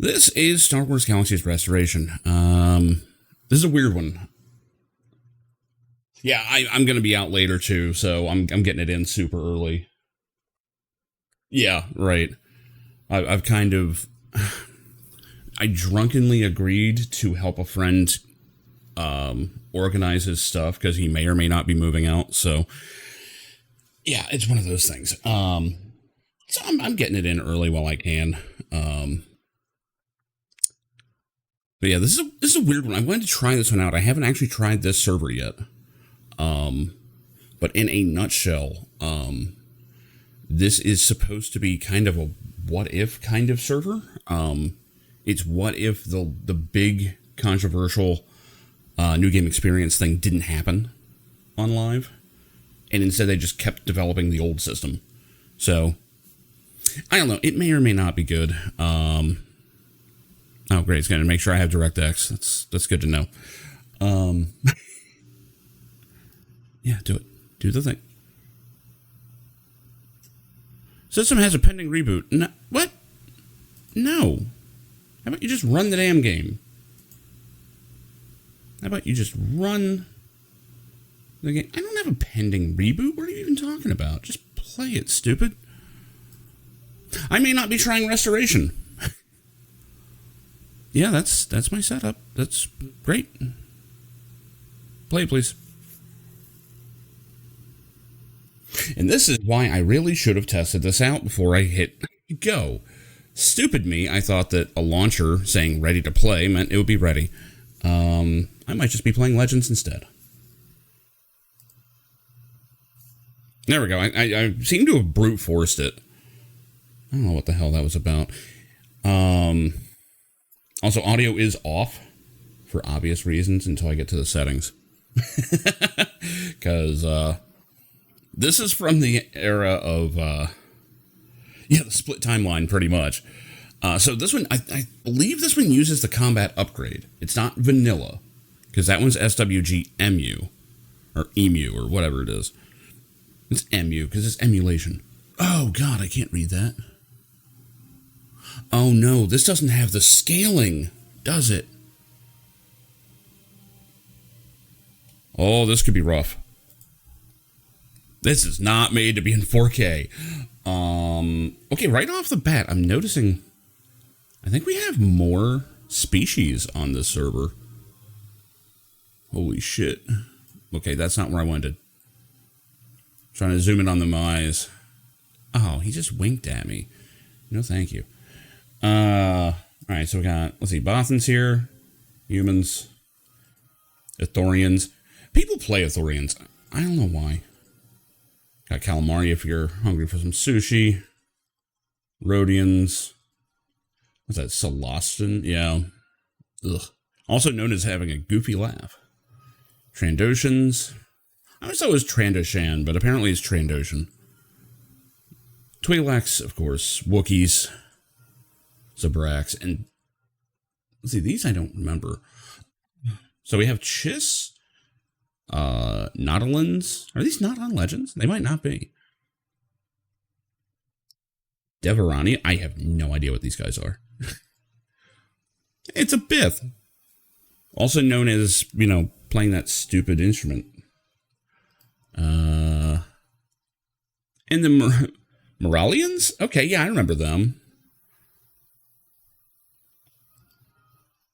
This is Star Wars Galaxies Restoration. This is a weird one. Yeah, I'm going to be out later too, so I'm getting it in super early. Yeah, right. I've kind of I drunkenly agreed to help a friend organize his stuff because he may or may not be moving out. So yeah, it's one of those things. So I'm getting it in early while I can. But yeah, this is a weird one. I wanted to try this one out. I haven't actually tried this server yet. But in a nutshell, this is supposed to be kind of a what if kind of server. It's what if the big controversial new game experience thing didn't happen on live, and instead they just kept developing the old system. So I don't know. It may or may not be good. Oh, great. It's going to make sure I have DirectX. That's good to know. Yeah, do it. Do the thing. System has a pending reboot. No, what? No. How about you just run the damn game? How about you just run the game? I don't have a pending reboot. What are you even talking about? Just play it, stupid. I may not be trying restoration. Yeah, that's my setup. That's great. Play, please. And this is why I really should have tested this out before I hit go. Stupid me, I thought that a launcher saying ready to play meant it would be ready. I might just be playing Legends instead. There we go. I seem to have brute forced it. I don't know what the hell that was about. Also, audio is off for obvious reasons until I get to the settings. Because this is from the era of, the split timeline, pretty much. So this one, I believe this one uses the combat upgrade. It's not vanilla, because that one's SWG-EMU, or EMU, or whatever it is. It's EMU, because it's emulation. Oh, God, I can't read that. Oh, no, this doesn't have the scaling, does it? Oh, this could be rough. This is not made to be in 4K. Okay, right off the bat, I'm noticing, I think we have more species on this server. Holy shit. Okay, that's not where I wanted. Trying to zoom in on the eyes. Oh, he just winked at me. No, thank you. Alright, so we got, let's see, Bothans here, humans, Ithorians. People play Ithorians. I don't know why. Got calamari if you're hungry for some sushi. Rhodians. What's that, Celestin? Yeah. Ugh. Also known as having a goofy laugh. Trandoshans. I always thought it was Trandoshan, but apparently it's Trandoshan. Twi'leks, of course. Wookiees. Zabraks, and let's see, these I don't remember. So we have Chiss, Nautilans. Are these not on Legends? They might not be. Devarani, I have no idea what these guys are. It's a Bith. Also known as, playing that stupid instrument. And the Moralians? Okay, yeah, I remember them.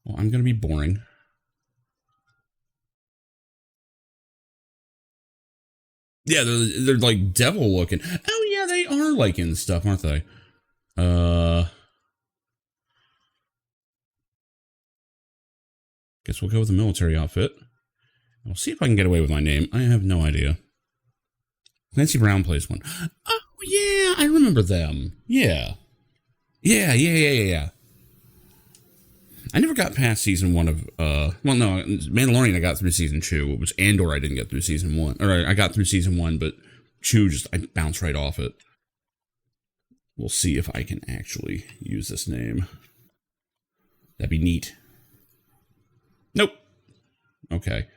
Well, I'm going to be boring. Yeah, they're like devil looking. Oh, yeah, they are like in stuff, aren't they? Guess we'll go with the military outfit. I'll see if I can get away with my name. I have no idea. Nancy Brown plays one. Oh, yeah, I remember them. Yeah. Yeah. I never got past season 1 of, Mandalorian I got through season 2. It was Andor I didn't get through season 1. Or I got through season 1, but 2 I bounced right off it. We'll see if I can actually use this name. That'd be neat. Nope. Okay.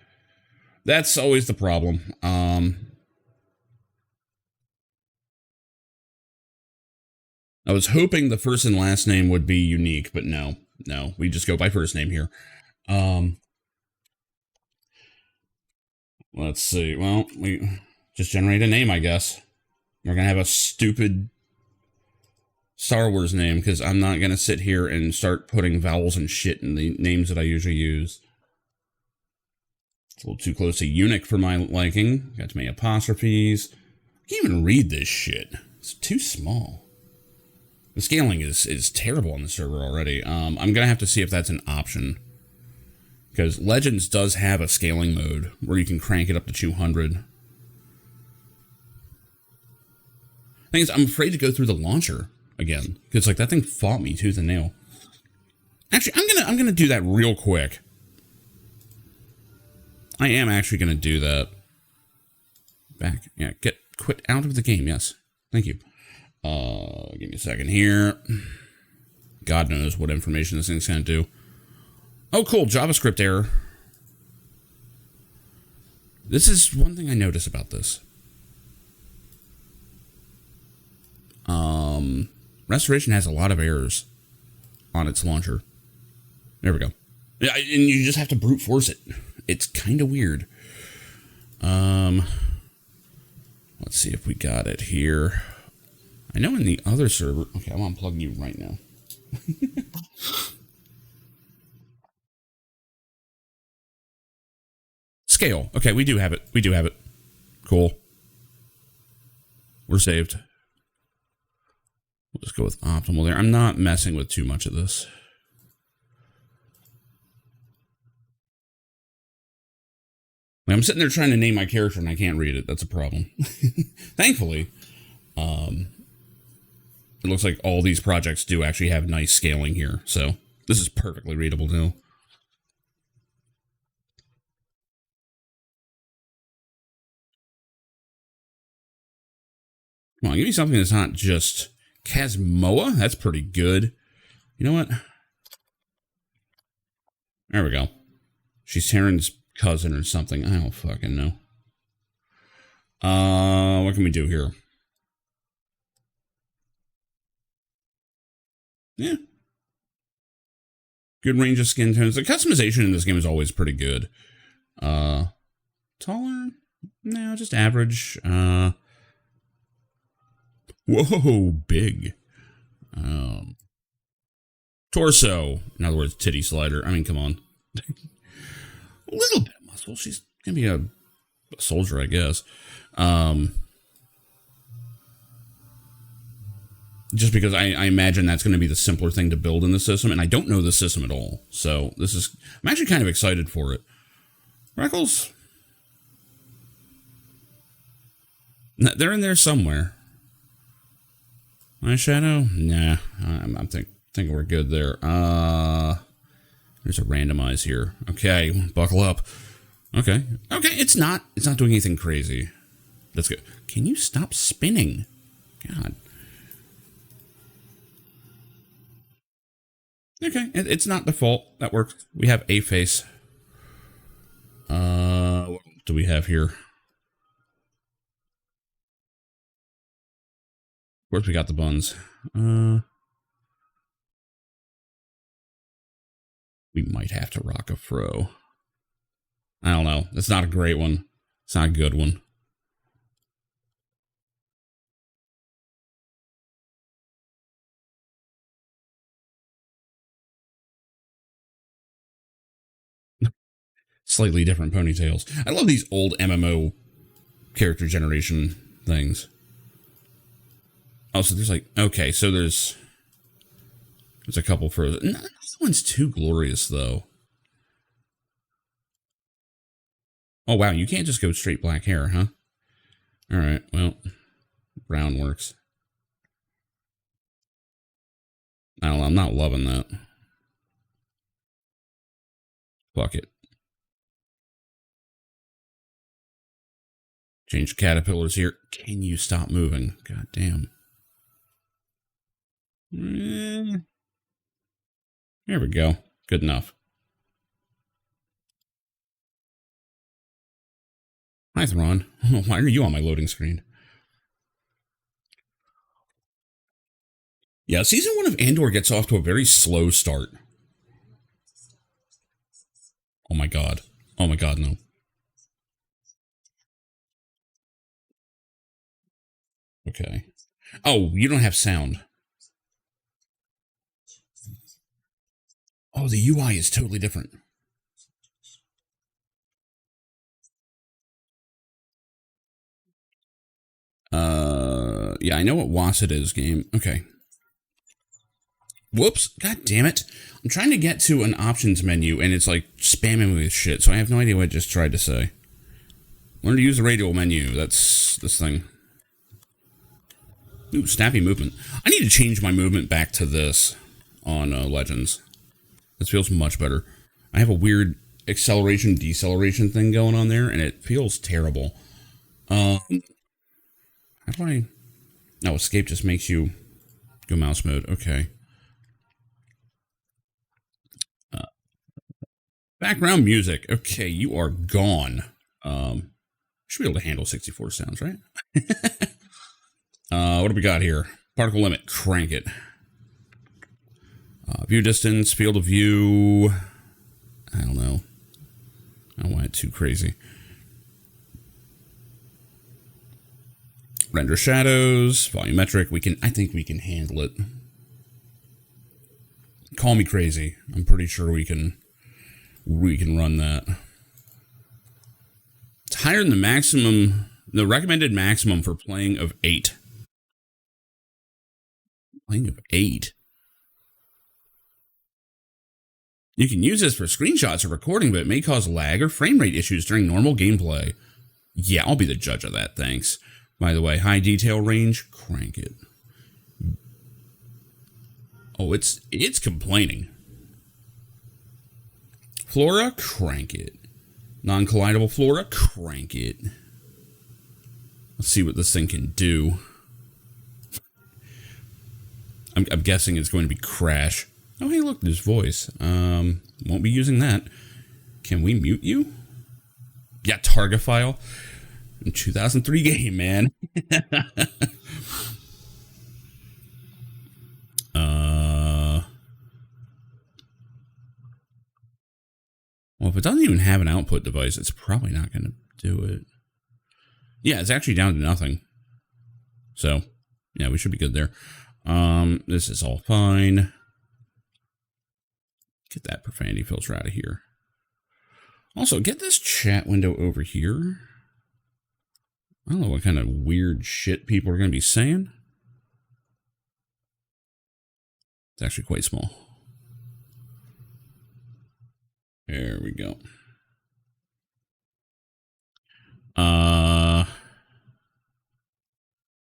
That's always the problem. I was hoping the first and last name would be unique, but no, we just go by first name here. Let's see. Well, we just generate a name, I guess. We're gonna have a stupid Star Wars name because I'm not gonna sit here and start putting vowels and shit in the names that I usually use. It's a little too close to eunuch for my liking. Got too many apostrophes. I can't even read this shit. It's too small. The scaling is terrible on the server already. I'm going to have to see if that's an option. Because Legends does have a scaling mode where you can crank it up to 200. Thing is, I'm afraid to go through the launcher again. Because like that thing fought me tooth and nail. Actually, I'm gonna do that real quick. I am actually gonna do that. Back. Yeah, quit out of the game, yes. Thank you. Give me a second here. God knows what information this thing's gonna do. Oh, cool, JavaScript error. This is one thing I notice about this. Restoration has a lot of errors on its launcher. There we go. Yeah, and you just have to brute force it. It's kind of weird. Let's see if we got it here. I know in the other server... Okay, I'm unplugging you right now. Scale. Okay, we do have it. We do have it. Cool. We're saved. We'll just go with optimal there. I'm not messing with too much of this. I'm sitting there trying to name my character and I can't read it. That's a problem. Thankfully, it looks like all these projects do actually have nice scaling here. So this is perfectly readable now. Come on, give me something that's not just Casmoa. That's pretty good. You know what? There we go. She's Taryn's cousin or something. I don't fucking know. What can we do here? Yeah. Good range of skin tones. The customization in this game is always pretty good. Taller? No, just average. Whoa, big. Torso. In other words, titty slider. I mean, come on. A little bit of muscle. She's gonna be a soldier, I guess. Just because I imagine that's going to be the simpler thing to build in the system, and I don't know the system at all. So this is... I'm actually kind of excited for it. Freckles? They're in there somewhere. Eyeshadow? Nah. I'm thinking we're good there. There's a randomize here. Okay, buckle up. Okay. Okay, it's not doing anything crazy. That's good. Can you stop spinning? God. Okay, it's not default. That works. We have a face. What do we have here? Of course, we got the buns. We might have to rock a fro. I don't know. It's not a great one. It's not a good one. Slightly different ponytails. I love these old MMO character generation things. Oh, so there's like... Okay, so there's a couple further. No, this one's too glorious, though. Oh, wow, you can't just go straight black hair, huh? Alright, well, brown works. I don't know, I'm not loving that. Fuck it. Change caterpillars here. Can you stop moving? God damn. There we go. Good enough. Hi, Thrawn. Why are you on my loading screen? Yeah, season 1 of Andor gets off to a very slow start. Oh my god. Oh my god, no. Okay. Oh, you don't have sound. Oh, the UI is totally different. Yeah, I know what WASD is, game. Okay. Whoops. God damn it. I'm trying to get to an options menu, and it's like spamming me with shit, so I have no idea what I just tried to say. Learn to use the radial menu. That's this thing. Ooh, snappy movement. I need to change my movement back to this on Legends. This feels much better. I have a weird acceleration, deceleration thing going on there, and it feels terrible. How do I... No, escape just makes you go mouse mode. Okay. Background music. Okay, you are gone. Should be able to handle 64 sounds, right? What do we got here? Particle limit. Crank it. View distance, field of view. I don't know. I don't want it too crazy. Render shadows, volumetric. I think we can handle it. Call me crazy. I'm pretty sure we can run that. It's higher than the recommended maximum for playing of 8. Playing of 8. You can use this for screenshots or recording, but it may cause lag or frame rate issues during normal gameplay. Yeah, I'll be the judge of that, thanks. By the way, high detail range, crank it. Oh, it's complaining. Flora, crank it. Non-collidable flora, crank it. Let's see what this thing can do. I'm guessing it's going to be crash. Oh, hey, look, there's voice. Won't be using that. Can we mute you? Yeah, target file. 2003 game, man. Well, if it doesn't even have an output device, it's probably not going to do it. Yeah, it's actually down to nothing. So, yeah, we should be good there. This is all fine. Get that profanity filter out of here. Also, get this chat window over here. I don't know what kind of weird shit people are going to be saying. It's actually quite small. There we go.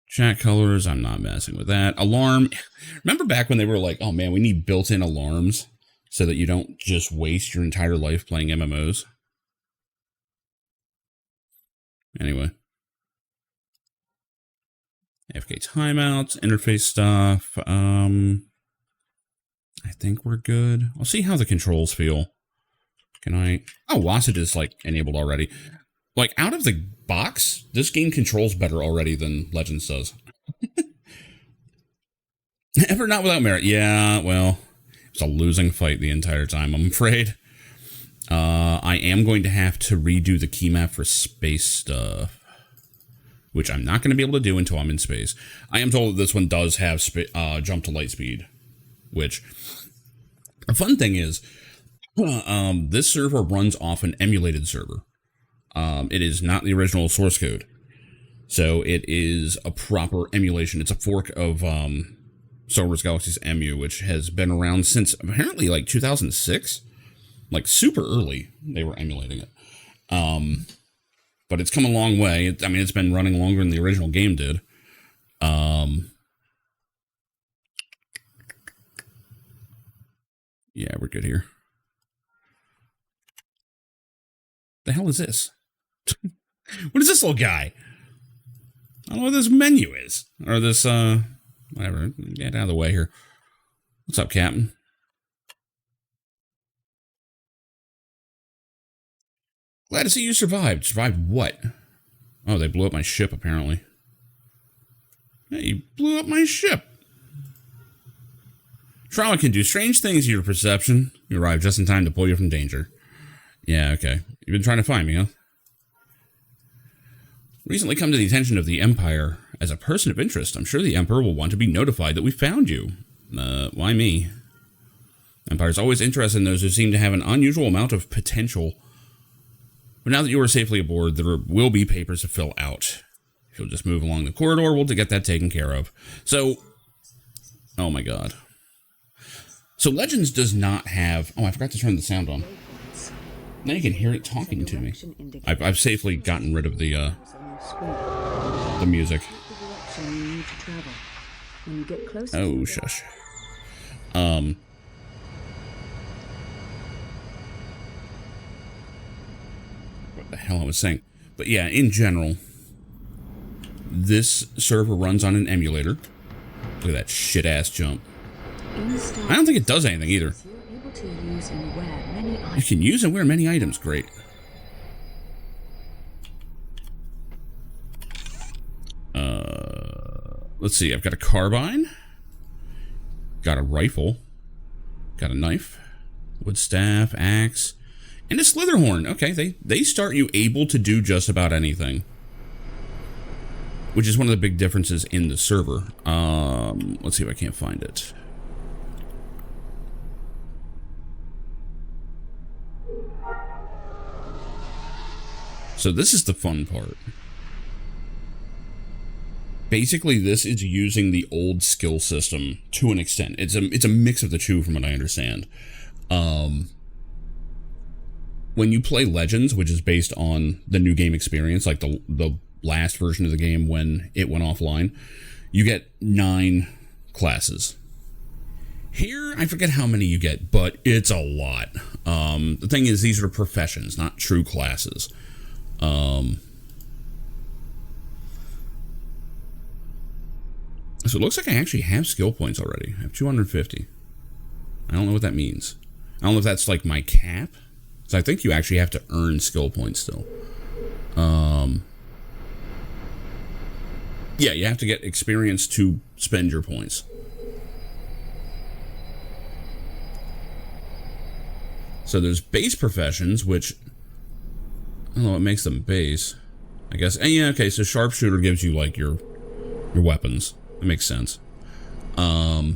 Chat colors, I'm not messing with that. Alarm. Remember back when they were like, oh man, we need built-in alarms so that you don't just waste your entire life playing MMOs? Anyway. AFK timeouts, interface stuff. I think we're good. I'll see how the controls feel. Can I... Oh, WASD is, like, enabled already. Like, out of the box, this game controls better already than Legends does. Ever not without merit. Yeah, well, it's a losing fight the entire time, I'm afraid. I am going to have to redo the key map for space stuff, which I'm not going to be able to do until I'm in space. I am told that this one does have jump to light speed, which... The fun thing is, this server runs off an emulated server. It is not the original source code. So it is a proper emulation. It's a fork of Wars Galaxies EMU, which has been around since apparently like 2006. Like super early, they were emulating it. But it's come a long way. I mean, it's been running longer than the original game did. Yeah, we're good here. The hell is this? What is this little guy? I don't know what this menu is. Or this, whatever. Get out of the way here. What's up, Captain? Glad to see you survived. Survived what? Oh, they blew up my ship, apparently. Hey, you blew up my ship. Trauma can do strange things to your perception. You arrive just in time to pull you from danger. Yeah, okay. You've been trying to find me, huh? Recently come to the attention of the Empire as a person of interest. I'm sure the Emperor will want to be notified that we found you. Why me? Empire's always interested in those who seem to have an unusual amount of potential. But now that you are safely aboard, there will be papers to fill out. If you'll just move along the corridor, we'll get that taken care of. So, oh my god. So Legends does not have... Oh, I forgot to turn the sound on. Now you can hear it talking to me. I've safely gotten rid of the music. Oh, shush. What the hell I was saying? But yeah, in general, this server runs on an emulator. Look at that shit-ass jump. I don't think it does anything either. You can use and wear many items. Great. Let's see. I've got a carbine. Got a rifle. Got a knife. Wood staff, axe, and a slitherhorn. Okay, they start you able to do just about anything, which is one of the big differences in the server. Let's see if I can't find it. So this is the fun part. Basically, this is using the old skill system to an extent. It's a mix of the two, from what I understand. When you play Legends, which is based on the new game experience, like the last version of the game when it went offline, you get 9 classes. Here, I forget how many you get, but it's a lot. The thing is, these are professions, not true classes. So it looks like I actually have skill points already. I have 250. I don't know what that means. I don't know if that's like my cap. So I think you actually have to earn skill points still. Yeah, you have to get experience to spend your points. So there's base professions, which I don't know what makes them base. I guess. And yeah, okay, so sharpshooter gives you like your weapons. That makes sense. I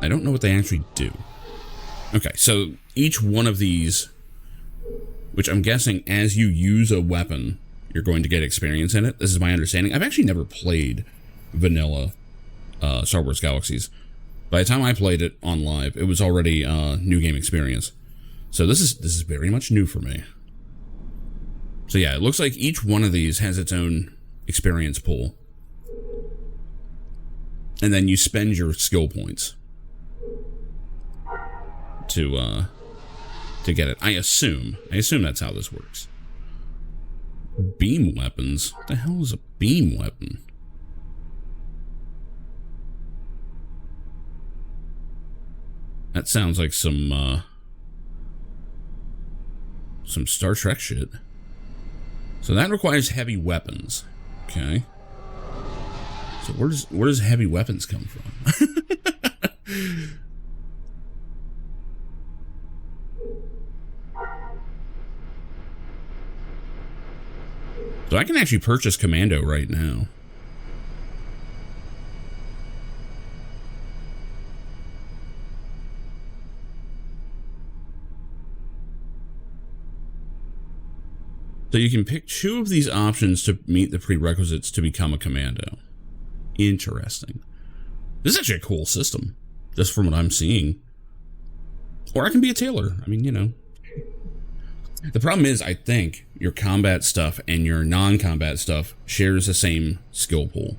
don't know what they actually do. Okay, so each one of these, which I'm guessing as you use a weapon, you're going to get experience in it. This is my understanding. I've actually never played vanilla Star Wars Galaxies. By the time I played it on live, it was already new game experience. So this is very much new for me. So yeah, it looks like each one of these has its own experience pool. And then you spend your skill points to get it. I assume that's how this works. Beam weapons? What the hell is a beam weapon? That sounds like some Star Trek shit. So that requires heavy weapons. Okay. So where does heavy weapons come from? So I can actually purchase Commando right now. So you can pick 2 of these options to meet the prerequisites to become a commando. Interesting. This is actually a cool system, just from what I'm seeing. Or I can be a tailor. I mean, you know. The problem is, I think your combat stuff and your non-combat stuff shares the same skill pool.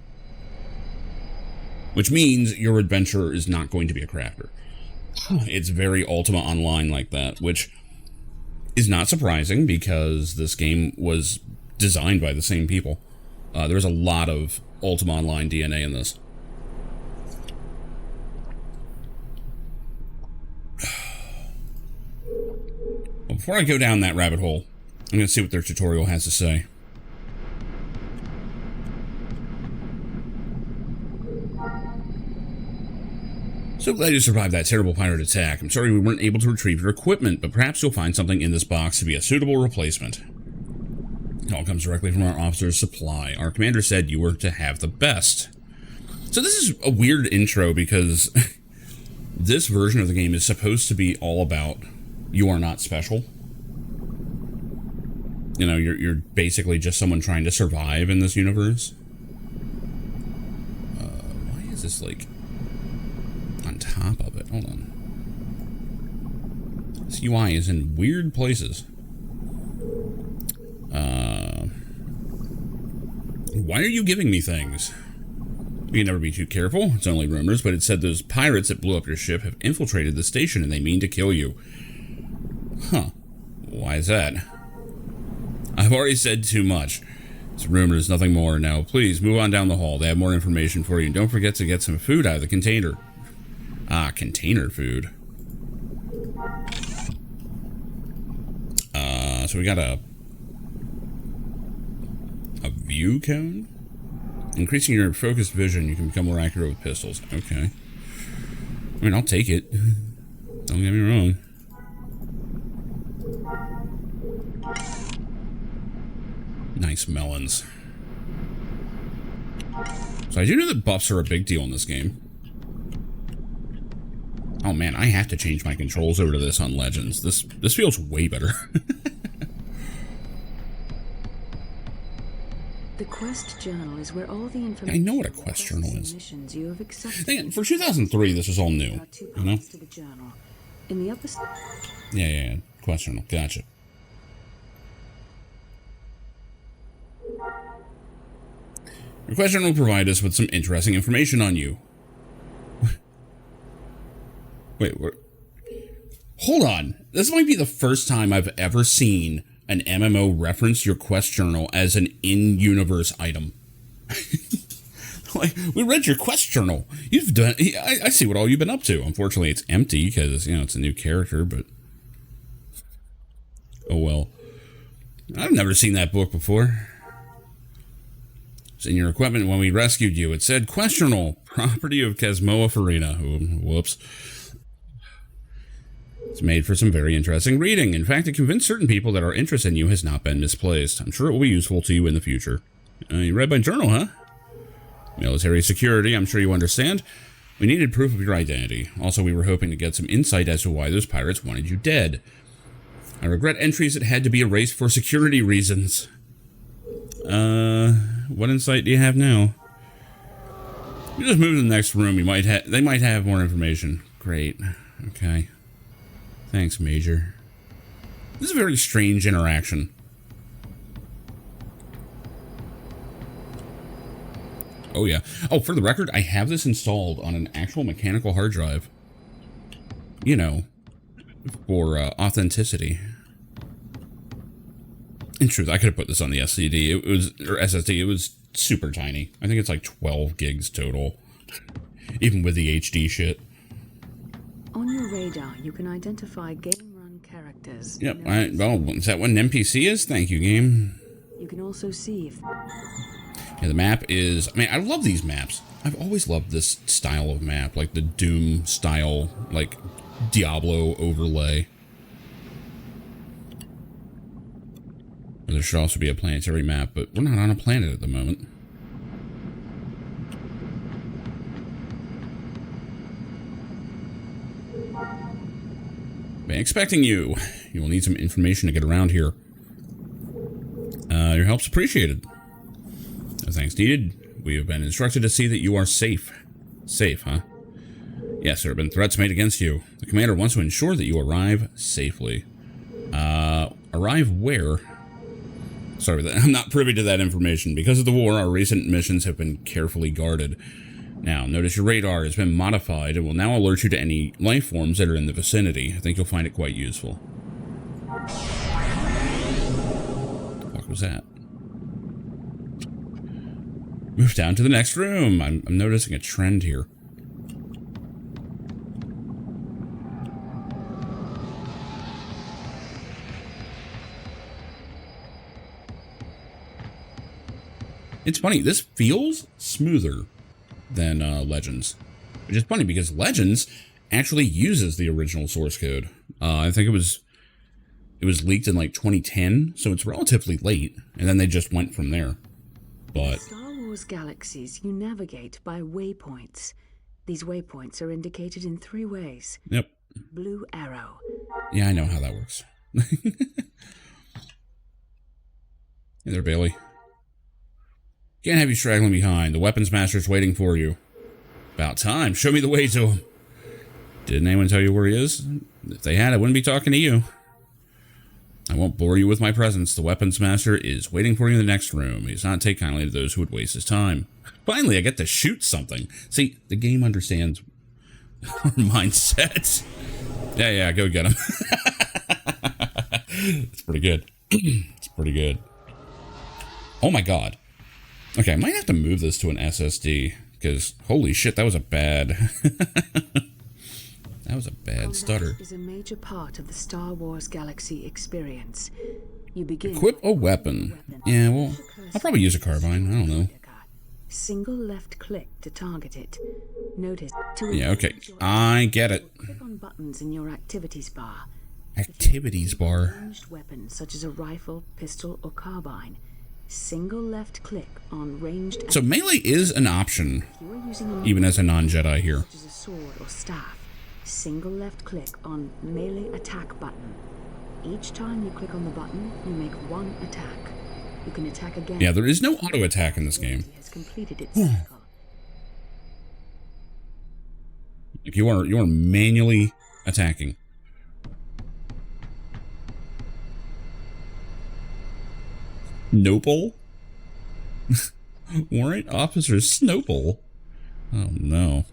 Which means your adventurer is not going to be a crafter. It's very Ultima Online like that, which is not surprising because this game was designed by the same people. There's a lot of Ultima Online DNA in this. Well, before I go down that rabbit hole, I'm going to see what their tutorial has to say. So glad you survived that terrible pirate attack. I'm sorry we weren't able to retrieve your equipment, but perhaps you'll find something in this box to be a suitable replacement. It all comes directly from our officer's supply. Our commander said you were to have the best. So this is a weird intro because this version of the game is supposed to be all about you are not special. You know, you're basically just someone trying to survive in this universe. Why is this, like, on top of it? Hold on. This UI is in weird places. Why are you giving me things? You can never be too careful. It's only rumors, but it said those pirates that blew up your ship have infiltrated the station and they mean to kill you. Huh. Why is that? I've already said too much. It's rumors, nothing more. Now, please, move on down the hall. They have more information for you. And don't forget to get some food out of the container. Ah, container food. So we got a view cone? Increasing your focused vision, you can become more accurate with pistols. Okay. I mean, I'll take it. Don't get me wrong. Nice melons. So I do know that buffs are a big deal in this game. Oh man, I have to change my controls over to this on Legends. This feels way better. The quest journal is where all the information. I know what a quest journal is. Again, for 2003, this was all new. You know? In the upper. Yeah. Quest journal. Gotcha. Your quest journal will provide us with some interesting information on you. Wait, what? Hold on. This might be the first time I've ever seen an MMO reference your quest journal as an in-universe item. Like, we read your quest journal. You've done. I see what all you've been up to. Unfortunately, it's empty because, you know, it's a new character, but. Oh well. I've never seen that book before. It's in your equipment when we rescued you. It said quest journal, property of Casmoa Farina. Whoops. It's made for some very interesting reading. In fact, to convince certain people that our interest in you has not been misplaced. I'm sure it will be useful to you in the future. You read my journal, huh? Military security, I'm sure you understand. We needed proof of your identity. Also, we were hoping to get some insight as to why those pirates wanted you dead. I regret entries that had to be erased for security reasons. What insight do you have now? We just move to the next room. They might have more information. Great. Okay. Thanks, Major. This is a very strange interaction. Oh, yeah. Oh, for the record, I have this installed on an actual mechanical hard drive. You know, for authenticity. In truth, I could have put this on the SSD. Or SSD. It was super tiny. I think it's like 12 gigs total. Even with the HD shit. On your radar, you can identify game-run characters. Yep. Well, is that what an NPC is? Thank you, game. You can also see if... Yeah, the map is... I mean, I love these maps. I've always loved this style of map. Like the Doom style, like Diablo overlay. There should also be a planetary map, but we're not on a planet at the moment. Been expecting you. You will need some information to get around here. Your help's appreciated. No thanks needed. We have been instructed to see that you are safe. Safe, huh? Yes, there have been threats made against you. The commander wants to ensure that you arrive safely. Arrive where? Sorry, I'm not privy to that information. Because of the war, our recent missions have been carefully guarded. Now, notice your radar has been modified and will now alert you to any life forms that are in the vicinity. I think you'll find it quite useful. What the fuck was that? Move down to the next room. I'm noticing a trend here. It's funny, this feels smoother than Legends. Which is funny because Legends actually uses the original source code. I think it was leaked in like 2010, so it's relatively late, and then they just went from there. But Star Wars Galaxies, you navigate by waypoints. These waypoints are indicated in 3 ways. Yep. Blue arrow. Yeah, I know how that works. Hey there, Bailey. Can't have you straggling behind. The weapons master's waiting for you. About time. Show me the way to him. Didn't anyone tell you where he is? If they had, I wouldn't be talking to you. I won't bore you with my presence. The weapons master is waiting for you in the next room. He does not take kindly to those who would waste his time. Finally, I get to shoot something. See, the game understands our mindset. Yeah, go get him. It's pretty good. It's pretty good. Oh my god. Okay, I might have to move this to an SSD, because holy shit, that was a bad... that was a bad stutter. Is a major part of the Star Wars Galaxy experience. You begin... Equip a weapon. Yeah, well, I'll probably use a carbine. I don't know. Single left click to target it. Notice... Yeah, okay. I get it. Click on buttons in your activities bar. Activities bar. Ranged weapons such as a rifle, pistol, or carbine. Single left click on ranged... So melee is an option, even as a non-Jedi here. Such as a sword or staff. Single left click on melee attack button. Each time you click on the button, you make 1 attack. You can attack again. Yeah, there is no auto attack in this game. Has completed its cycle. If you are manually attacking. Snowball? Warrant Officer Snowball. Oh no.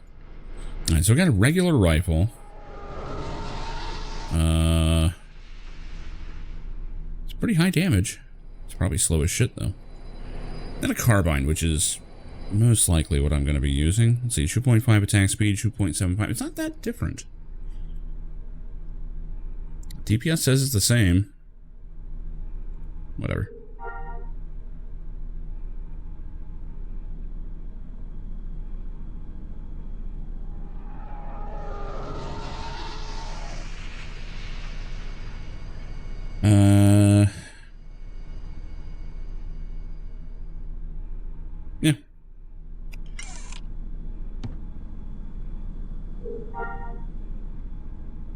Alright, so we got a regular rifle. It's pretty high damage. It's probably slow as shit though. Then a carbine, which is most likely what I'm going to be using. Let's see, 2.5 attack speed, 2.75. It's not that different. DPS says it's the same. Whatever. Yeah.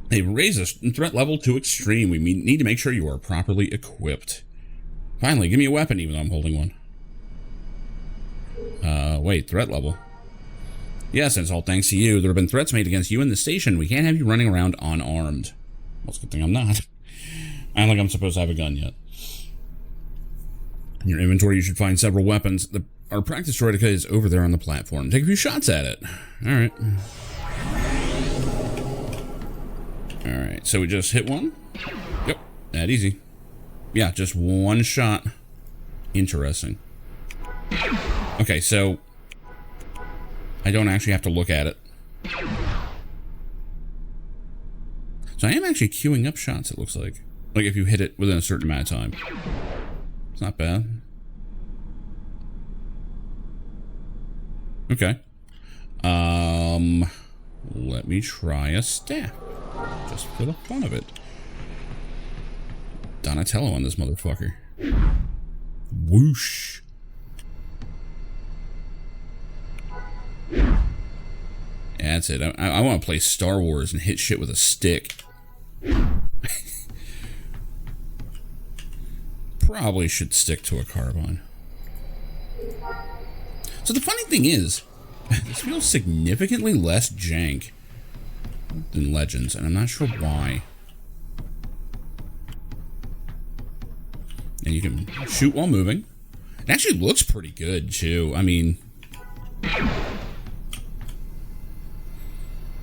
They raise a threat level to extreme. We need to make sure you are properly equipped. Finally, give me a weapon, even though I'm holding one. Wait, threat level. Yes, and it's all thanks to you. There have been threats made against you in the station. We can't have you running around unarmed. Well, it's a good thing I'm not. I don't think I'm supposed to have a gun yet. In your inventory, you should find several weapons. Our practice droid is over there on the platform. Take a few shots at it. Alright. Alright, so we just hit one. Yep, that easy. Yeah, just one shot. Interesting. Okay, so I don't actually have to look at it. So I am actually queuing up shots, it looks like. Like if you hit it within a certain amount of time. It's not bad. Okay. Let me try a staff. Just for the fun of it. Donatello on this motherfucker. Whoosh. That's it. I want to play Star Wars and hit shit with a stick. Probably should stick to a carbine. So the funny thing is, this feels significantly less jank than Legends, and I'm not sure why. And you can shoot while moving. It actually looks pretty good, too. I mean,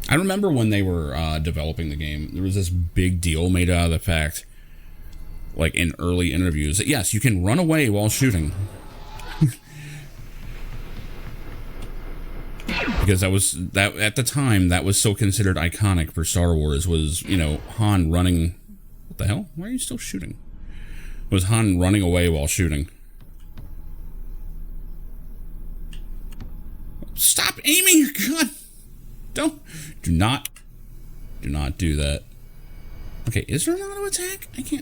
I remember when they were developing the game, there was this big deal made out of the fact, like in early interviews, that yes, you can run away while shooting. Because that at the time, that was so considered iconic for Star Wars, was, you know, Han running... What the hell? Why are you still shooting? Was Han running away while shooting. Stop aiming your gun! Do not do that. Okay, is there an auto attack? I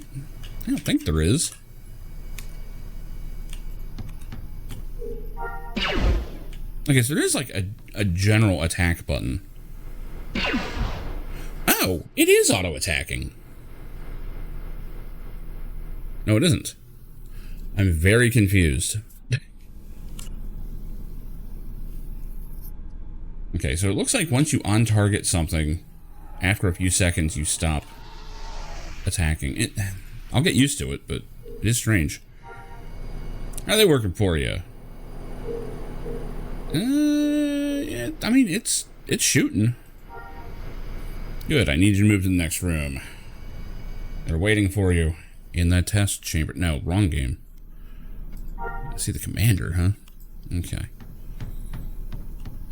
don't think there is. Okay, so there is like a general attack button. Oh, it is auto attacking. No, it isn't. I'm very confused. Okay, so it looks like once you on-target something, after a few seconds you stop attacking. I'll get used to it, but it is strange. How are they working for you? Yeah, I mean, it's shooting. Good, I need you to move to the next room. They're waiting for you in that test chamber. No, wrong game. I see the commander, huh? Okay.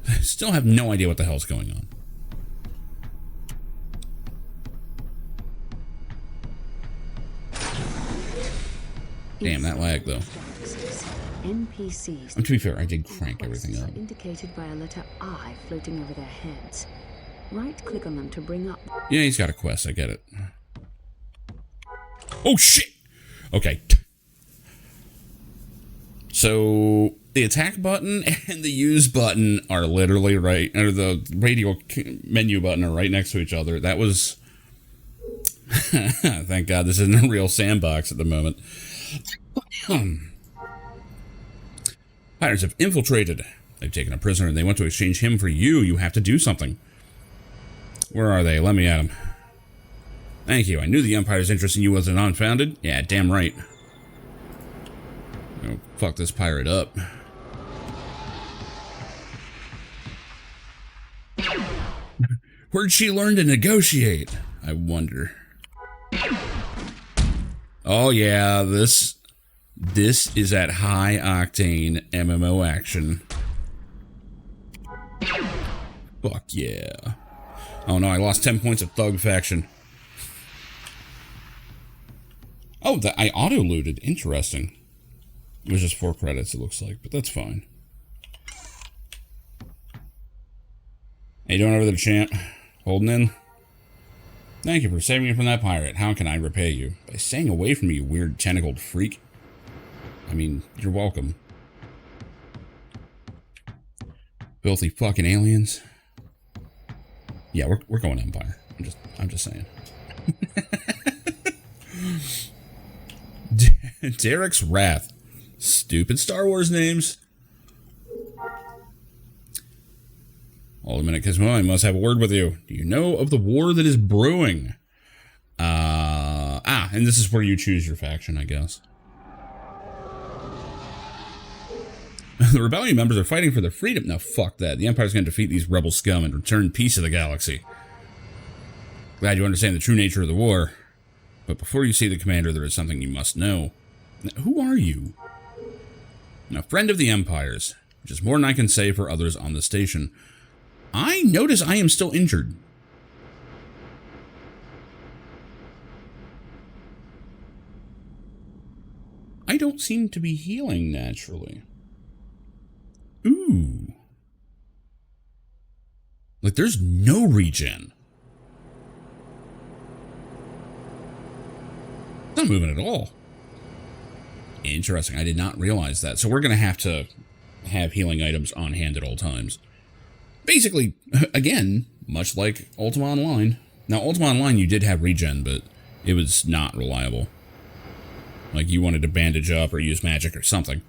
I still have no idea what the hell's going on. Damn, that lag, though. NPCs. To be fair, I did crank everything up. Indicated by a letter I floating over their heads. Right-click on them to bring up. Yeah, he's got a quest. I get it. Oh shit! Okay. So the attack button and the use button are literally right, or the radio menu button are right next to each other. That was. Thank God this isn't a real sandbox at the moment. Pirates have infiltrated. They've taken a prisoner and they want to exchange him for you. You have to do something. Where are they? Let me at them. Thank you. I knew the Empire's interest in you wasn't unfounded. Yeah, damn right. Oh, fuck this pirate up. Where'd she learn to negotiate? I wonder. Oh yeah, this is that high octane MMO action. Fuck yeah. Oh no, I lost 10 points of Thug Faction. Oh, I auto-looted. Interesting. It was just 4 credits, it looks like, but that's fine. How you doing over there, champ? Holding in? Thank you for saving me from that pirate. How can I repay you? By staying away from me, you weird tentacled freak. I mean, you're welcome. Filthy fucking aliens. Yeah, we're going Empire. I'm just saying. Derek's Wrath. Stupid Star Wars names. Hold a minute, Gizmo. I must have a word with you. Do you know of the war that is brewing? And this is where you choose your faction, I guess. The rebellion members are fighting for their freedom. Now, fuck that. The Empire's going to defeat these rebel scum and return peace to the galaxy. Glad you understand the true nature of the war. But before you see the commander, there is something you must know. Now, who are you? A friend of the Empire's, which is more than I can say for others on the station. I notice I am still injured. I don't seem to be healing naturally. Ooh. Like, there's no regen. It's not moving at all. Interesting. I did not realize that. So we're going to have healing items on hand at all times. Basically, again, much like Ultima Online. Now, Ultima Online, you did have regen, but it was not reliable. Like, you wanted to bandage up or use magic or something.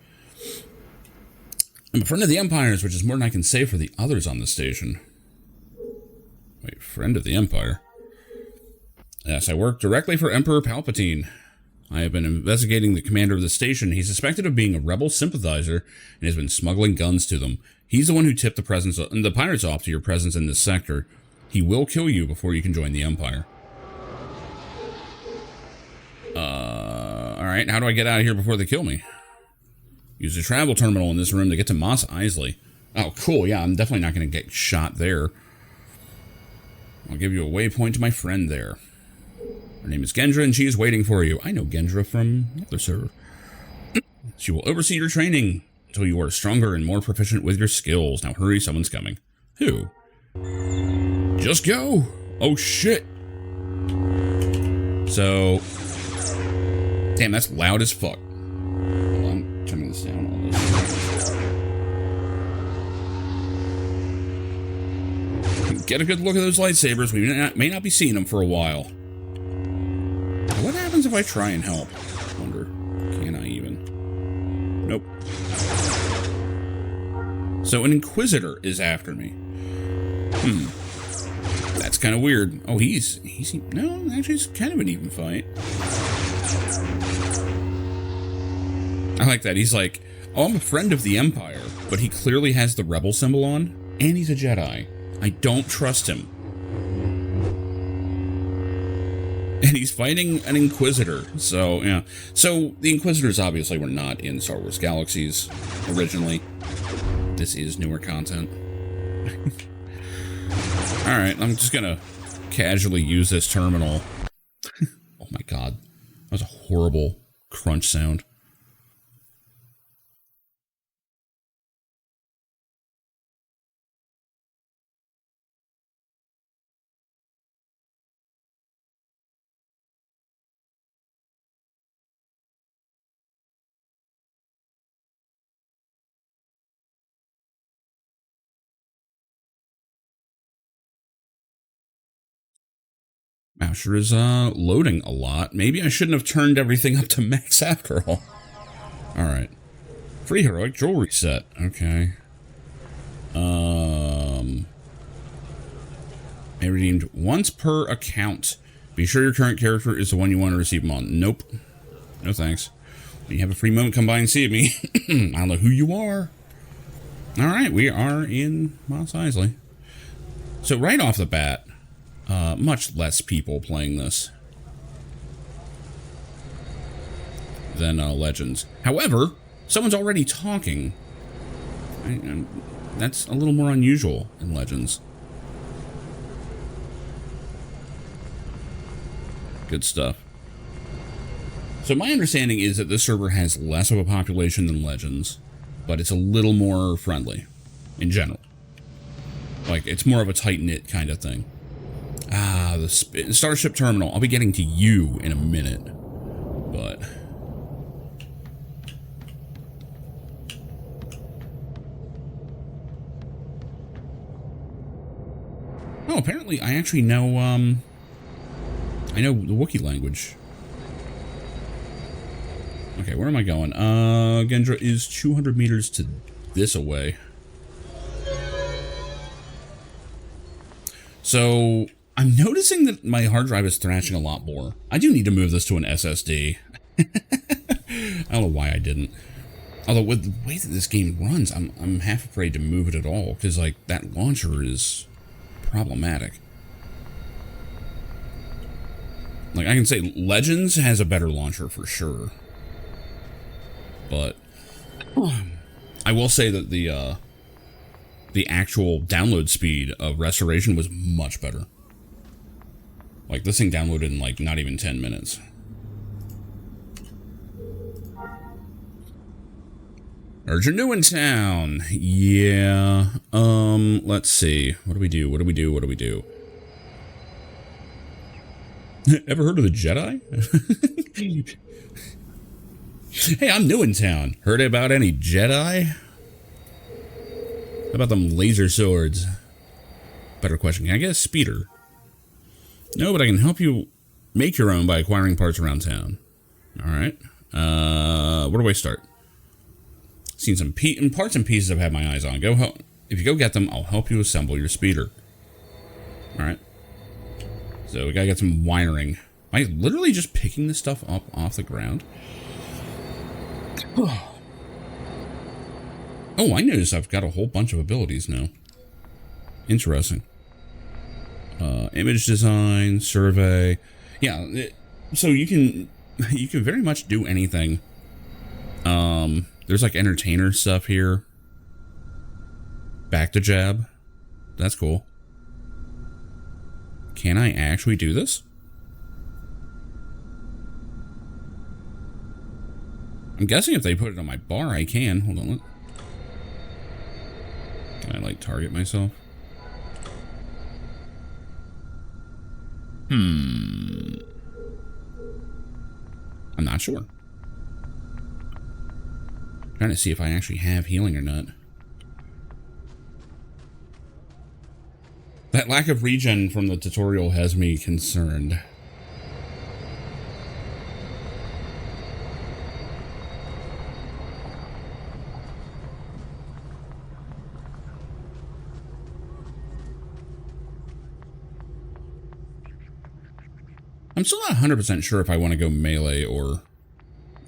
I'm a friend of the Empire's, which is more than I can say for the others on the station. Wait, friend of the Empire? Yes, I work directly for Emperor Palpatine. I have been investigating the commander of the station. He's suspected of being a rebel sympathizer and has been smuggling guns to them. He's the one who tipped the pirates off to your presence in this sector. He will kill you before you can join the Empire. Alright, how do I get out of here before they kill me? Use the travel terminal in this room to get to Mos Eisley. Oh, cool, yeah, I'm definitely not going to get shot there. I'll give you a waypoint to my friend there. Her name is Gendra, and she is waiting for you. I know Gendra from the other server. She will oversee your training until you are stronger and more proficient with your skills. Now hurry, someone's coming. Who? Just go. Oh, shit. So, damn, that's loud as fuck. Hold on, I'm turning this down all this. Get a good look at those lightsabers. We may not be seeing them for a while. What happens if I try and help? I wonder. Can I even? Nope. So an Inquisitor is after me. That's kind of weird. Oh, he's no, actually it's kind of an even fight. I like that. He's like, oh, I'm a friend of the Empire, but he clearly has the rebel symbol on, and he's a Jedi. I don't trust him. And he's fighting an Inquisitor, so, yeah. So, the Inquisitors obviously were not in Star Wars Galaxies originally. This is newer content. Alright, I'm just gonna casually use this terminal. Oh my god. That was a horrible crunch sound. Wow, sure is loading a lot. Maybe I shouldn't have turned everything up to max after all. Alright. Free heroic jewelry set. Okay. May redeemed once per account. Be sure your current character is the one you want to receive them on. Nope. No thanks. When you have a free moment, come by and see me. I don't know who you are. Alright, we are in Mos Eisley. So right off the bat, much less people playing this than Legends. However, someone's already talking. That's a little more unusual in Legends. Good stuff. So my understanding is that this server has less of a population than Legends, but it's a little more friendly in general. Like, it's more of a tight-knit kind of thing. Ah, the Starship Terminal. I'll be getting to you in a minute, but... Oh, apparently I actually know, I know the Wookiee language. Okay, where am I going? Gendra is 200 meters to this away. So, I'm noticing that my hard drive is thrashing a lot more. I do need to move this to an SSD. I don't know why I didn't. Although, with the way that this game runs, I'm half afraid to move it at all, because, like, that launcher is problematic. Like, I can say Legends has a better launcher for sure. But I will say that the actual download speed of Restoration was much better. Like, this thing downloaded in, like, not even 10 minutes. Heard you're new in town. Yeah. Let's see. What do we do? What do we do? What do we do? Ever heard of the Jedi? Hey, I'm new in town. Heard about any Jedi? How about them laser swords? Better question. Can I get a speeder? No, but I can help you make your own by acquiring parts around town. Alright. Where do I start? Seen some parts and pieces I've had my eyes on. Go help. If you go get them, I'll help you assemble your speeder. Alright. So we gotta get some wiring. Am I literally just picking this stuff up off the ground? Oh, I noticed I've got a whole bunch of abilities now. Interesting. Image design, survey. Yeah, so you can very much do anything. There's like entertainer stuff here. Back to jab. That's cool. Can I actually do this? I'm guessing if they put it on my bar, I can. Hold on. Can I, like, target myself? I'm not sure. Trying to see if I actually have healing or not. That lack of regen from the tutorial has me concerned. I'm still not 100% sure if I want to go melee or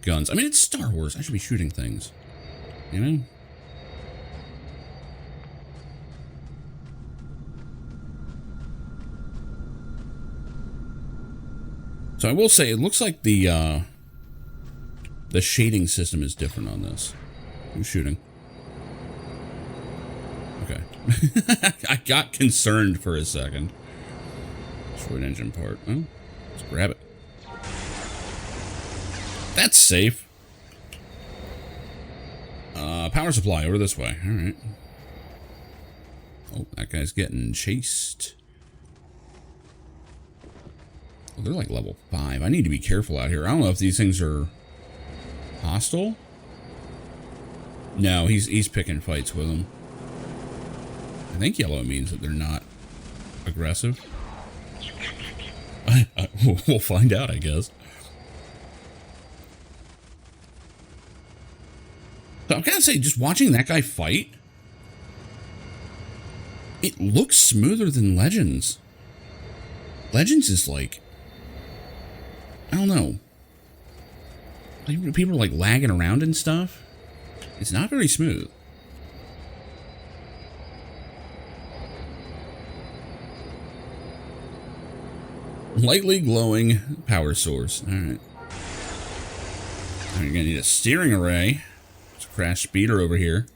guns. I mean, it's Star Wars. I should be shooting things. You know? So I will say, it looks like the shading system is different on this. Who's shooting? Okay. I got concerned for a second. Destroyed engine part. Oh, let's grab it. That's safe. Power supply over this way. All right. Oh, that guy's getting chased. Oh, they're like level 5. I need to be careful out here. I don't know if these things are hostile. No, he's picking fights with them. I think yellow means that they're not aggressive. We'll find out, I guess. So I'm gonna say, just watching that guy fight, it looks smoother than Legends. Legends is like, I don't know. Like, people are like lagging around and stuff. It's not very smooth. Lightly glowing power source. All right. Now you're gonna need a steering array. There's a crash speeder over here.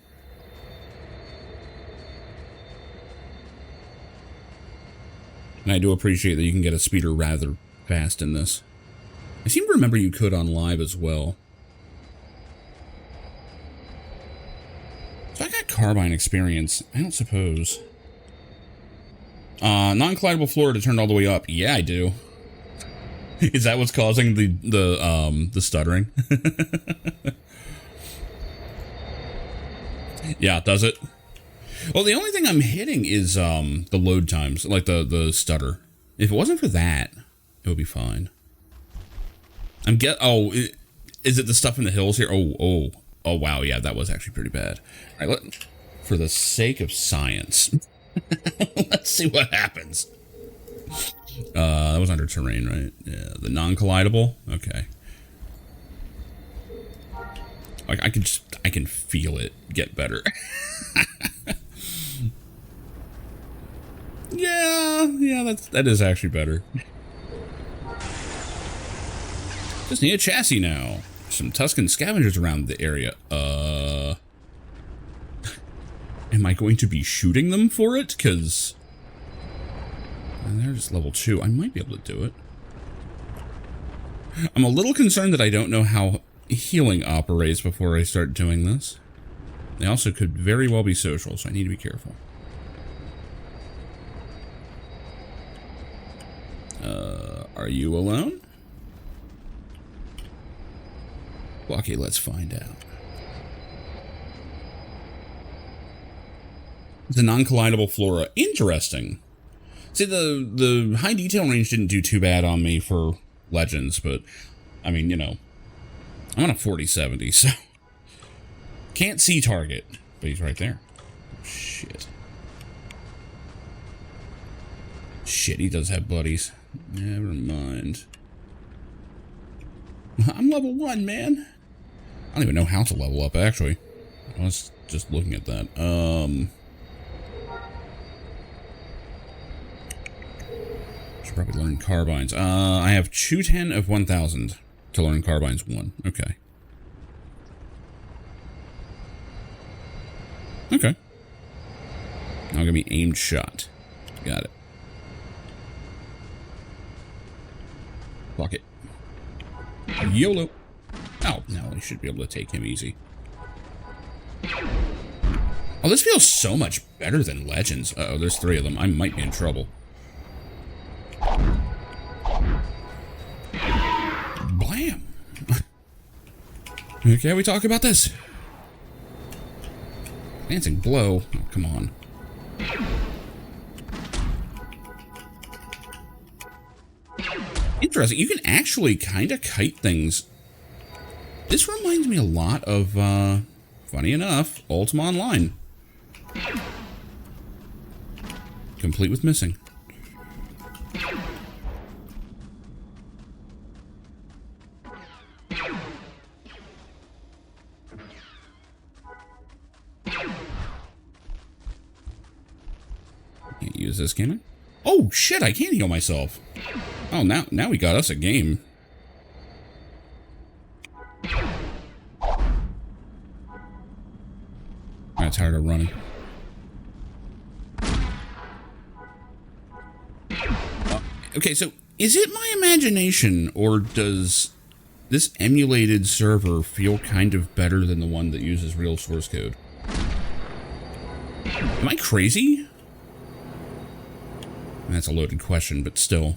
And I do appreciate that you can get a speeder rather fast in this. I seem to remember you could on live as well. So I got carbine experience. I don't suppose. Non-collidable floor to turn all the way up. Yeah, I do. Is that what's causing the stuttering? Yeah, does it? Well, the only thing I'm hitting is the load times, like the stutter. If it wasn't for that, it would be fine. Is it the stuff in the hills here? Oh, wow, yeah, that was actually pretty bad. All right, for the sake of science, let's see what happens. That was under terrain, right? Yeah, the non-collidable. Okay. Like I can feel it get better. Yeah, that is actually better. Just need a chassis now. Some Tuscan scavengers around the area. Am I going to be shooting them for it? Because they're just level 2. I might be able to do it. I'm a little concerned that I don't know how healing operates before I start doing this. They also could very well be social, so I need to be careful. Are you alone? Okay, let's find out. The non-collidable flora. Interesting. See, the high detail range didn't do too bad on me for Legends, but, I mean, you know, I'm on a 4070, so can't see target, but he's right there. Shit. Shit, he does have buddies. Never mind. I'm level 1, man. I don't even know how to level up, actually. I was just looking at that. Should probably learn carbines. I have 210 of 1000 to learn carbines 1. Okay. Okay. Now give me aimed shot. Got it. Fuck it. YOLO. Oh, no, I should be able to take him easy. Oh, this feels so much better than Legends. Uh-oh, there's 3 of them. I might be in trouble. Okay, we talk about this. Dancing blow. Oh, come on. Interesting. You can actually kind of kite things. This reminds me a lot of, funny enough, Ultima Online. Complete with missing. Can't use this, can I? Oh, shit, I can't heal myself. Oh, now we got us a game. I'm tired of running. Okay, so is it my imagination, or does this emulated server feel kind of better than the one that uses real source code? Am I crazy? That's a loaded question, but still.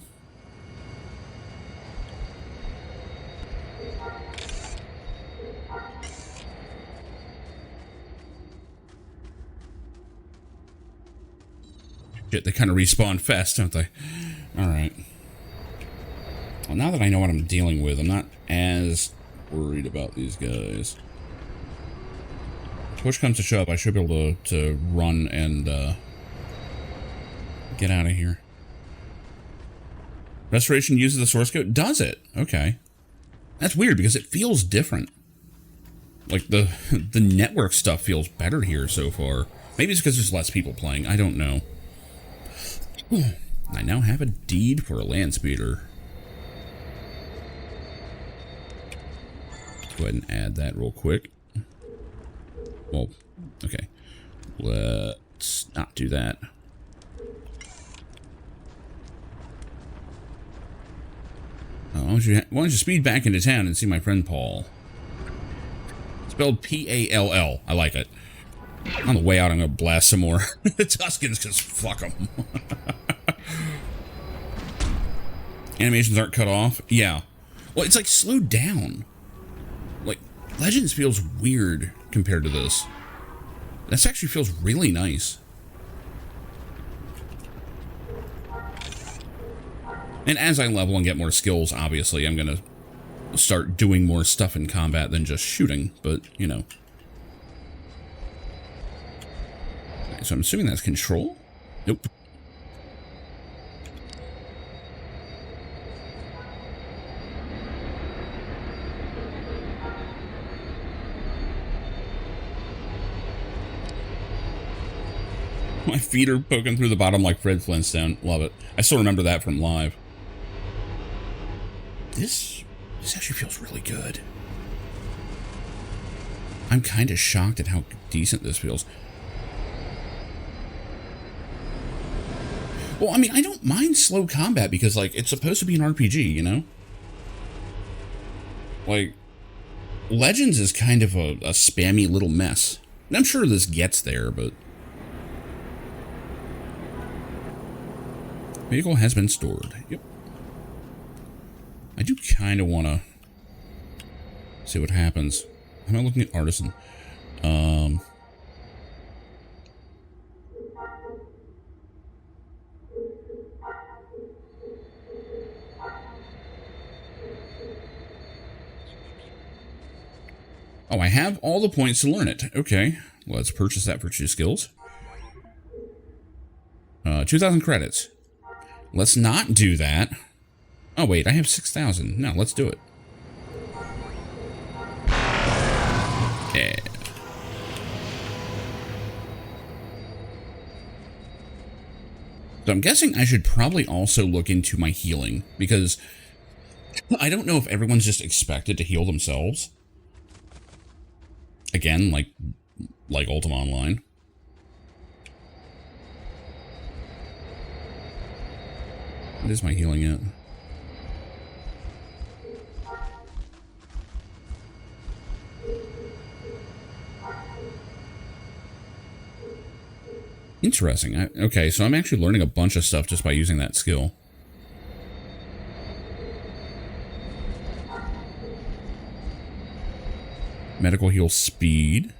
Shit, they kind of respawn fast, don't they? Alright. Well, now that I know what I'm dealing with, I'm not as worried about these guys. If push comes to shove, I should be able to run and get out of here. Restoration uses the source code? Does it? Okay. That's weird because it feels different. Like the network stuff feels better here so far. Maybe it's because there's less people playing. I don't know. I now have a deed for a land speeder. Go ahead and add that real quick. Well, okay. Let's not do that. Why don't you speed back into town and see my friend Paul? Spelled P-A-L-L. I like it. On the way out, I'm going to blast some more Tuskens, because fuck them. Animations aren't cut off? Yeah. Well, it's like slowed down. Like, Legends feels weird compared to this. This actually feels really nice. And as I level and get more skills, obviously, I'm going to start doing more stuff in combat than just shooting, but, you know. Okay, so I'm assuming that's control? Nope. My feet are poking through the bottom like Fred Flintstone. Love it. I still remember that from live. This actually feels really good. I'm kind of shocked at how decent this feels. Well, I mean, I don't mind slow combat because, like, it's supposed to be an RPG, you know? Like, Legends is kind of a spammy little mess. And I'm sure this gets there, but... Vehicle has been stored. Yep. I do kind of want to see what happens. Am I looking at Artisan? Oh, I have all the points to learn it. Okay. Let's purchase that for 2 skills. 2,000 credits. Let's not do that. Oh, wait, I have 6,000. No, let's do it. Yeah. So I'm guessing I should probably also look into my healing, because I don't know if everyone's just expected to heal themselves. Again, like Ultima Online. What is my healing at? Interesting. Okay, so I'm actually learning a bunch of stuff just by using that skill. Medical heal speed.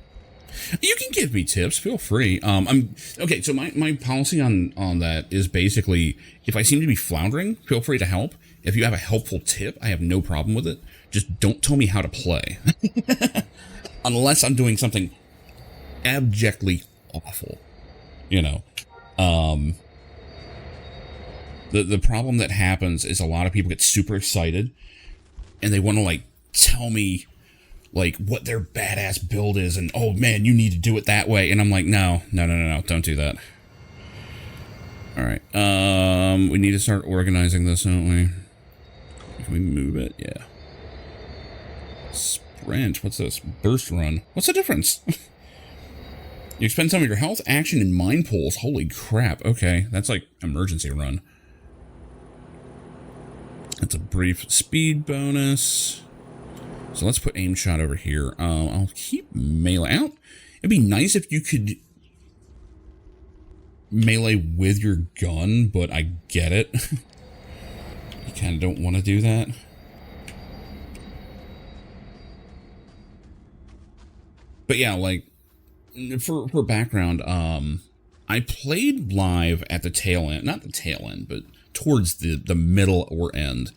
You can give me tips. Feel free. I'm okay. So my policy on that is basically, if I seem to be floundering, feel free to help. If you have a helpful tip, I have no problem with it. Just don't tell me how to play, unless I'm doing something abjectly awful. You know, the problem that happens is a lot of people get super excited, and they want to like tell me like what their badass build is, and oh man, you need to do it that way, and I'm like, no, don't do that. All right, we need to start organizing this, don't we? Can we move it? Yeah. Sprint. What's this? Burst run. What's the difference? You expend some of your health, action, and mind pulls. Holy crap. Okay, that's like emergency run. That's a brief speed bonus. So let's put aim shot over here. I'll keep melee out. It'd be nice if you could melee with your gun, but I get it. You kind of don't want to do that. But yeah, like, for background, I played live at the tail end, not the tail end, but towards the middle or end,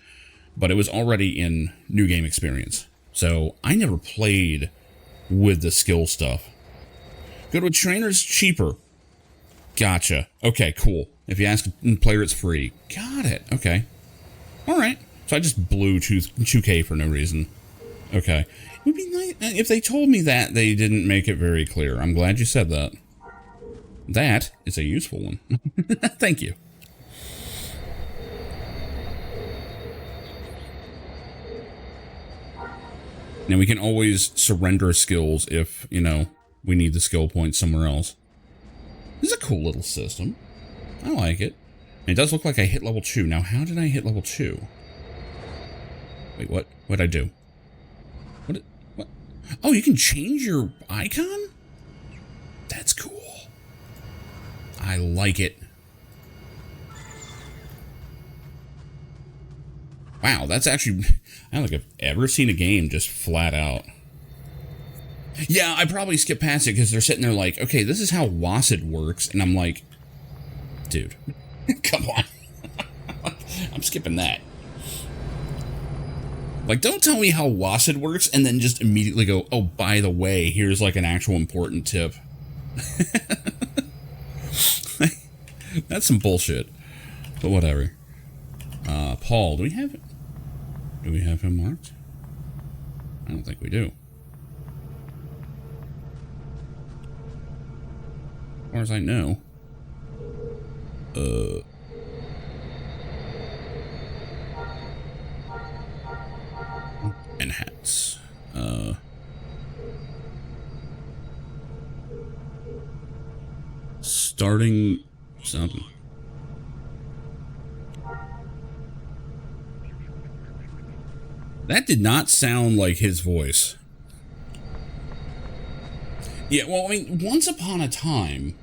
but it was already in New Game Experience. So I never played with the skill stuff. Go to a trainer's cheaper. Gotcha. Okay, cool. If you ask a player, it's free. Got it. Okay. All right. So I just blew 2K for no reason. Okay. It would be nice if they told me that. They didn't make it very clear. I'm glad you said that. That is a useful one. Thank you. Now we can always surrender skills if, you know, we need the skill points somewhere else. This is a cool little system. I like it. It does look like I hit level 2. Now, how did I hit level 2? Wait, what? What'd I do? What? Oh, you can change your icon? That's cool. I like it. Wow, that's actually... I don't think I've ever seen a game just flat out. Yeah, I probably skip past it because they're sitting there like, okay, this is how WASD works. And I'm like, dude, come on. I'm skipping that. Like, don't tell me how WASD works and then just immediately go, oh, by the way, here's like an actual important tip. That's some bullshit. But whatever. Paul, do we have him marked? I don't think we do. As far as I know. And hats. Starting something. That did not sound like his voice. Yeah, well, I mean, once upon a time,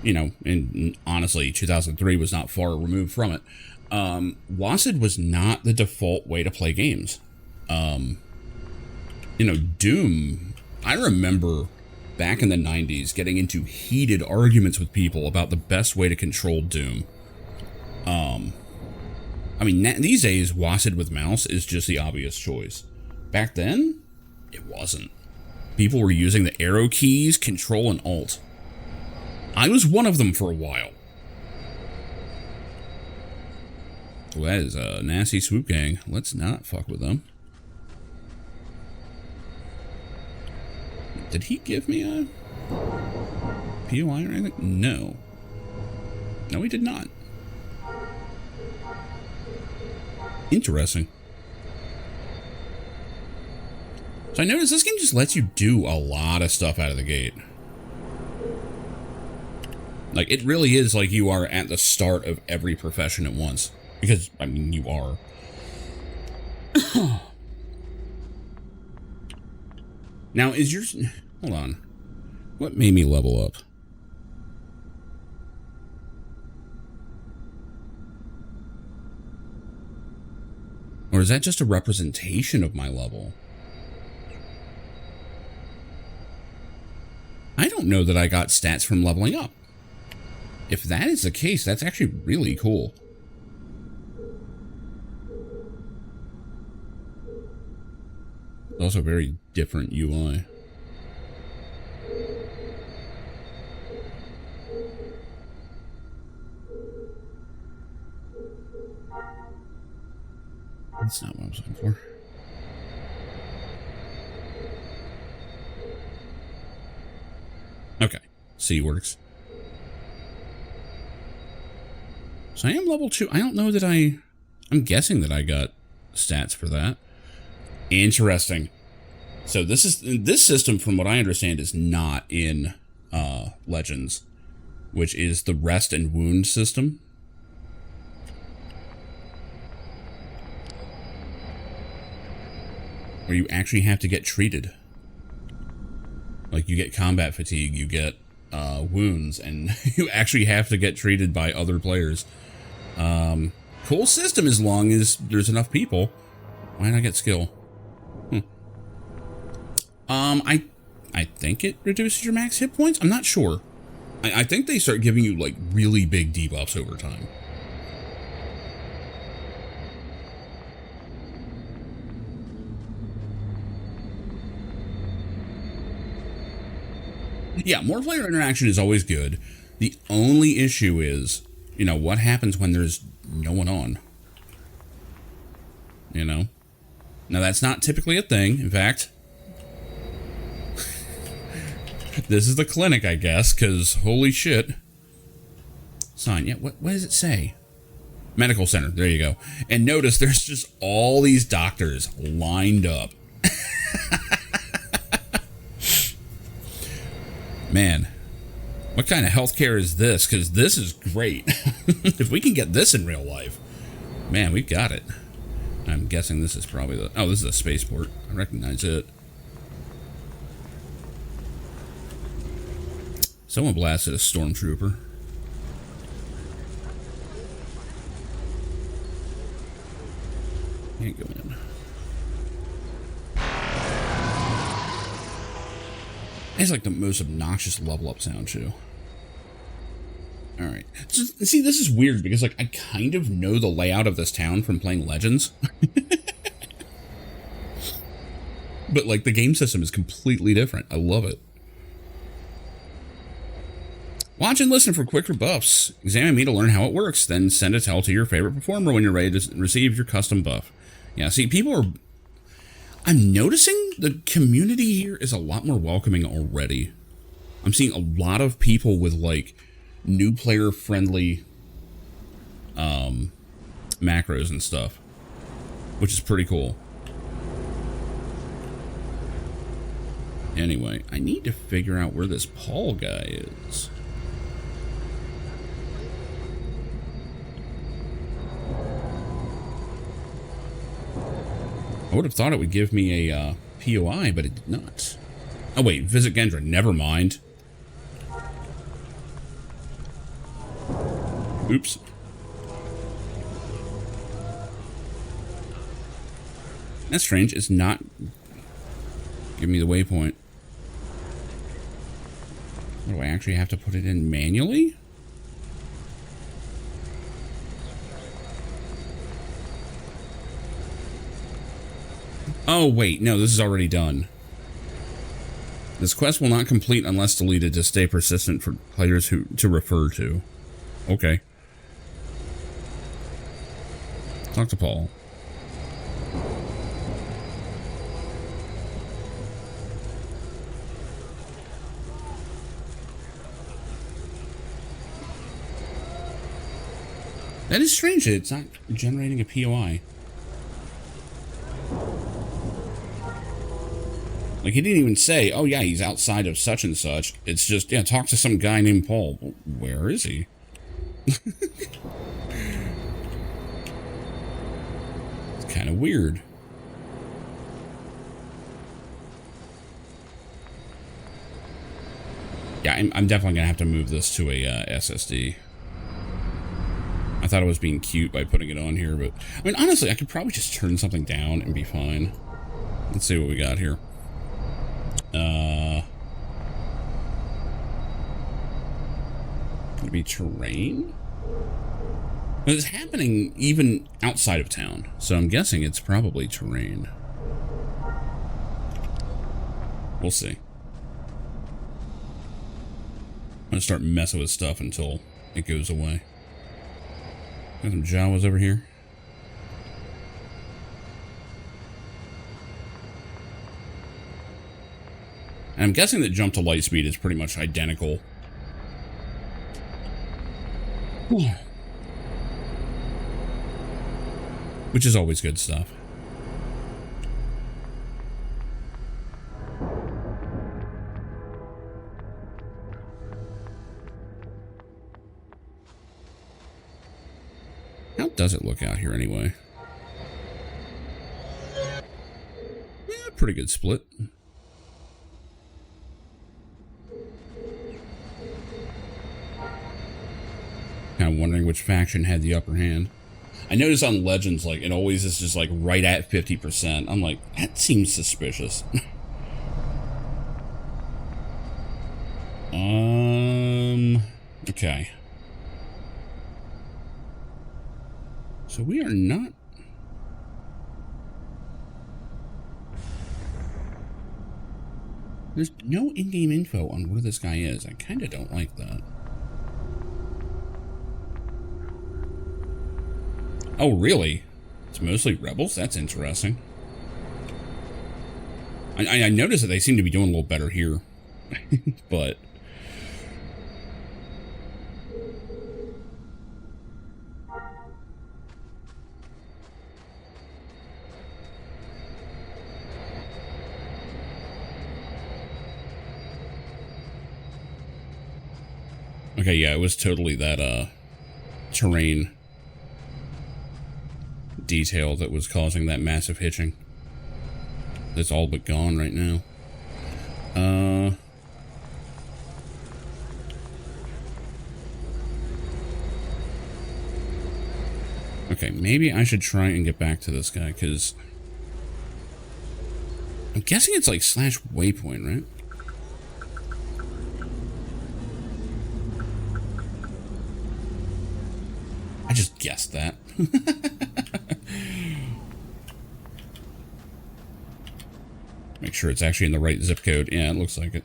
you know, and honestly, 2003 was not far removed from it, WASD was not the default way to play games. You know, Doom, I remember back in the 90s getting into heated arguments with people about the best way to control Doom. I mean, these days, WASD with mouse is just the obvious choice. Back then, it wasn't. People were using the arrow keys, Control, and Alt. I was one of them for a while. Well, that is a nasty swoop gang. Let's not fuck with them. Did he give me a POI or anything? No. No, he did not. Interesting. So I noticed this game just lets you do a lot of stuff out of the gate. Like, it really is like you are at the start of every profession at once. Because, I mean, you are. Now, is yours... Hold on. What made me level up? Or is that just a representation of my level? know that I got stats from leveling up. If that is the case, that's actually really cool. Also very different UI. That's not what I was looking for. Okay, C works. So I am level 2. I don't know that I'm guessing that I got stats for that. Interesting. So this system, from what I understand, is not in Legends, which is the rest and wound system. Where you actually have to get treated. Like, you get combat fatigue, you get wounds, and you actually have to get treated by other players. Cool system as long as there's enough people. Why not get skill? I think it reduces your max hit points. I'm not sure. I think they start giving you, like, really big debuffs over time. Yeah, more player interaction is always good. The only issue is, you know, what happens when there's no one on? You know? Now, that's not typically a thing. In fact, this is the clinic, I guess, because holy shit. Sign. Yeah, what does it say? Medical center. There you go. And notice there's just all these doctors lined up. Man, what kind of healthcare is this? Because this is great. If we can get this in real life, man, we've got it. I'm guessing this is probably the... Oh, this is a spaceport. I recognize it. Someone blasted a stormtrooper. Can't go in. It's like the most obnoxious level up sound too. Alright. So, see, this is weird because, like, I kind of know the layout of this town from playing Legends. But, like, the game system is completely different. I love it. Watch and listen for quick buffs. Examine me to learn how it works. Then send a tell to your favorite performer when you're ready to receive your custom buff. Yeah, see, people are... I'm noticing the community here is a lot more welcoming already. I'm seeing a lot of people with, like, new player friendly macros and stuff, which is pretty cool. Anyway, I need to figure out where this Paul guy is. I would have thought it would give me a POI, but it did not. Oh wait, visit Gendra. Never mind. Oops. That's strange. It's not giving me the waypoint. What, do I actually have to put it in manually? Oh, wait. No, this is already done. This quest will not complete unless deleted to stay persistent for players to refer to. Okay. Talk to Paul. That is strange that it's not generating a POI. Like, he didn't even say, oh yeah, he's outside of such and such. It's just, yeah, talk to some guy named Paul. Well, where is he? It's kind of weird. Yeah, I'm definitely going to have to move this to a SSD. I thought I was being cute by putting it on here, but... I mean, honestly, I could probably just turn something down and be fine. Let's see what we got here. Could it be terrain? But it's happening even outside of town, so I'm guessing it's probably terrain. We'll see. I'm gonna start messing with stuff until it goes away. Got some Jawas over here. And I'm guessing that jump to light speed is pretty much identical. Which is always good stuff. How does it look out here anyway? Yeah, pretty good split. Kind of wondering which faction had the upper hand. I notice on Legends, like, it always is just, like, right at 50%. I'm like, that seems suspicious. Okay. So we are not... There's no in-game info on where this guy is. I kind of don't like that. Oh, really? It's mostly rebels? That's interesting. I noticed that they seem to be doing a little better here. But... Okay, yeah, it was totally that, terrain detail that was causing that massive hitching. It's all but gone right now. Okay, maybe I should try and get back to this guy, because I'm guessing it's like slash waypoint, right? I just guessed that. Make sure it's actually in the right zip code. Yeah, it looks like it.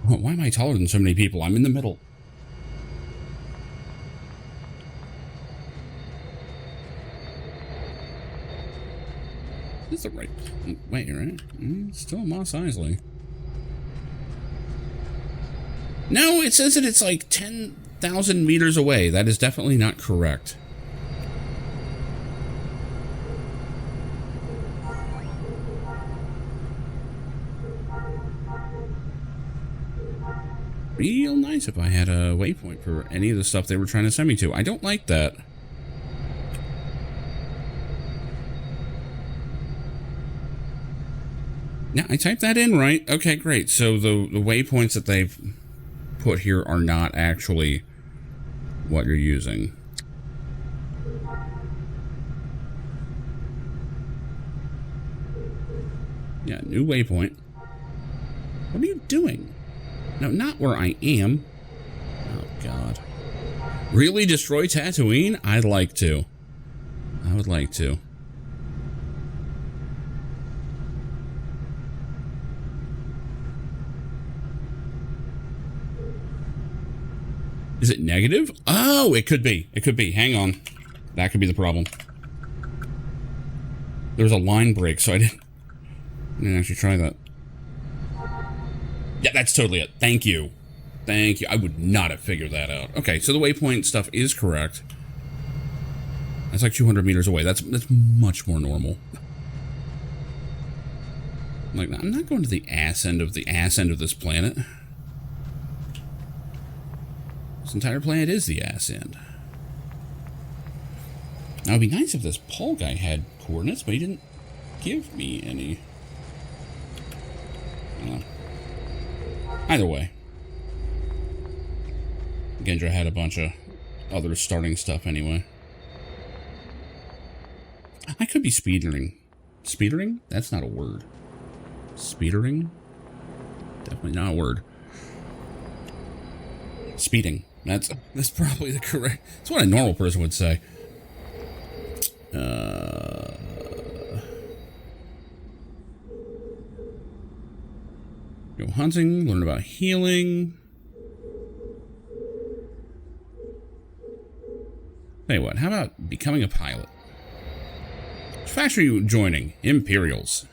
Oh, why am I taller than so many people? I'm in the middle. This is the right way, right? Still Mos Eisley. No, it says that it's like 10,000 meters away. That is definitely not correct. Real nice if I had a waypoint for any of the stuff they were trying to send me to. I don't like that. Now, I typed that in right. Okay, great. So the waypoints that they've put here are not actually what you're using. Yeah, new waypoint. What are you doing? No, not where I am. Oh, God. Really? Destroy Tatooine? I'd like to. I would like to. Is it negative? Oh, it could be. It could be. Hang on. That could be the problem. There was a line break, so I didn't actually try that. Yeah, that's totally it. Thank you. Thank you. I would not have figured that out. Okay, so the waypoint stuff is correct. That's like 200 meters away. That's much more normal. Like, I'm not going to the ass end of this planet. This entire planet is the ass end. Now, it'd be nice if this Paul guy had coordinates, but he didn't give me any. Either way. Gendra had a bunch of other starting stuff anyway. I could be speedering. Speedering? That's not a word. Speedering? Definitely not a word. Speeding. That's probably the correct... That's what a normal person would say. Go hunting, learn about healing. Tell you what, how about becoming a pilot? Which faction are you joining? Imperials.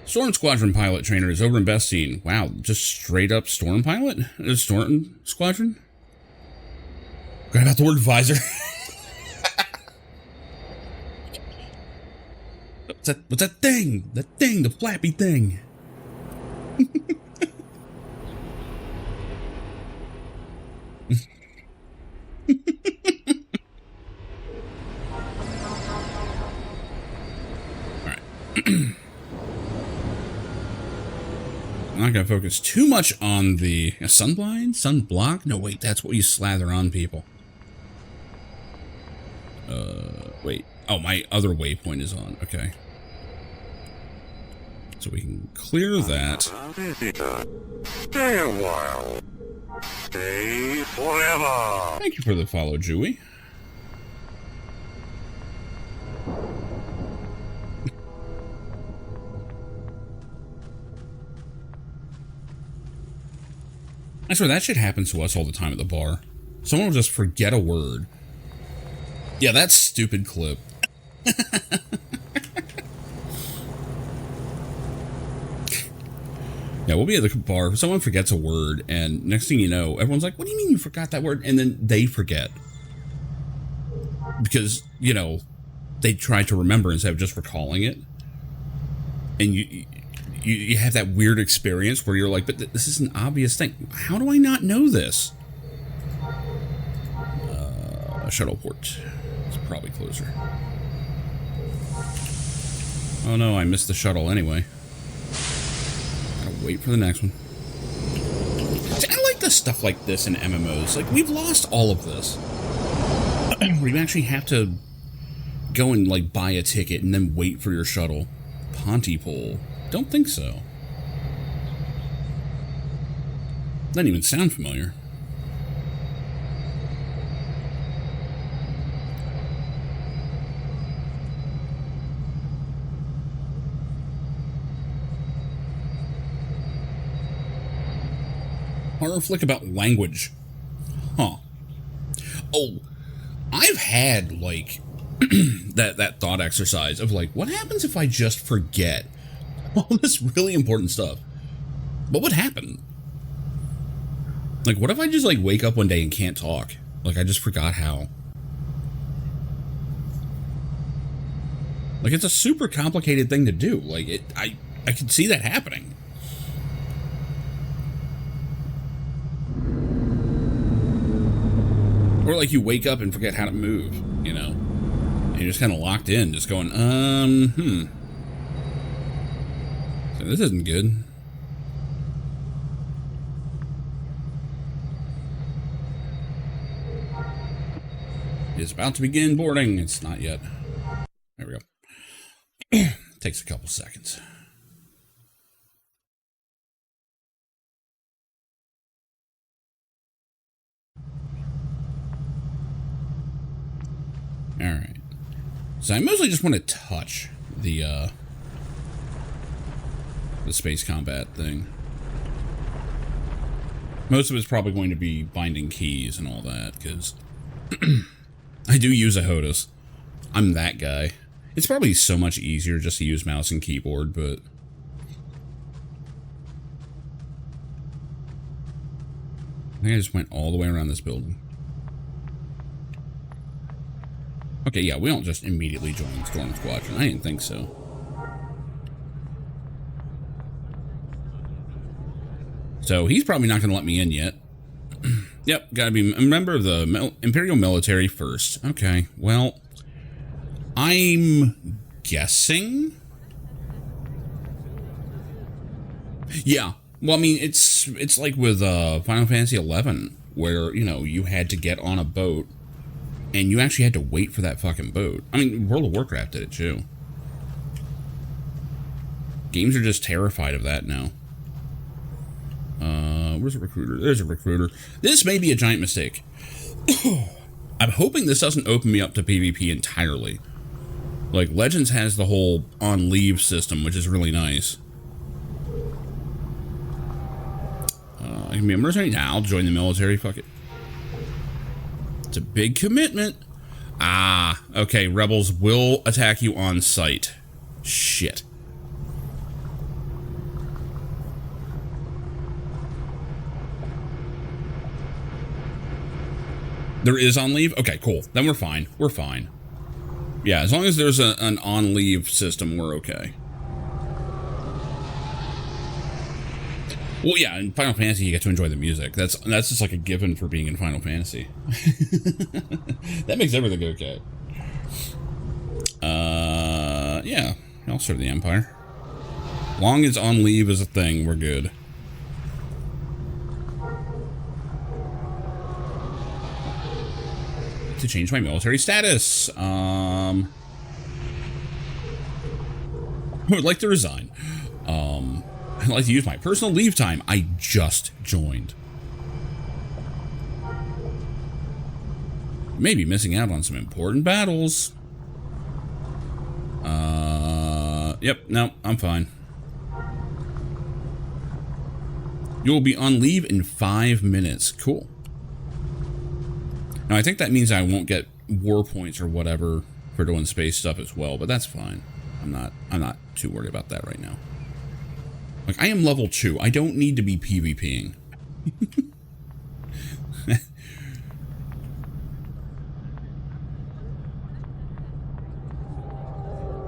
Storm Squadron pilot trainer is over in Bestine. Wow, just straight up Storm pilot? Storm Squadron? Forgot about the word visor. What's that thing? That thing, the flappy thing. Alright. I'm not going to focus too much on the sunblind? Sunblock? No, wait, that's what you slather on people. Wait. Oh, my other waypoint is on. Okay. So we can clear that. Stay a while. Stay forever. Thank you for the follow, Jewy. I swear that shit happens to us all the time at the bar. Someone will just forget a word. Yeah, that stupid clip. Yeah, we'll be at the bar. Someone forgets a word, and next thing you know, everyone's like, what do you mean you forgot that word? And then they forget. Because, you know, they try to remember instead of just recalling it. And you have that weird experience where you're like, but this is an obvious thing. How do I not know this? Shuttle port. It's probably closer. Oh no, I missed the shuttle anyway. Gotta wait for the next one. See, I like the stuff like this in MMOs. Like, we've lost all of this. Where you actually have to go and, like, buy a ticket and then wait for your shuttle. Pontypool. Don't think so. Doesn't even sound familiar. Horror flick about language. Huh. Oh, I've had, like, that thought exercise of, like, what happens if I just forget all this really important stuff? What would happen? Like, what if I just, like, wake up one day and can't talk? Like, I just forgot how. Like, it's a super complicated thing to do. Like, I could see that happening. Or, like, you wake up and forget how to move, you know? And you're just kind of locked in, just going, So this isn't good. It's about to begin boarding. It's not yet. There we go. Takes a couple seconds. Alright. So I mostly just want to touch the space combat thing. Most of it's probably going to be binding keys and all that, because I do use a HOTAS. I'm that guy. It's probably so much easier just to use mouse and keyboard, but I think I just went all the way around this building. Okay, yeah, we don't just immediately join Storm Squadron. I didn't think so. So he's probably not going to let me in yet. Yep, gotta be a member of the Imperial military first. Okay, well, I'm guessing. Yeah, well, I mean, it's like with Final Fantasy XI, where, you know, you had to get on a boat, and you actually had to wait for that fucking boat. I mean, World of Warcraft did it too. Games are just terrified of that now. Where's a recruiter? There's a recruiter. This may be a giant mistake. I'm hoping this doesn't open me up to PvP entirely. Like, Legends has the whole on-leave system, which is really nice. I can be a mercenary now. I'll join the military. Fuck it. It's a big commitment. Ah, okay. Rebels will attack you on sight. Shit. There is on leave? Okay, cool. Then we're fine. We're fine. Yeah, as long as there's an on leave system, we're okay. Well, yeah, in Final Fantasy, you get to enjoy the music. That's just like a given for being in Final Fantasy. That makes everything okay. Yeah, I'll serve the Empire. Long as on leave is a thing, we're good. To change my military status. I would like to resign. I'd like to use my personal leave time. I just joined. Maybe missing out on some important battles. Yep, no, I'm fine. You will be on leave in 5 minutes. Cool. Now, I think that means I won't get war points or whatever for doing space stuff as well, but that's fine. I'm not too worried about that right now. Like, I am level 2. I don't need to be PvPing.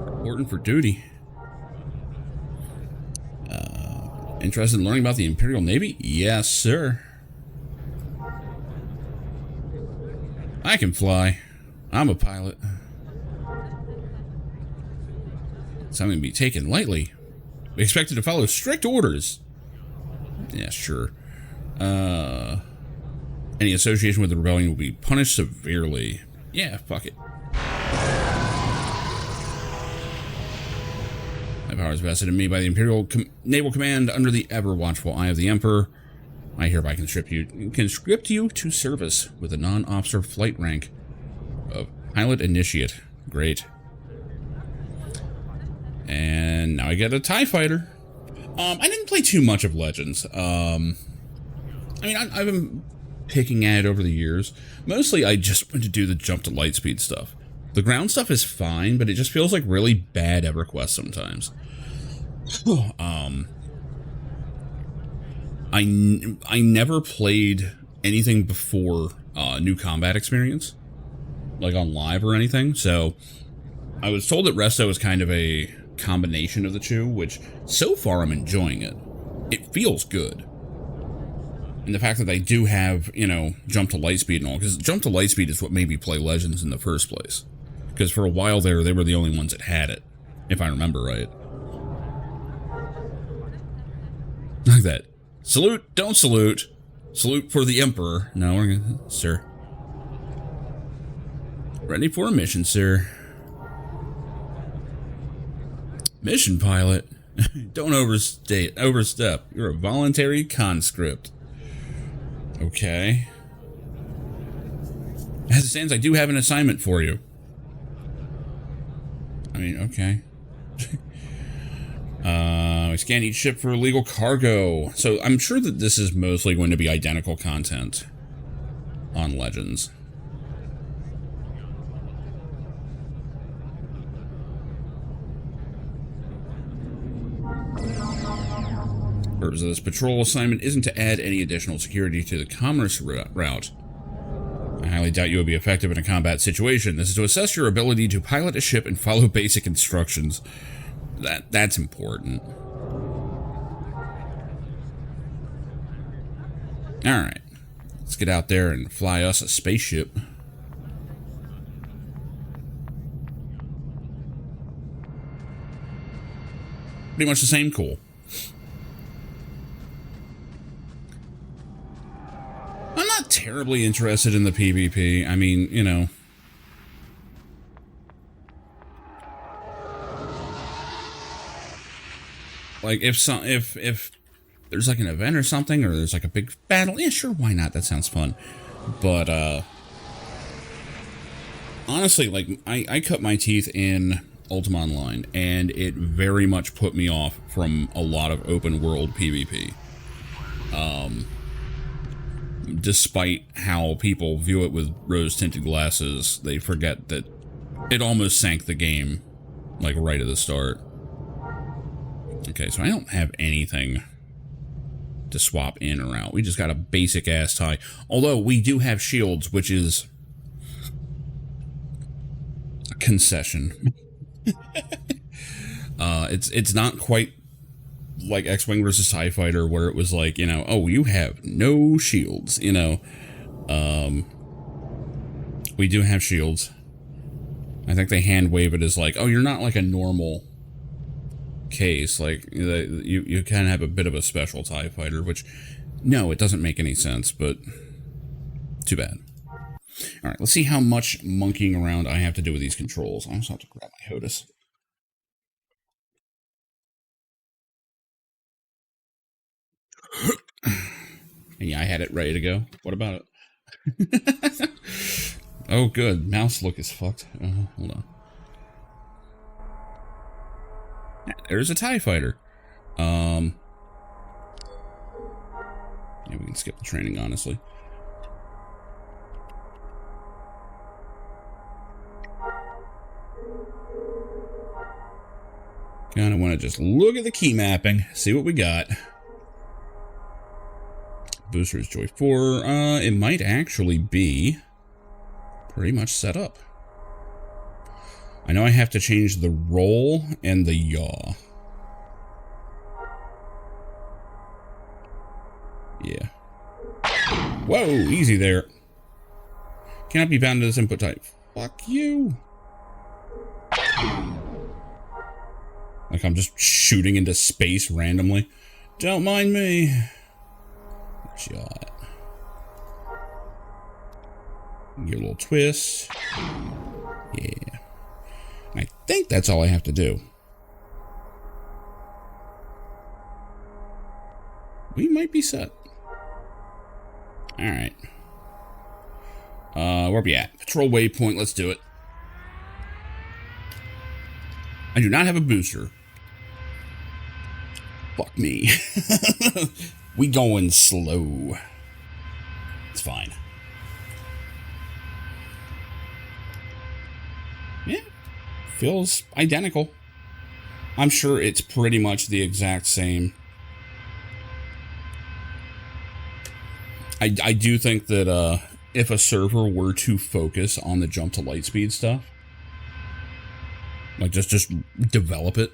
Important for duty. Interested in learning about the Imperial Navy? Yes, sir. I can fly. I'm a pilot. Something to be taken lightly. We expected to follow strict orders. Yeah, sure. Any association with the rebellion will be punished severely. Yeah, fuck it. My power is vested in me by the Imperial Naval Command under the ever-watchful eye of the Emperor. I hereby conscript you to service with a non-officer flight rank of Pilot Initiate. Great. And now I get a TIE Fighter. I didn't play too much of Legends. I mean, I've been picking at it over the years. Mostly, I just want to do the jump to light speed stuff. The ground stuff is fine, but it just feels like really bad EverQuest sometimes. I never played anything before New Combat Experience, like on live or anything, so I was told that Resto is kind of a combination of the two, which so far I'm enjoying it. It feels good. And the fact that they do have, you know, jump to light speed and all, because jump to light speed is what made me play Legends in the first place. Because for a while there, they were the only ones that had it, if I remember right. Like that. Salute, don't salute. Salute for the Emperor. No, we're gonna, sir. Ready for a mission, sir. Mission pilot. Don't overstep. You're a voluntary conscript. Okay. As it stands, I do have an assignment for you. I mean, okay. We scan each ship for illegal cargo. So I'm sure that this is mostly going to be identical content on Legends. The purpose of this patrol assignment isn't to add any additional security to the commerce route. I highly doubt you will be effective in a combat situation. This is to assess your ability to pilot a ship and follow basic instructions. That's important. Alright. Let's get out there and fly us a spaceship. Pretty much the same, cool. I'm not terribly interested in the PvP. I mean, you know. Like, if there's like an event or something, or there's like a big battle, yeah, sure, why not? That sounds fun. But, honestly, like, I cut my teeth in Ultima Online, and it very much put me off from a lot of open world PvP. Despite how people view it with rose-tinted glasses, they forget that it almost sank the game, like, right at the start. Okay, so I don't have anything to swap in or out. We just got a basic-ass tie. Although, we do have shields, which is a concession. It's not quite like X-Wing versus TIE Fighter, where it was like, you know, oh, you have no shields, you know. We do have shields. I think they hand wave it as like, oh, you're not like a normal case. Like, you kind of have a bit of a special TIE Fighter, which, no, it doesn't make any sense, but too bad. All right, let's see how much monkeying around I have to do with these controls. I also have to grab my HOTAS. And yeah, I had it ready to go. What about it? Oh, good. Mouse look is fucked. Hold on. Yeah, there's a TIE Fighter. Yeah, we can skip the training, honestly. Kind of want to just look at the key mapping, see what we got. Boosters Joy 4. It might actually be pretty much set up. I know I have to change the roll and the yaw. Yeah. Whoa, easy there. Cannot be bound to this input type. Fuck you. Like I'm just shooting into space randomly. Don't mind me. Where's yaw at? Give a little twist. Yeah. I think that's all I have to do. We might be set. Alright. Where we at? Patrol waypoint, let's do it. I do not have a booster. Fuck me. We going slow. It's fine. Yeah. Feels identical. I'm sure it's pretty much the exact same. I do think that if a server were to focus on the jump to light speed stuff, like just develop it,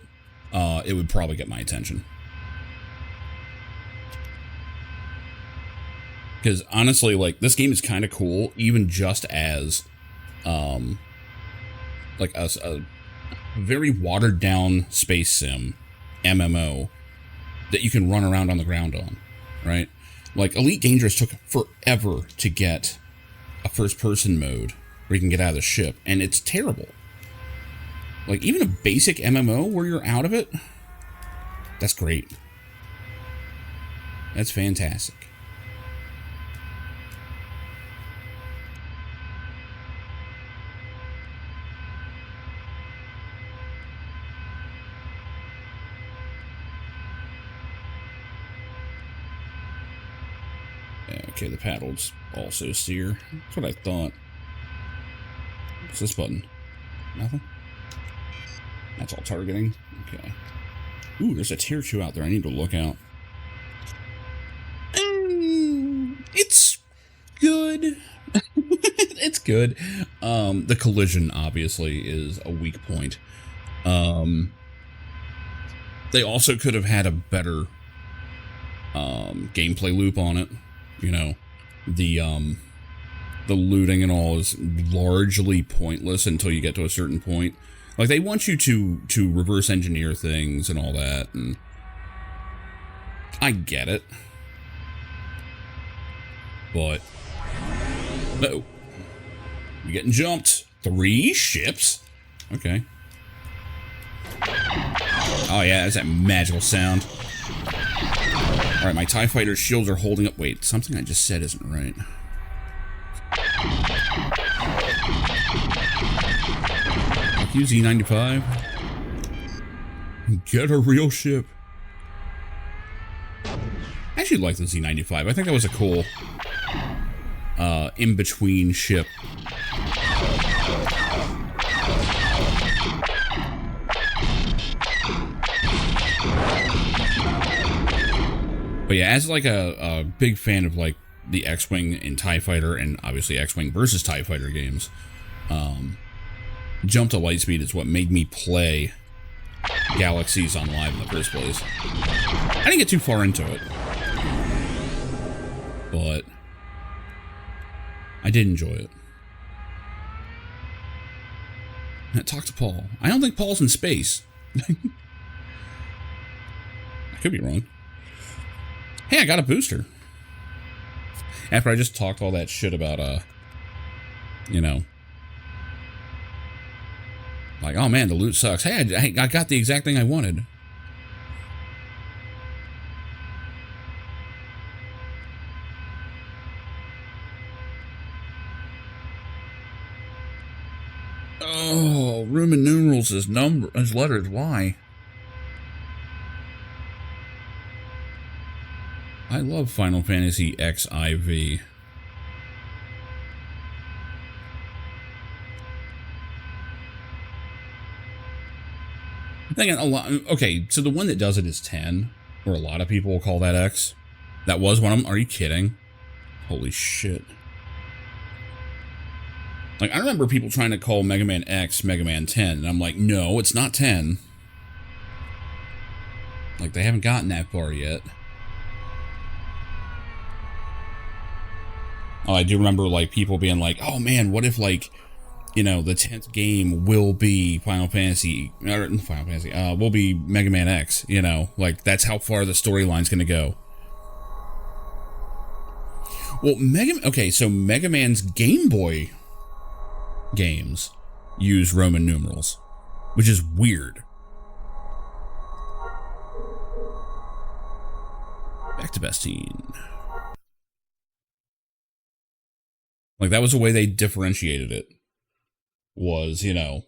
it would probably get my attention. Because honestly, like, this game is kind of cool, even just as like a very watered down space sim MMO that you can run around on the ground on, right? Like, Elite Dangerous took forever to get a first-person mode where you can get out of the ship, and it's terrible. Like, even a basic MMO where you're out of it, that's great. That's fantastic. Okay, the paddles also steer. That's what I thought. What's this button? Nothing? That's all targeting? Okay. Ooh, there's a tier 2 out there. I need to look out. It's good. It's good. The collision, obviously, is a weak point. They also could have had a better gameplay loop on it. You know, the looting and all is largely pointless until you get to a certain point. Like, they want you to reverse engineer things and all that, and I get it. But no. You're getting jumped. 3 ships. Okay. Oh yeah, that's that magical sound. Alright, my TIE fighter shields are holding up. Wait, something I just said isn't right. Fuck you, Z95. Get a real ship. I actually like the Z95. I think that was a cool in-between ship. But yeah, as like a big fan of like the X-Wing and TIE Fighter, and obviously X-Wing versus TIE Fighter games, Jump to Lightspeed is what made me play Galaxies on Live in the first place. I didn't get too far into it, but I did enjoy it. Talk to Paul. I don't think Paul's in space. I could be wrong. Hey, I got a booster. After I just talked all that shit about, you know, like, oh man, the loot sucks. Hey, I got the exact thing I wanted. Oh, Roman numerals is letters. Why? I love Final Fantasy XIV. I'm thinking a lot. Okay, so the one that does it is 10, or a lot of people will call that X. That was one of them. Are you kidding? Holy shit. Like, I remember people trying to call Mega Man X Mega Man 10, and I'm like, no, it's not 10. Like, they haven't gotten that far yet. Oh, I do remember, like, people being like, oh man, what if, like, you know, the 10th game will be will be Mega Man X, you know? Like, that's how far the storyline's gonna go. Well, okay, so Mega Man's Game Boy games use Roman numerals, which is weird. Back to Bastine. Like, that was the way they differentiated it. Was, you know,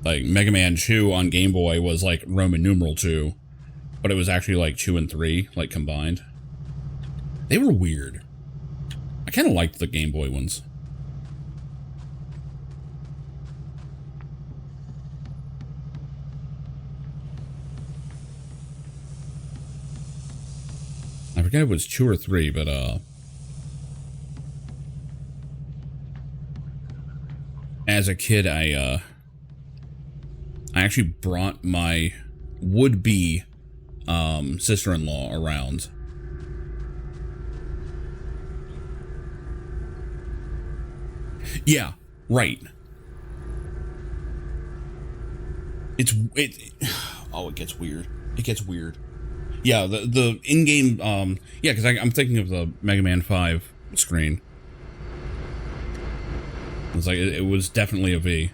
like Mega Man 2 on Game Boy was like Roman numeral 2, but it was actually like 2 and 3, like combined. They were weird. I kind of liked the Game Boy ones. I forget if it was 2 or 3, but as a kid, I actually brought my would-be sister-in-law around. Yeah, right. Oh, it gets weird. It gets weird. Yeah, the in-game, yeah, because I'm thinking of the Mega Man 5 screen. It's like, it was definitely a V.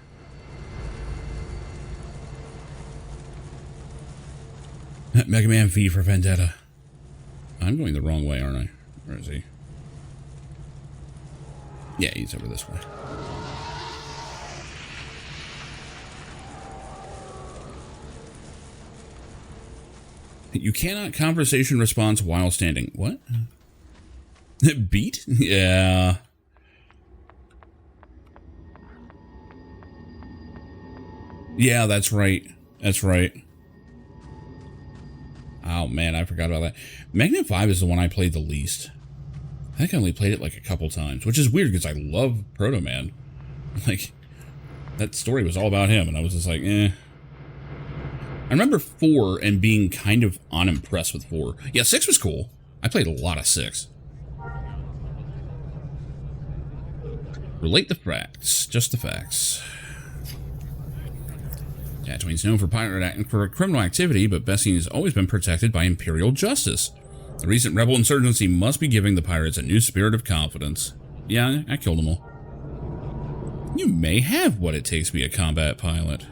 Mega Man V for Vendetta. I'm going the wrong way, aren't I? Where is he? Yeah, he's over this way. You cannot conversation response while standing. What? Beat? Yeah. Yeah, that's right. That's right. Oh, man, I forgot about that. Mega Man 5 is the one I played the least. I think I only played it like a couple times, which is weird because I love Proto Man. Like, that story was all about him, and I was just like, eh. I remember 4 and being kind of unimpressed with 4. Yeah, 6 was cool. I played a lot of 6. Relate the facts. Just the facts. Tatooine's known for criminal activity, but Bastine has always been protected by Imperial justice. The recent rebel insurgency must be giving the pirates a new spirit of confidence. Yeah, I killed them all. You may have what it takes to be a combat pilot.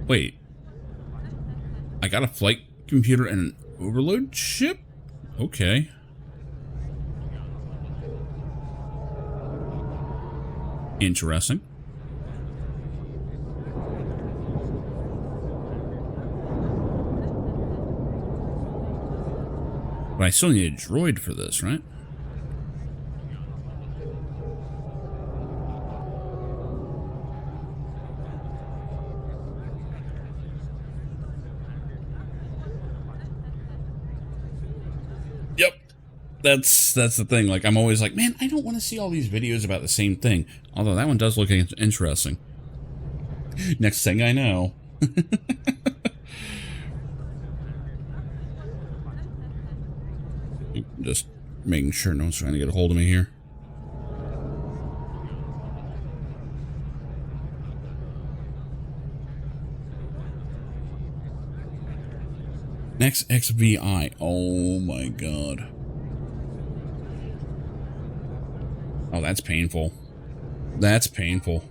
Wait. I got a flight computer and an overload ship? Okay. Interesting. But I still need a droid for this, right? Yep. That's the thing. Like, I'm always like, man, I don't want to see all these videos about the same thing. Although that one does look interesting. Next thing I know. Just making sure no one's trying to get a hold of me here. XXVI. Oh my god. Oh, that's painful. That's painful.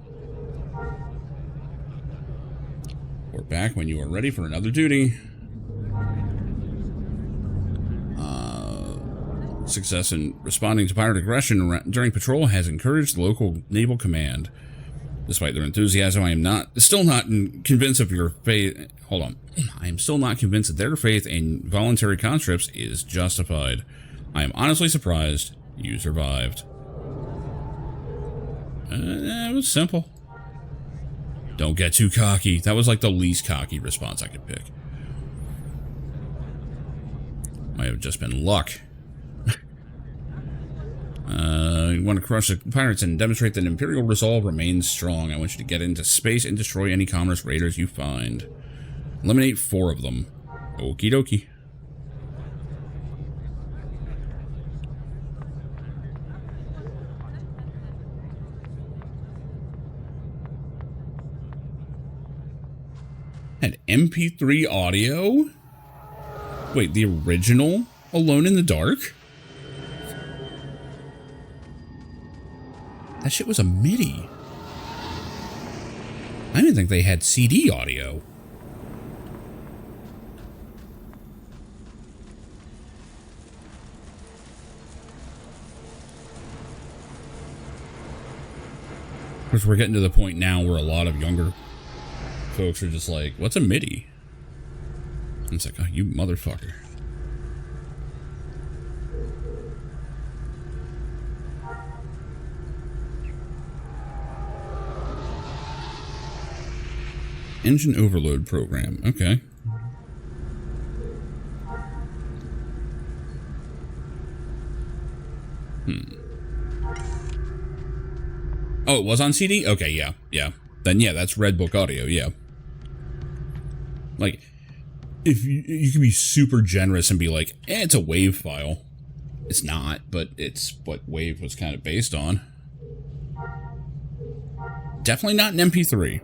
We're back when you are ready for another duty. Success in responding to pirate aggression during patrol has encouraged the local naval command. Despite their enthusiasm, I am still not convinced of your faith. Hold on. I am still not convinced that their faith in voluntary conscripts is justified. I am honestly surprised you survived. It was simple. Don't get too cocky. That was like the least cocky response I could pick. Might have just been luck. You want to crush the pirates and demonstrate that Imperial resolve remains strong. I want you to get into space and destroy any commerce raiders you find. Eliminate 4 of them. Okie dokie. Had MP3 audio? Wait, the original Alone in the Dark? That shit was a MIDI. I didn't think they had CD audio. Of course, we're getting to the point now where a lot of younger folks are just like, what's a MIDI? And it's like, oh, you motherfucker. Engine overload program. Okay. Oh, it was on CD? Okay, yeah, yeah. Then yeah, that's Red Book audio, yeah. Like, if you can be super generous and be like, it's a WAV file. It's not, but it's what WAV was kind of based on. Definitely not an MP3.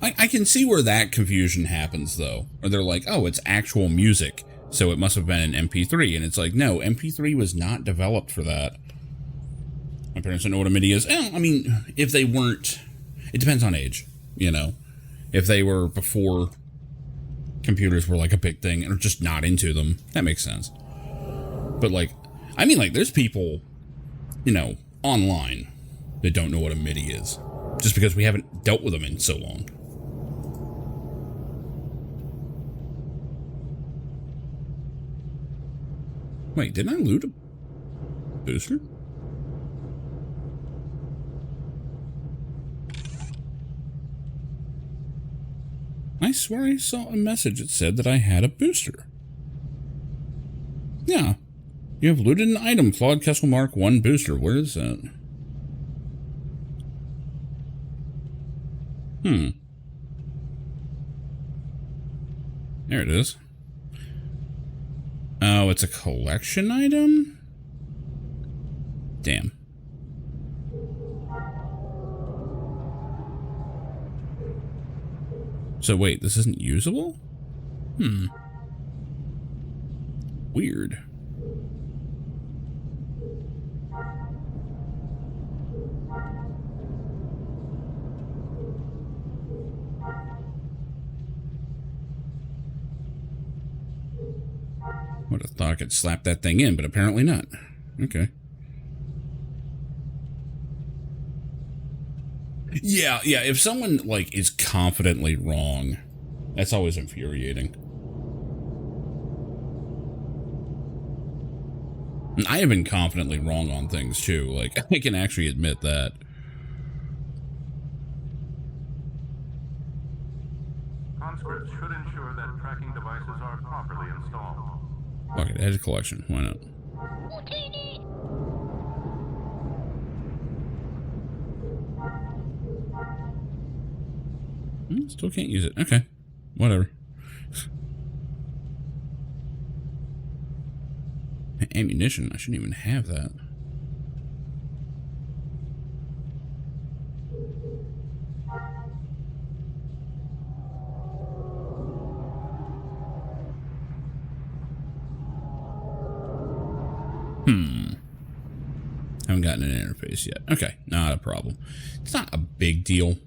I can see where that confusion happens, though. Or they're like, oh, it's actual music, so it must have been an MP3. And it's like, no, MP3 was not developed for that. My parents don't know what a MIDI is. I mean, if they weren't... It depends on age, you know. If they were before computers were like a big thing and are just not into them, that makes sense. But, like, I mean, like, there's people, you know, online that don't know what a MIDI is. Just because we haven't dealt with them in so long. Wait, didn't I loot a booster? I swear I saw a message that said that I had a booster. Yeah. You have looted an item, Flawed Kessel Mark 1 booster. Where is that? There it is. Oh, it's a collection item? Damn. So wait, this isn't usable? Weird. Would have thought I could slap that thing in, but apparently not. Okay. Yeah, if someone, like, is confidently wrong, that's always infuriating. And I have been confidently wrong on things, too. Like, I can actually admit that. Conscripts should ensure that tracking devices are properly installed. Fuck it, edge collection. Why not? Still can't use it. Okay. Whatever. Ammunition. I shouldn't even have that. Haven't gotten an interface yet. Okay, not a problem. It's not a big deal.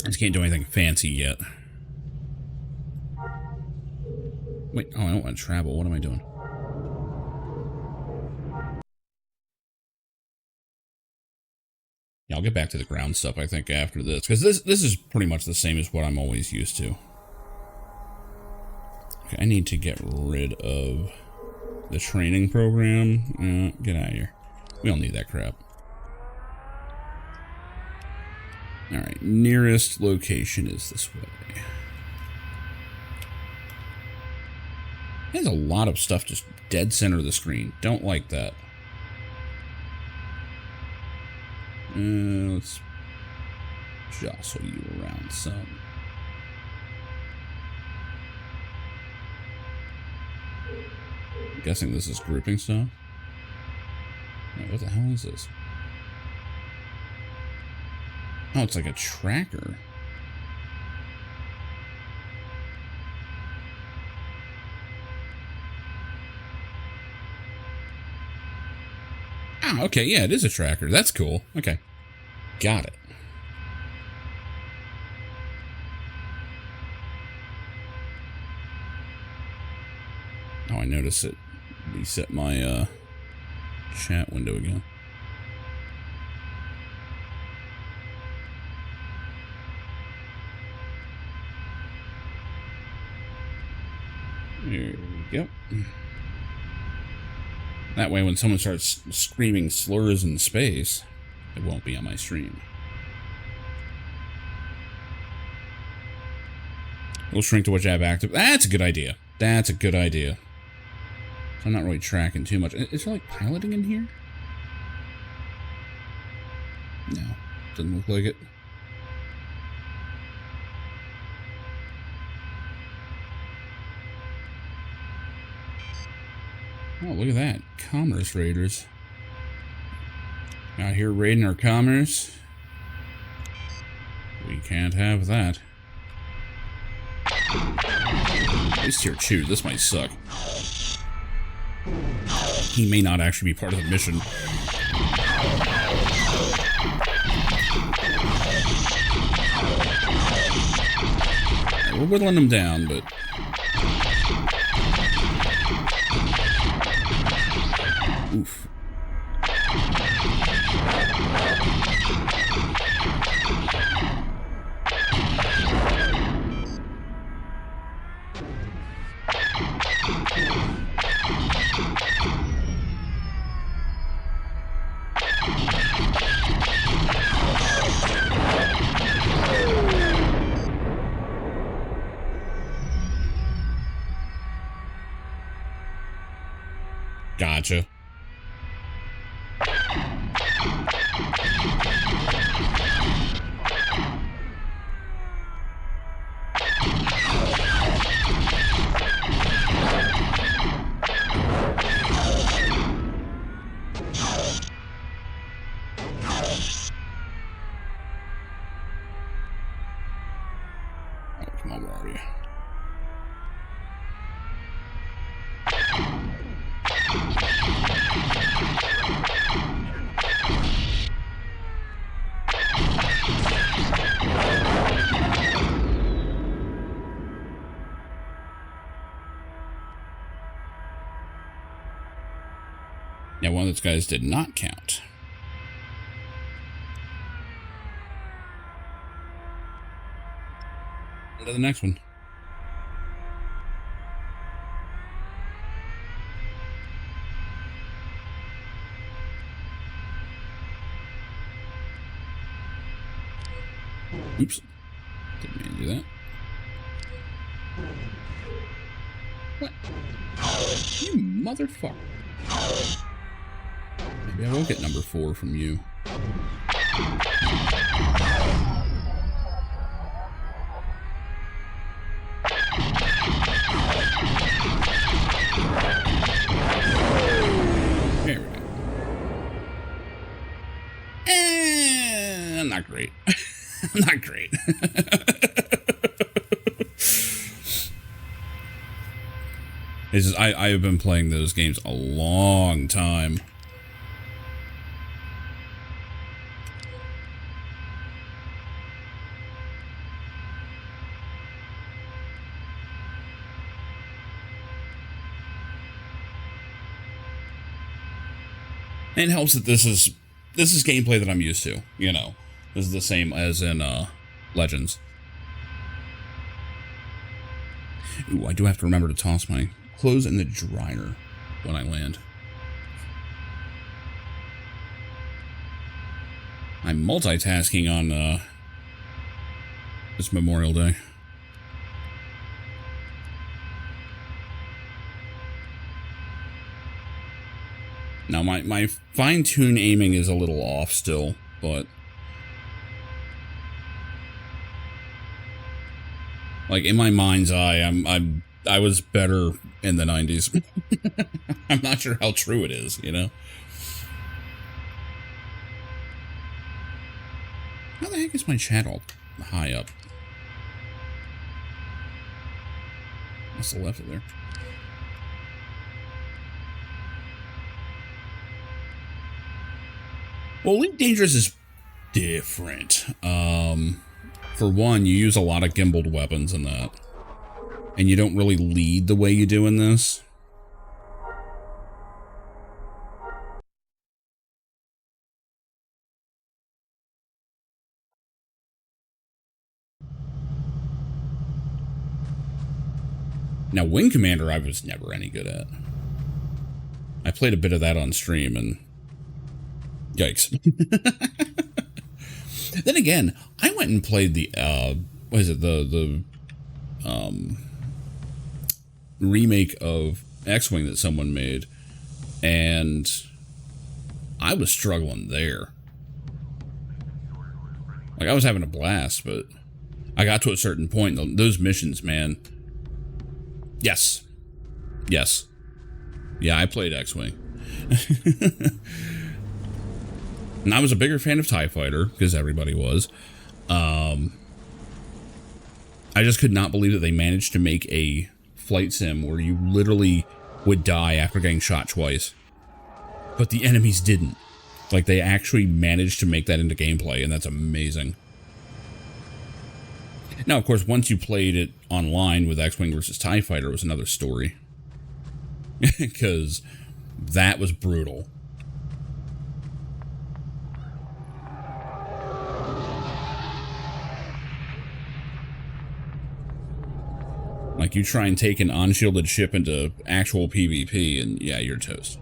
I just can't do anything fancy yet. Wait, oh, I don't want to travel. What am I doing? Yeah, I'll get back to the ground stuff, I think, after this. Because this is pretty much the same as what I'm always used to. Okay, I need to get rid of the training program. Get out of here. We don't need that crap. Alright, nearest location is this way. There's a lot of stuff just dead center of the screen. Don't like that. Let's jostle you around some. I'm guessing this is grouping stuff. Wait, what the hell is this? Oh, it's like a tracker. Ah, okay, yeah, it is a tracker. That's cool. Okay. Got it. Oh, I noticed it reset my chat window again. There we go. That way, when someone starts screaming slurs in space, it won't be on my stream. We'll shrink to what you have active. That's a good idea. That's a good idea. So I'm not really tracking too much. Is there like piloting in here? No, doesn't look like it. Oh, look at that. Commerce raiders. Out here raiding our commerce. We can't have that. At least here, chew. This might suck. He may not actually be part of the mission. We're whittling him down, but... Oof. Gotcha. Oh, come on, where are you? Now, one of those guys did not count. On to the next one. Oops. Didn't mean to do that. What? You motherfucker. Maybe I will get number 4 from you. There we go. And not great. Not great. It's just, I have been playing those games a long time. And it helps that this is gameplay that I'm used to, you know. This is the same as in Legends. Ooh, I do have to remember to toss my clothes in the dryer when I land. I'm multitasking on this Memorial Day. Now, my fine-tune aiming is a little off still, but... like, in my mind's eye, I was better in the 90s. I'm not sure how true it is, you know? How the heck is my chat all high up? Must have left it there. Well, Elite Dangerous is different. For one, you use a lot of gimbaled weapons in that. And you don't really lead the way you do in this. Now, Wing Commander, I was never any good at. I played a bit of that on stream, and... yikes. Then again, I went and played the, what is it, the remake of X-Wing that someone made, and I was struggling there. Like, I was having a blast, but I got to a certain point, those missions, man. Yes. Yes. Yeah, I played X-Wing. And I was a bigger fan of TIE Fighter, because everybody was. I just could not believe that they managed to make a flight sim where you literally would die after getting shot twice. But the enemies didn't. Like, they actually managed to make that into gameplay, and that's amazing. Now, of course, once you played it online with X-Wing versus TIE Fighter, it was another story. Because that was brutal. Like, you try and take an unshielded ship into actual PvP, and yeah, you're toast.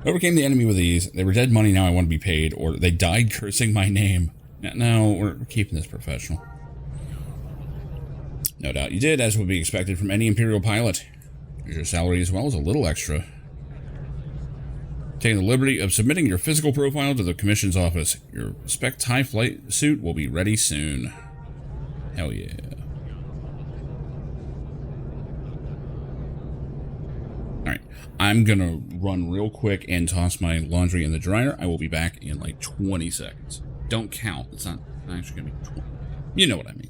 Overcame the enemy with ease. They were dead money, now I want to be paid. Or they died cursing my name. No, we're keeping this professional. No doubt you did, as would be expected from any Imperial pilot. Here's your salary as well as a little extra. Taking the liberty of submitting your physical profile to the commission's office. Your spec TIE flight suit will be ready soon. Hell yeah. Alright, I'm gonna run real quick and toss my laundry in the dryer. I will be back in like 20 seconds. Don't count. It's not actually gonna be 20. You know what I mean.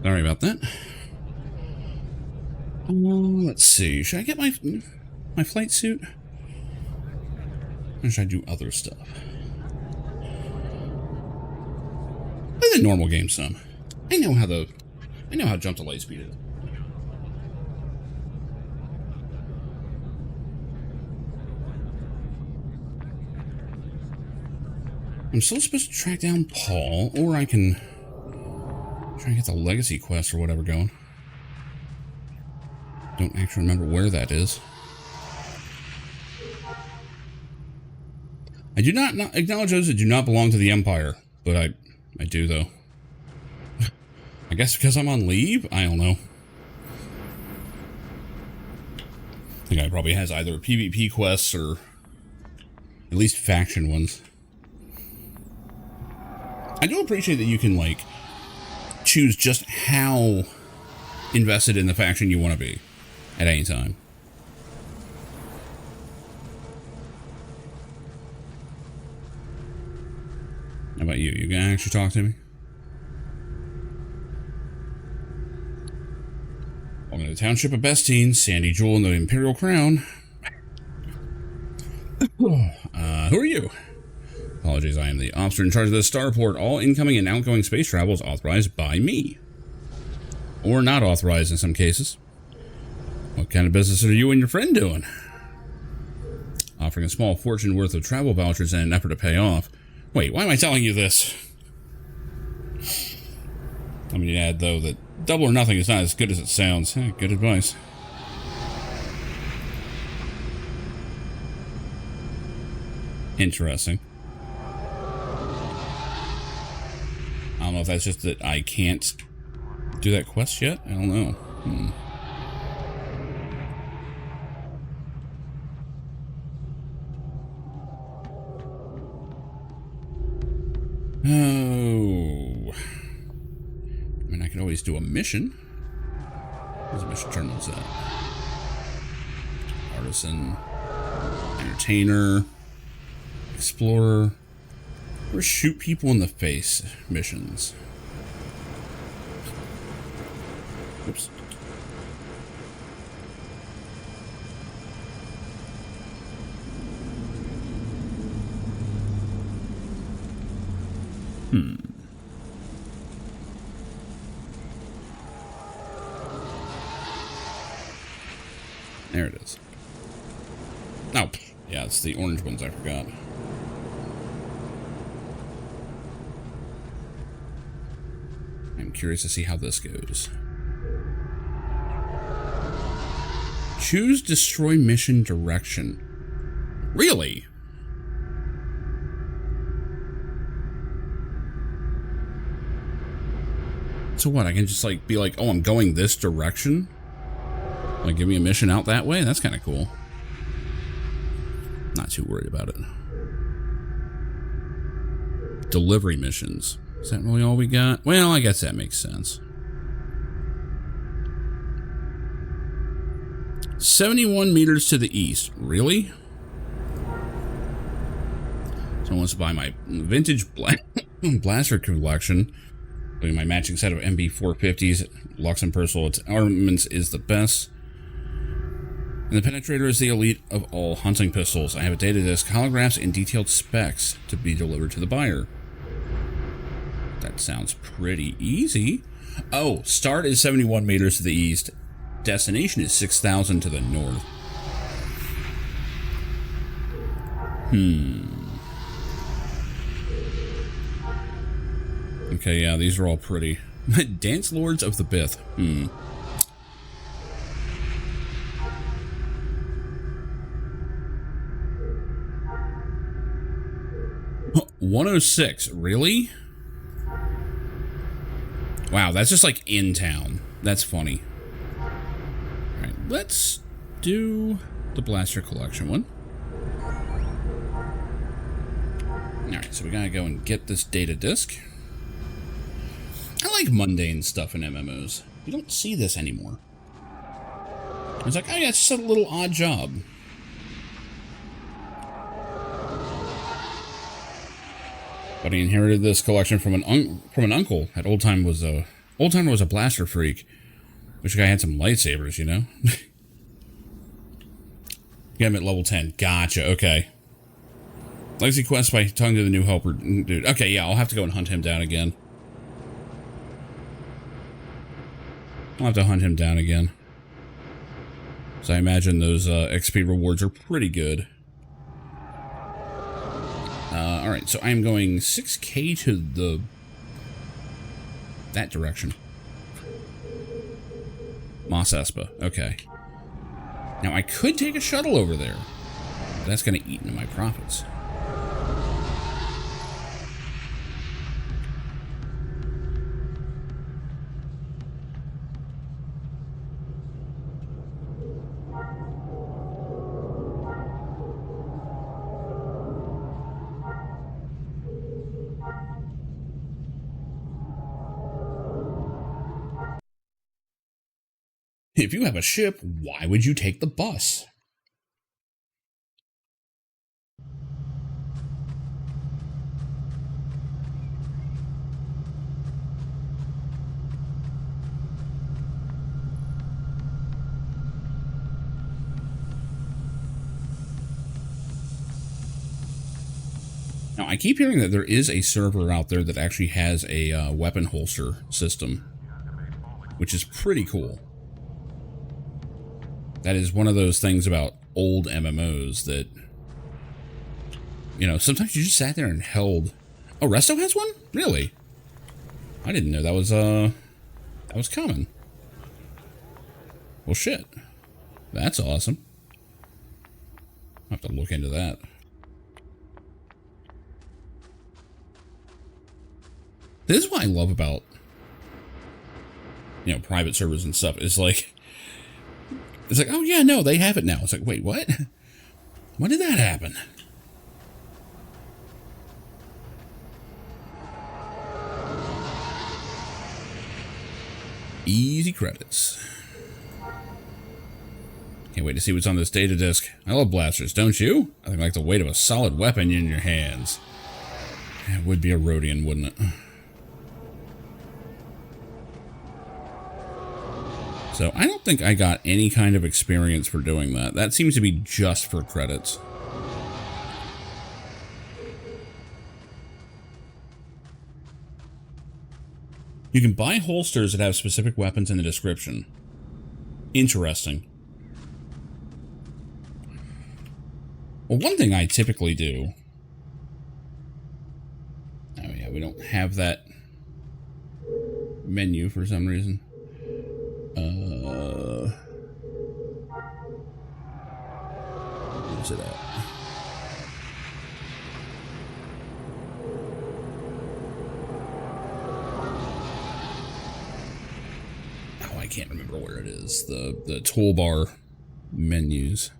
Sorry about that. Let's see. Should I get my flight suit? Or should I do other stuff? Play the normal game some. I know how jump to light speed is. I'm still supposed to track down Paul, or I can try and get the legacy quest or whatever going. Don't actually remember where that is. I do not acknowledge those that do not belong to the Empire, but I do though. I guess because I'm on leave? I don't know. The guy probably has either PvP quests or at least faction ones. I do appreciate that you can, like, choose just how invested in the faction you want to be at any time. How about you? You gonna actually talk to me? Welcome to the township of Bestine, Sandy Jewel and the Imperial Crown. Who are you? Apologies, I am the officer in charge of this starport. All incoming and outgoing space travel is authorized by me. Or not authorized in some cases. What kind of business are you and your friend doing? Offering a small fortune worth of travel vouchers in an effort to pay off. Wait, why am I telling you this? Let me add, though, that double or nothing is not as good as it sounds. Good advice. Interesting. I don't know if that's just that I can't do that quest yet. I don't know. Oh. I mean, I could always do a mission. Where's the mission terminals at? Artisan. Entertainer. Explorer. Or shoot people in the face missions. Oops. There it is. Oh, yeah, it's the orange ones I forgot. I'm curious to see how this goes. Choose destroy mission direction. Really? So what, I can just like be like, oh, I'm going this direction? Like, give me a mission out that way? That's kind of cool. Not too worried about it. Delivery missions. Is that really all we got? Well, I guess that makes sense. 71 meters to the east. Really? Someone wants to buy my vintage blaster collection. My matching set of MB450s, Lux and Personal its armaments is the best. And the Penetrator is the elite of all hunting pistols. I have a data disc, holographs, and detailed specs to be delivered to the buyer. That sounds pretty easy. Oh, start is 71 meters to the east. Destination is 6,000 to the north. Okay, yeah, these are all pretty. Dance Lords of the Bith. 106, really? Wow, that's just like in town. That's funny. Alright, let's do the Blaster Collection one. Alright, so we gotta go and get this data disk. I like mundane stuff in MMOs. You don't see this anymore. It's like, oh yeah, it's just a little odd job. But he inherited this collection from an uncle. At old time was Old Timer was a blaster freak. Wish the guy had some lightsabers, you know? Get him at level 10. Gotcha, okay. Legacy quest by talking to the new helper. Dude, okay, yeah, I'll have to go and hunt him down again. I'll have to hunt him down again. So I imagine those XP rewards are pretty good. Alright, so I'm going 6K to that direction. Mos Espa, okay. Now I could take a shuttle over there. But that's going to eat into my profits. If you have a ship, why would you take the bus? Now, I keep hearing that there is a server out there that actually has a weapon holster system, which is pretty cool. That is one of those things about old MMOs that, you know, sometimes you just sat there and held... Oh, Resto has one? Really? I didn't know that was common. Well, shit. That's awesome. I'll have to look into that. This is what I love about, you know, private servers and stuff. It's like, oh yeah, no, they have it now. It's like, wait, what? When did that happen? Easy credits. Can't wait to see what's on this data disk. I love blasters, don't you? I think like the weight of a solid weapon in your hands. It would be a Rhodian, wouldn't it? So I don't think I got any kind of experience for doing that. That seems to be just for credits. You can buy holsters that have specific weapons in the description. Interesting. Well, one thing I typically do... Oh yeah, we don't have that menu for some reason. Where's it at? Oh, I can't remember where it is. The toolbar menus.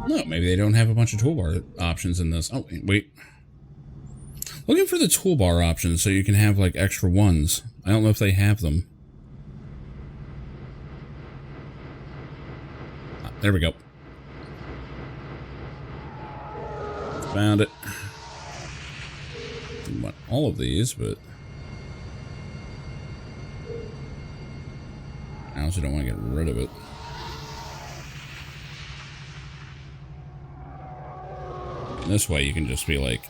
No, maybe they don't have a bunch of toolbar options in this. Oh, wait. Looking for the toolbar options so you can have, like, extra ones. I don't know if they have them. Ah, there we go. Found it. Didn't want all of these, but... I also don't want to get rid of it. This way you can just be like...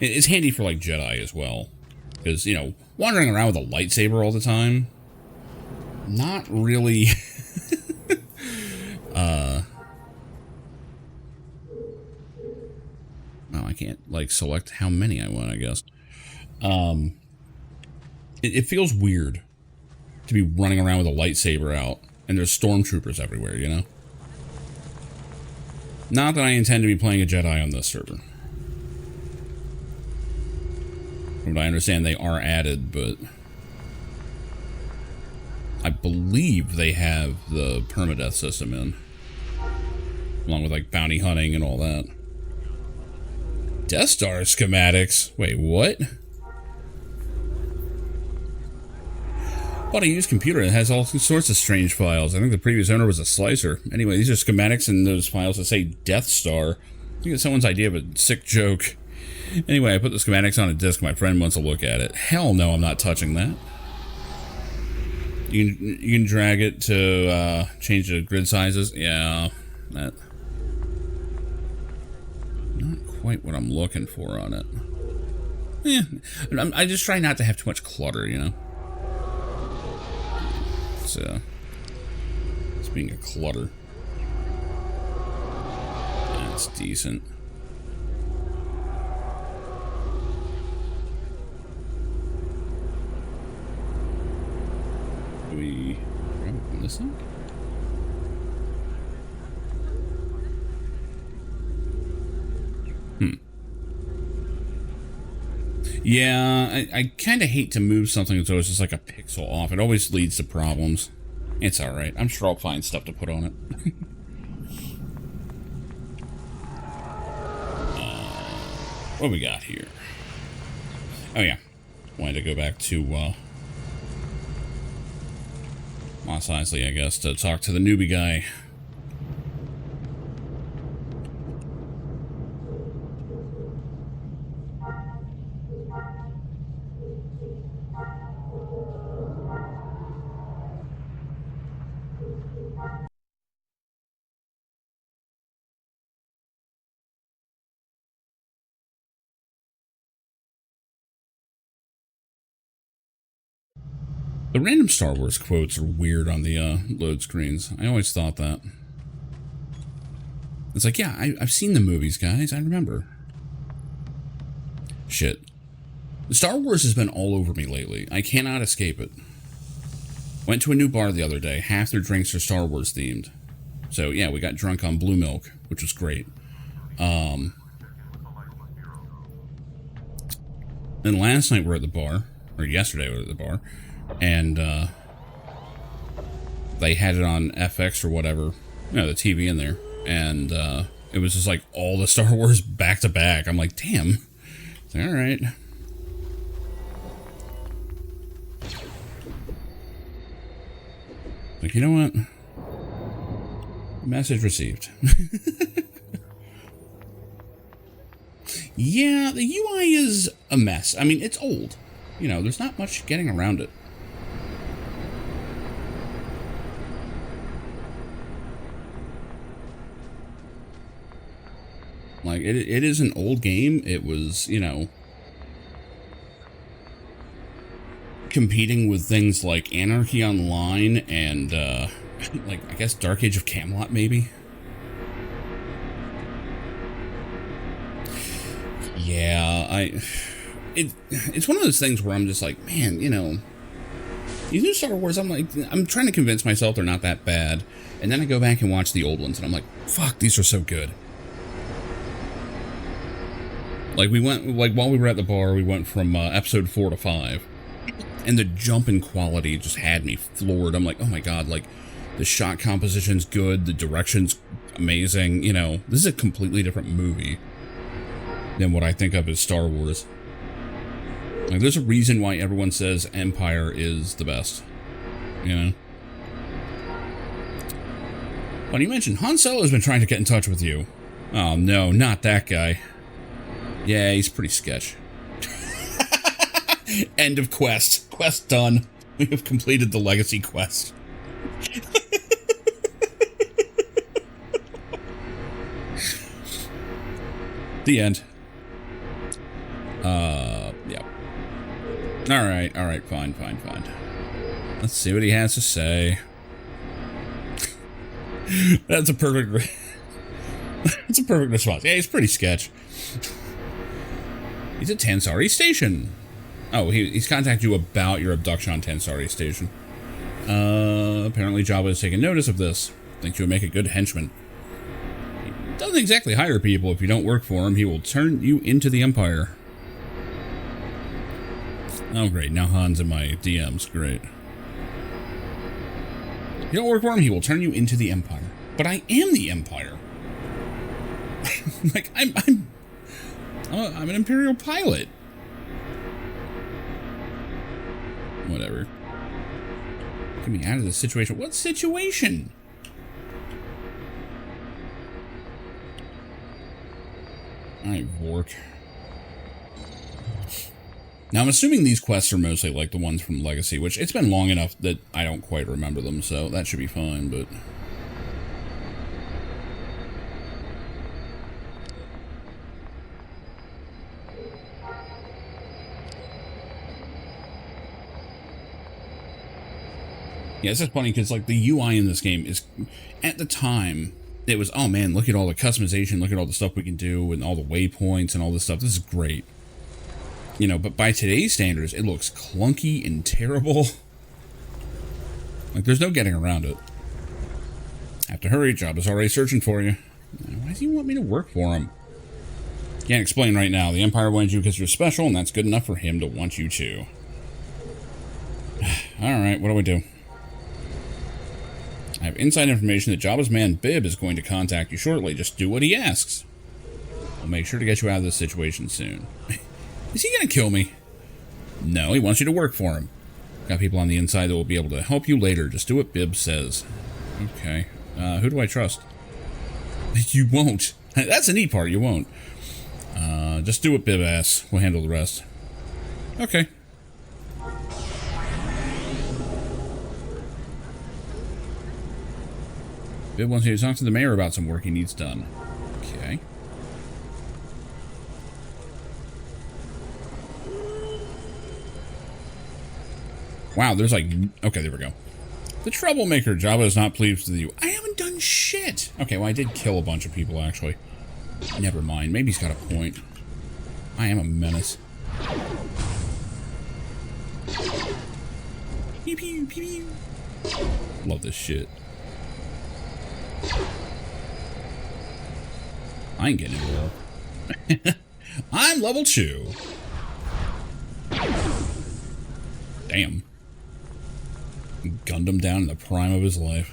It's handy for like Jedi as well. Because, you know, wandering around with a lightsaber all the time... Not really... Well, I can't, like, select how many I want, I guess. It feels weird to be running around with a lightsaber out, and there's stormtroopers everywhere, you know? Not that I intend to be playing a Jedi on this server. From what I understand, they are added, but I believe they have the permadeath system in, along with like bounty hunting and all that. Death Star schematics. Wait, what? Bought a used computer. It has all sorts of strange files. I think the previous owner was a slicer. Anyway, these are schematics in those files that say Death Star. I think it's someone's idea of a sick joke. Anyway, I put the schematics on a disc. My friend wants to look at it. Hell no, I'm not touching that. You can drag it to change the grid sizes. Yeah, that not quite what I'm looking for on it. Yeah, I just try not to have too much clutter, you know. It's being a clutter. That's decent. Do we grab it from this side? Yeah, I kind of hate to move something so it's just like a pixel off. It always leads to problems. It's alright. I'm sure I'll find stuff to put on it. What we got here? Oh yeah. Wanted to go back to Mos Eisley, I guess, to talk to the newbie guy. The random Star Wars quotes are weird on the load screens. I always thought that. It's like, yeah, I've seen the movies, guys. I remember. Shit. Star Wars has been all over me lately. I cannot escape it. Went to a new bar the other day. Half their drinks are Star Wars themed. So, yeah, we got drunk on blue milk, which was great. Then last night we were at the bar, or yesterday we were at the bar, and they had it on FX or whatever, you know, the TV in there, and it was just like all the Star Wars back to back. I'm like, damn. It's like, all right. Like, you know what? Message received. Yeah, the UI is a mess. I mean, it's old. You know, there's not much getting around it. Like, it is an old game. It was, you know, competing with things like Anarchy Online and, like, I guess Dark Age of Camelot, maybe? Yeah, it's one of those things where I'm just like, man, you know, these new Star Wars, I'm trying to convince myself they're not that bad, and then I go back and watch the old ones, and I'm like, fuck, these are so good. Like, while we were at the bar, we went from episode 4 to 5, and the jump in quality just had me floored. I'm like, oh my god, like, the shot composition's good, the direction's amazing, you know, this is a completely different movie than what I think of as Star Wars. Like, there's a reason why everyone says Empire is the best, you know? But you mentioned Han Solo's been trying to get in touch with you. Oh no, not that guy. Yeah, he's pretty sketch. End of quest. Quest done. We have completed the legacy quest. The end. Yeah. Alright, fine. Let's see what he has to say. That's a perfect that's a perfect response. Yeah, he's pretty sketch. He's at Tansari Station. Oh, he's contacted you about your abduction on Tansari Station. Apparently Jabba has taken notice of this. Thinks you would make a good henchman. He doesn't exactly hire people if you don't work for him. He will turn you into the Empire. Oh, great. Now Han's in my DMs. Great. You don't work for him, he will turn you into the Empire. But I am the Empire. Like, I'm an Imperial pilot. Whatever. Get me out of this situation. What situation? Alright, Vork. Now, I'm assuming these quests are mostly like the ones from Legacy, which it's been long enough that I don't quite remember them, so that should be fine, but... Yeah, it's just funny because, like, the UI in this game is, at the time, it was, oh man, look at all the customization, look at all the stuff we can do, and all the waypoints and all this stuff. This is great. You know, but by today's standards, it looks clunky and terrible. Like, there's no getting around it. Have to hurry, Job is already searching for you. Why does he want me to work for him? Can't explain right now. The Empire wanted you because you're special, and that's good enough for him to want you too. Alright, what do we do? I have inside information that Jabba's man Bib is going to contact you shortly. Just do what he asks. I'll make sure to get you out of this situation soon. Is he going to kill me? No, he wants you to work for him. Got people on the inside that will be able to help you later. Just do what Bib says. Okay. Who do I trust? You won't. That's the neat part. You won't. Just do what Bib asks. We'll handle the rest. Okay. Bib wants you to talk to the mayor about some work he needs done. Okay. Wow, there's like... Okay, there we go. The troublemaker. Jabba is not pleased with you. I haven't done shit. Okay, well, I did kill a bunch of people, actually. Never mind. Maybe he's got a point. I am a menace. Pew, pew, pew, pew. Love this shit. I ain't getting involved. I'm level 2. Damn. Gunned him down in the prime of his life.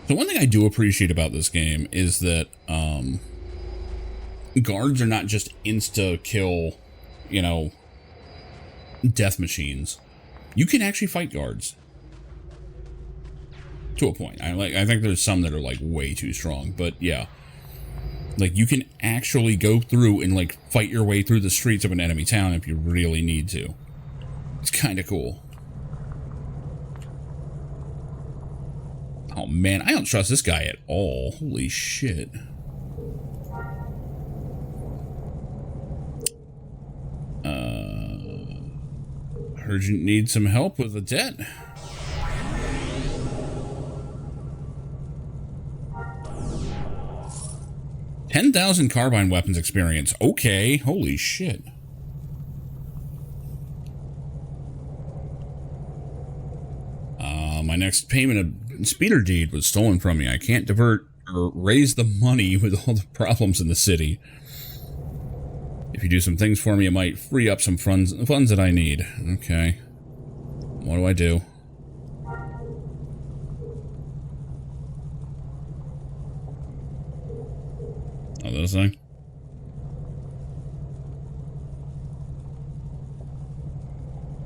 The one thing I do appreciate about this game is that guards are not just insta-kill, you know, death machines. You can actually fight guards. To a point. I think there's some that are like way too strong, but yeah. Like, you can actually go through and like fight your way through the streets of an enemy town if you really need to. It's kind of cool. Oh man, I don't trust this guy at all. Holy shit. Heard you need some help with the debt. $10,000 carbine weapons experience. Okay, holy shit. My next payment of speeder deed was stolen from me. I can't divert or raise the money with all the problems in the city. If you do some things for me, it might free up some funds that I need. Okay. What do I do? Oh, this thing?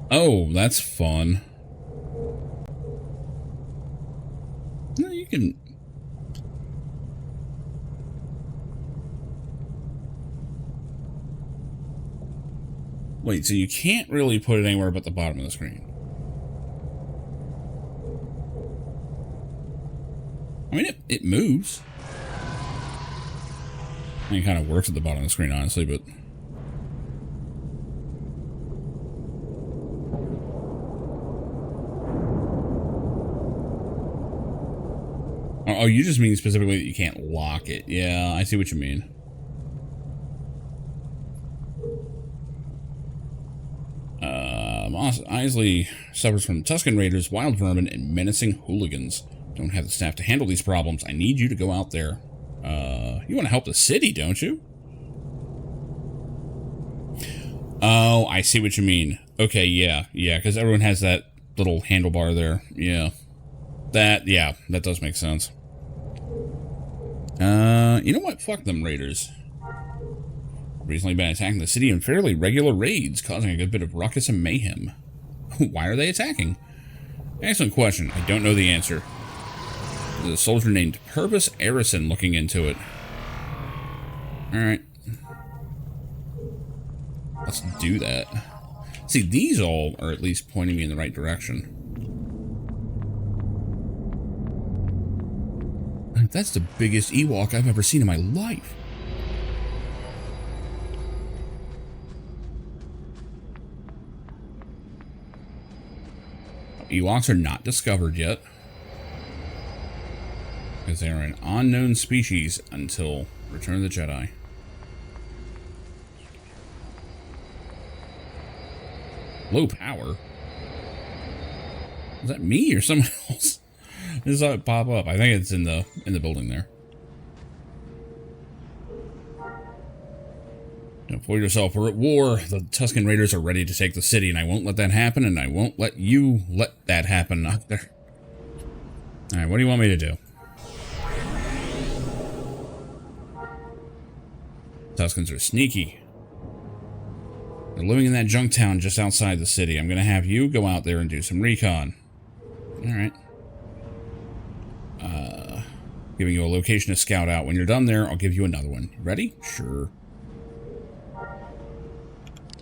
Oh, that's fun. No, you can... Wait, so you can't really put it anywhere but the bottom of the screen. I mean, it moves. I mean, it kind of works at the bottom of the screen, honestly, but... Oh, you just mean specifically that you can't lock it. Yeah, I see what you mean. Isley suffers from Tusken Raiders, wild vermin, and menacing hooligans. Don't have the staff to handle these problems. I need you to go out there. You want to help the city, don't you? Oh, I see what you mean. Okay, yeah, because everyone has that little handlebar there. Yeah. That does make sense. You know what? Fuck them raiders. Recently been attacking the city in fairly regular raids, causing a good bit of ruckus and mayhem. Why are they attacking? Excellent question. I don't know the answer. There's a soldier named Purvis Arison looking into it. Alright. Let's do that. See, these all are at least pointing me in the right direction. That's the biggest Ewok I've ever seen in my life. Ewoks are not discovered yet, because they are an unknown species until Return of the Jedi. Low power? Is that me or someone else? This saw it pop up. I think it's in the building there. Don't fool yourself. We're at war. The Tusken Raiders are ready to take the city, and I won't let that happen, and I won't let you let that happen out there. Alright, what do you want me to do? Tuskens are sneaky. They're living in that junk town just outside the city. I'm gonna have you go out there and do some recon. Alright. Giving you a location to scout out. When you're done there, I'll give you another one. Ready? Sure.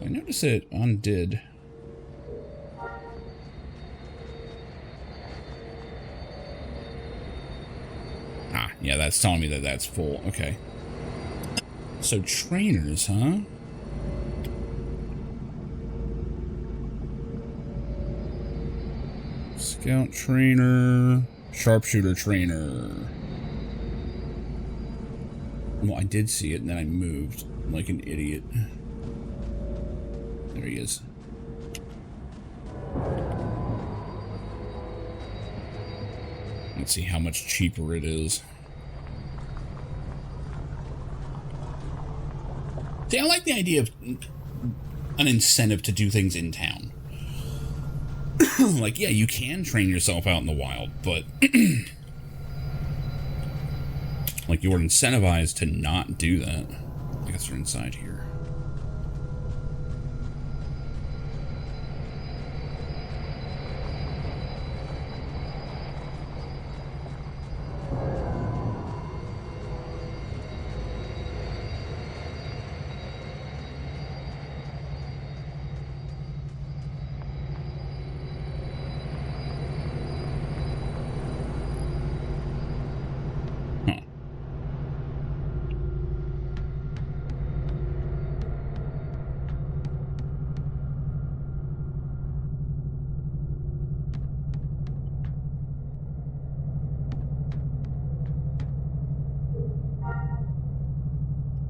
I noticed it undid. Ah, yeah, that's telling me that that's full. Okay. So trainers, huh? Scout trainer, sharpshooter trainer. Well, I did see it and then I moved like an idiot. There he is. Let's see how much cheaper it is. See, I like the idea of an incentive to do things in town. Like, yeah, you can train yourself out in the wild, but like, you're incentivized to not do that. I guess they're inside here.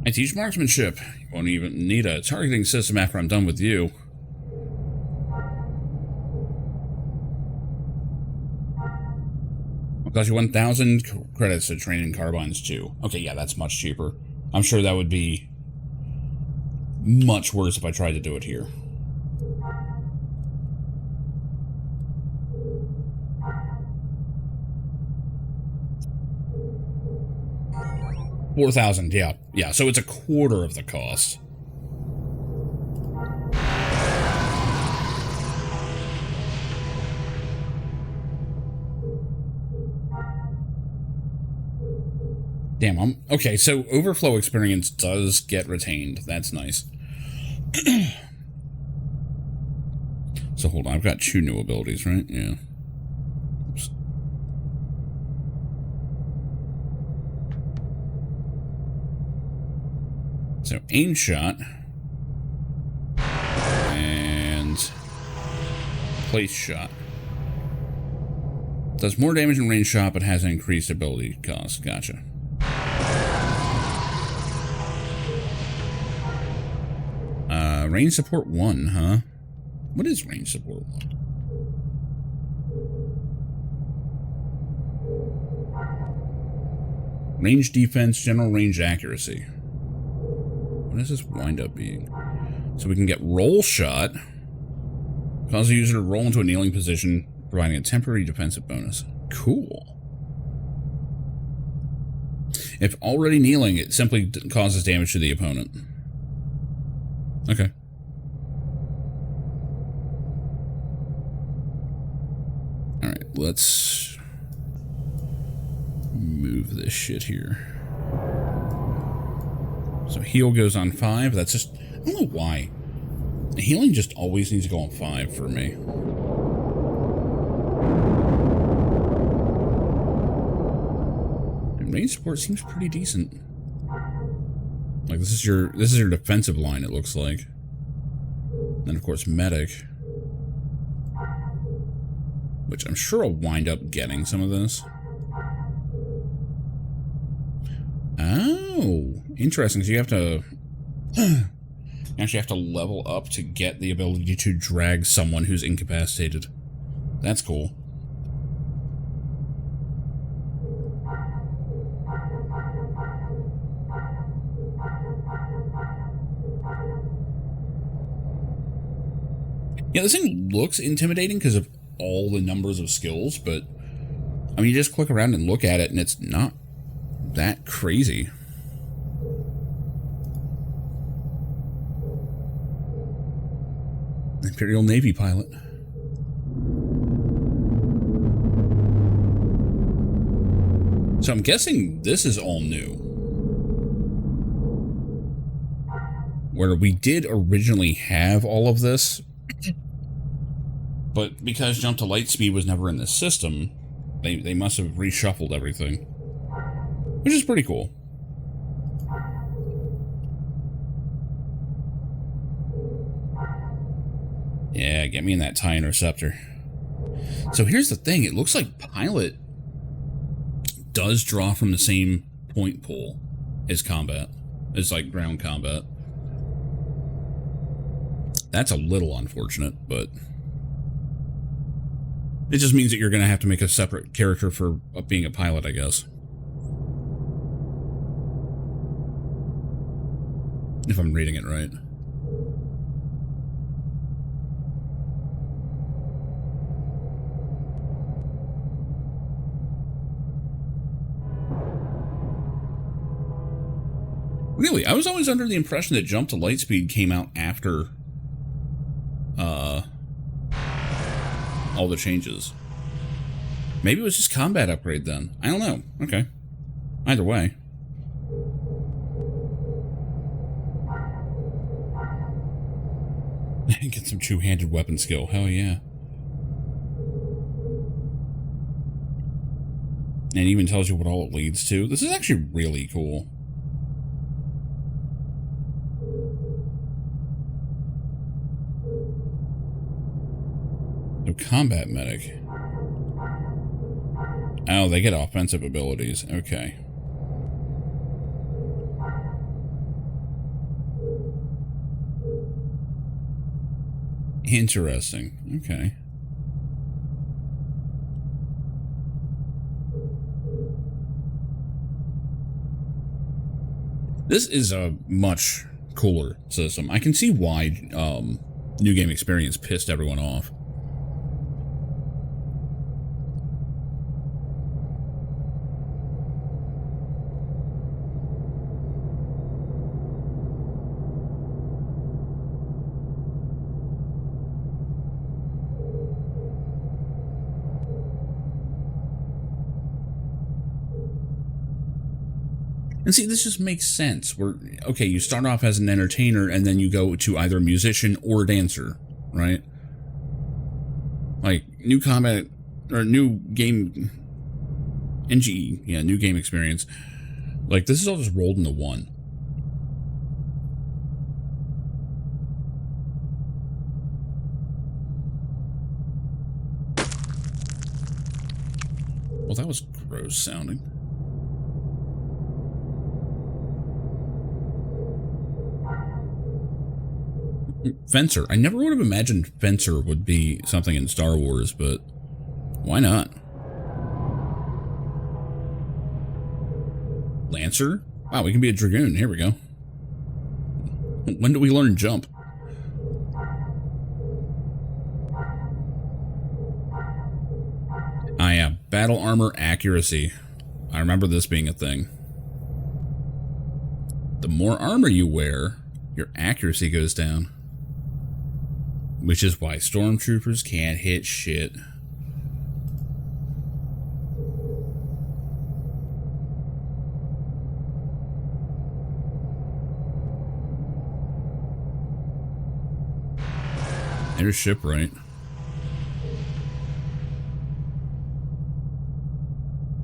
I teach marksmanship. You won't even need a targeting system after I'm done with you. It'll cost you 1,000 credits to train in carbines too. Okay, yeah, that's much cheaper. I'm sure that would be much worse if I tried to do it here. $4,000, yeah. So it's a quarter of the cost. Damn, okay. So overflow experience does get retained. That's nice. So hold on, I've got 2 new abilities, right? Yeah. Oops. So aim shot and place shot. Does more damage in range shot, but has an increased ability cost. Gotcha. Range support 1, huh? What is range support 1? Range defense, general range accuracy. What does this wind up being? So we can get roll shot. Cause the user to roll into a kneeling position, providing a temporary defensive bonus. Cool. If already kneeling, it simply causes damage to the opponent. Okay. Alright, let's move this shit here. So heal goes on 5. That's just... I don't know why. Healing just always needs to go on 5 for me. And range support seems pretty decent. Like this is your defensive line, it looks like. And of course medic. Which I'm sure I'll wind up getting some of this. Oh, interesting. So you have to you actually have to level up to get the ability to drag someone who's incapacitated. That's cool. Yeah, this thing looks intimidating because of all the numbers of skills, but I mean, you just click around and look at it and it's not that crazy. Imperial Navy pilot. So I'm guessing this is all new. Where we did originally have all of this, but because jump to light speed was never in this system, they must have reshuffled everything. Which is pretty cool. Yeah, get me in that TIE Interceptor. So here's the thing, it looks like Pilot does draw from the same point pool as combat, as like ground combat. That's a little unfortunate, but it just means that you're going to have to make a separate character for being a pilot, I guess. If I'm reading it right. Really, I was always under the impression that Jump to Lightspeed came out after all the changes. Maybe it was just combat upgrade then. I don't know. Okay. Either way. Get some two-handed weapon skill. Hell yeah. And it even tells you what all it leads to. This is actually really cool. No combat medic. Oh, they get offensive abilities. Okay. Interesting. Okay. This is a much cooler system. I can see why New Game Experience pissed everyone off. And see, this just makes sense. Okay, you start off as an entertainer, and then you go to either musician or dancer, right? Like, new combat, or new game, NGE, yeah, New Game Experience. Like, this is all just rolled into one. Well, that was gross sounding. Fencer. I never would have imagined Fencer would be something in Star Wars, but why not? Lancer? Wow, we can be a Dragoon. Here we go. When do we learn jump? Ah, yeah. Battle armor accuracy. I remember this being a thing. The more armor you wear, your accuracy goes down. Which is why stormtroopers can't hit shit. There's shipwright.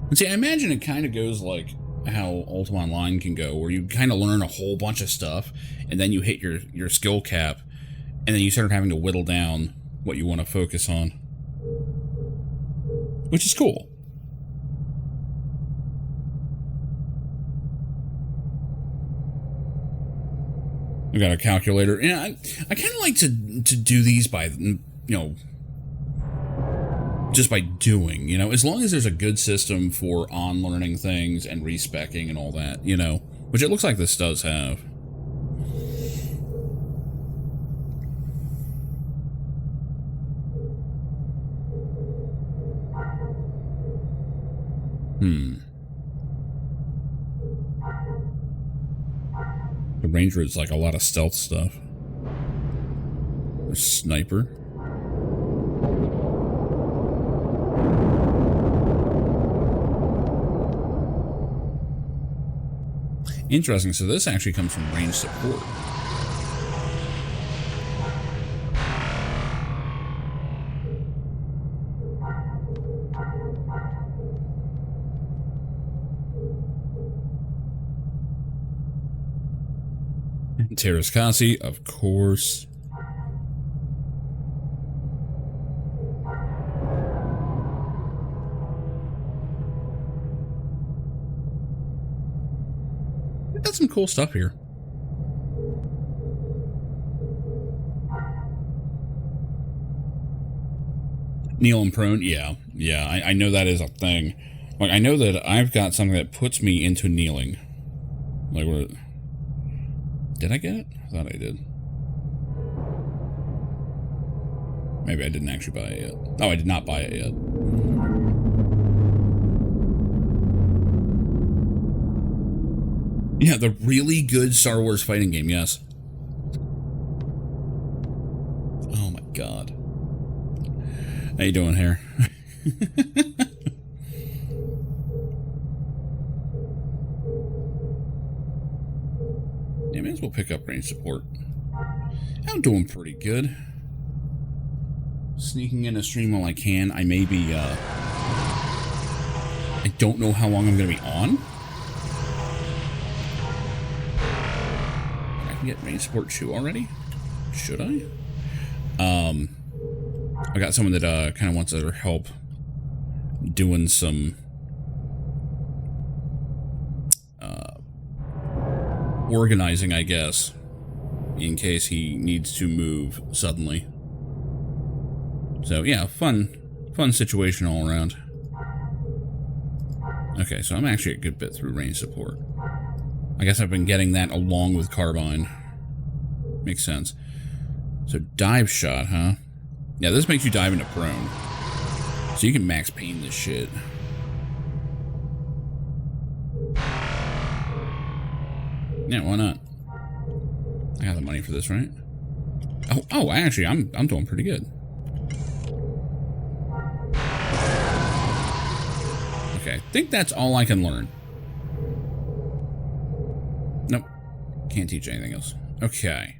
And see, I imagine it kind of goes like how Ultima Online can go, where you kind of learn a whole bunch of stuff, and then you hit your skill cap, and then you start having to whittle down what you want to focus on. Which is cool. We got a calculator. Yeah, I kind of like to do these by, you know, just by doing, you know, as long as there's a good system for on-learning things and respecking and all that, you know, which it looks like this does have. The Ranger is like a lot of stealth stuff. A sniper. Interesting, so this actually comes from range support. Terraskasi, of course. Got some cool stuff here. Kneel and prone, yeah. I know that is a thing. Like, I know that I've got something that puts me into kneeling. Like, where... Did I get it? I thought I did. Maybe I didn't actually buy it yet. Oh, I did not buy it yet. Yeah, the really good Star Wars fighting game, yes. Oh my god. How you doing here? Yeah, may as well pick up range support. I'm doing pretty good. Sneaking in a stream while I can. I may be, I don't know how long I'm going to be on. I can get range support 2 already? Should I? I got someone that, kind of wants our help doing some, organizing, I guess, in case he needs to move suddenly. So yeah, fun situation all around. Okay, so I'm actually a good bit through range support. I guess I've been getting that along with carbine. Makes sense. So dive shot, huh? Yeah, this makes you dive into prone. So you can max pain this shit. Yeah, why not? I got the money for this, right? Oh, actually, I'm doing pretty good. Okay, I think that's all I can learn. Nope. Can't teach anything else. Okay.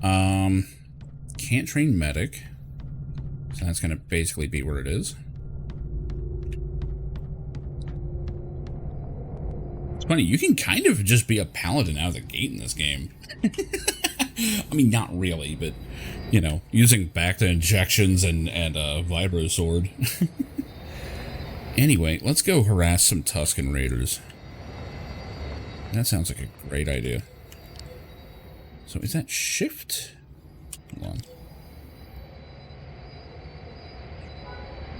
Can't train medic. So that's gonna basically be where it is. Funny, you can kind of just be a paladin out of the gate in this game. I mean, not really, but, you know, using back to injections and vibro sword. Anyway, let's go harass some Tusken Raiders. That sounds like a great idea. So is that shift? Hold on.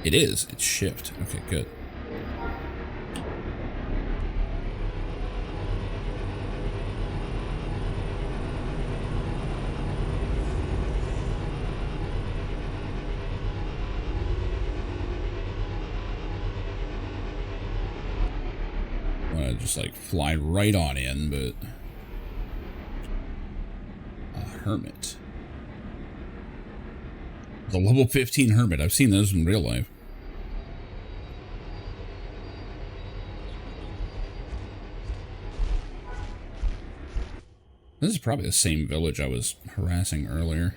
It is. It's shift. Okay, good. could just like fly right on in, but a hermit. The level 15 hermit. I've seen those in real life. This is probably the same village I was harassing earlier.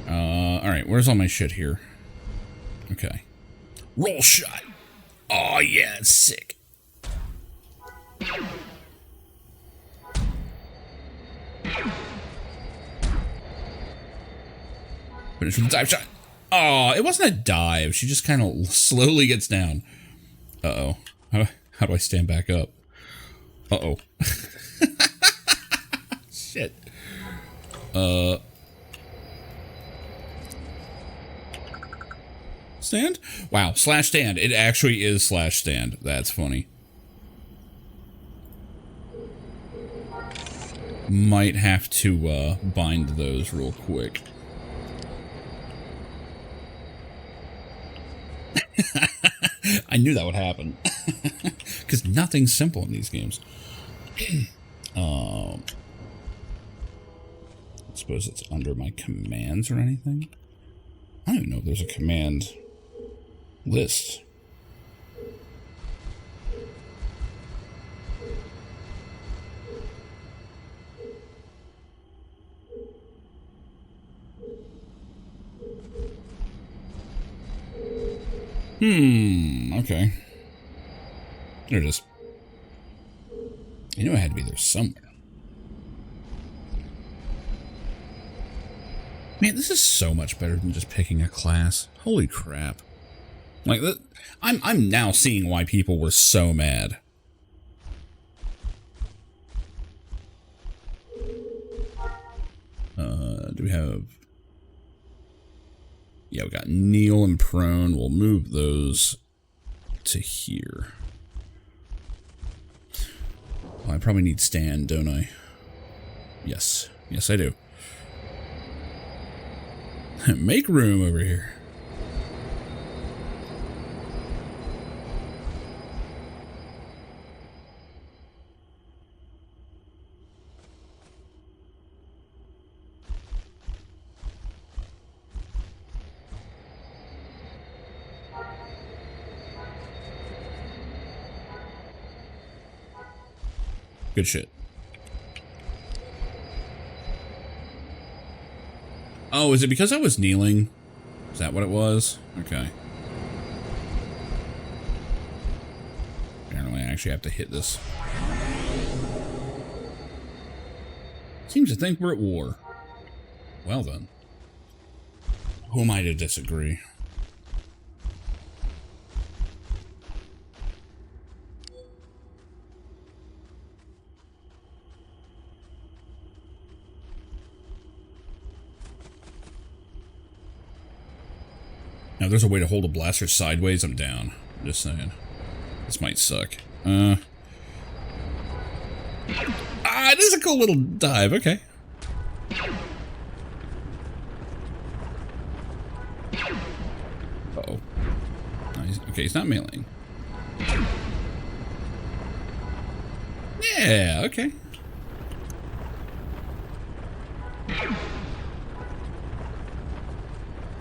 Alright, where's all my shit here? Okay. Roll shot! Oh yeah, it's sick. Finish with the dive shot. Oh, it wasn't a dive. She just kind of slowly gets down. Uh-oh. How do I stand back up? Uh-oh. Shit. Stand? Wow, slash stand. It actually is slash stand. That's funny. Might have to bind those real quick. I knew that would happen. Because nothing's simple in these games. I suppose it's under my commands or anything. I don't even know if there's a command list. Okay. There it is. I knew I had to be there somewhere. Man, this is so much better than just picking a class. Holy crap. Like, I'm now seeing why people were so mad. Do we have... Yeah, we got kneel and prone. We'll move those to here. Well, I probably need stand, don't I? Yes. Yes, I do. Make room over here. Good shit. Oh, is it because I was kneeling? Is that what it was? Okay. Apparently I actually have to hit this. Seems to think we're at war. Well then. Who am I to disagree? Now, if there's a way to hold a blaster sideways, I'm down. I'm just saying. This might suck. It is a cool little dive. Okay. Uh-oh. Nice. Okay, he's not mailing. Yeah, okay.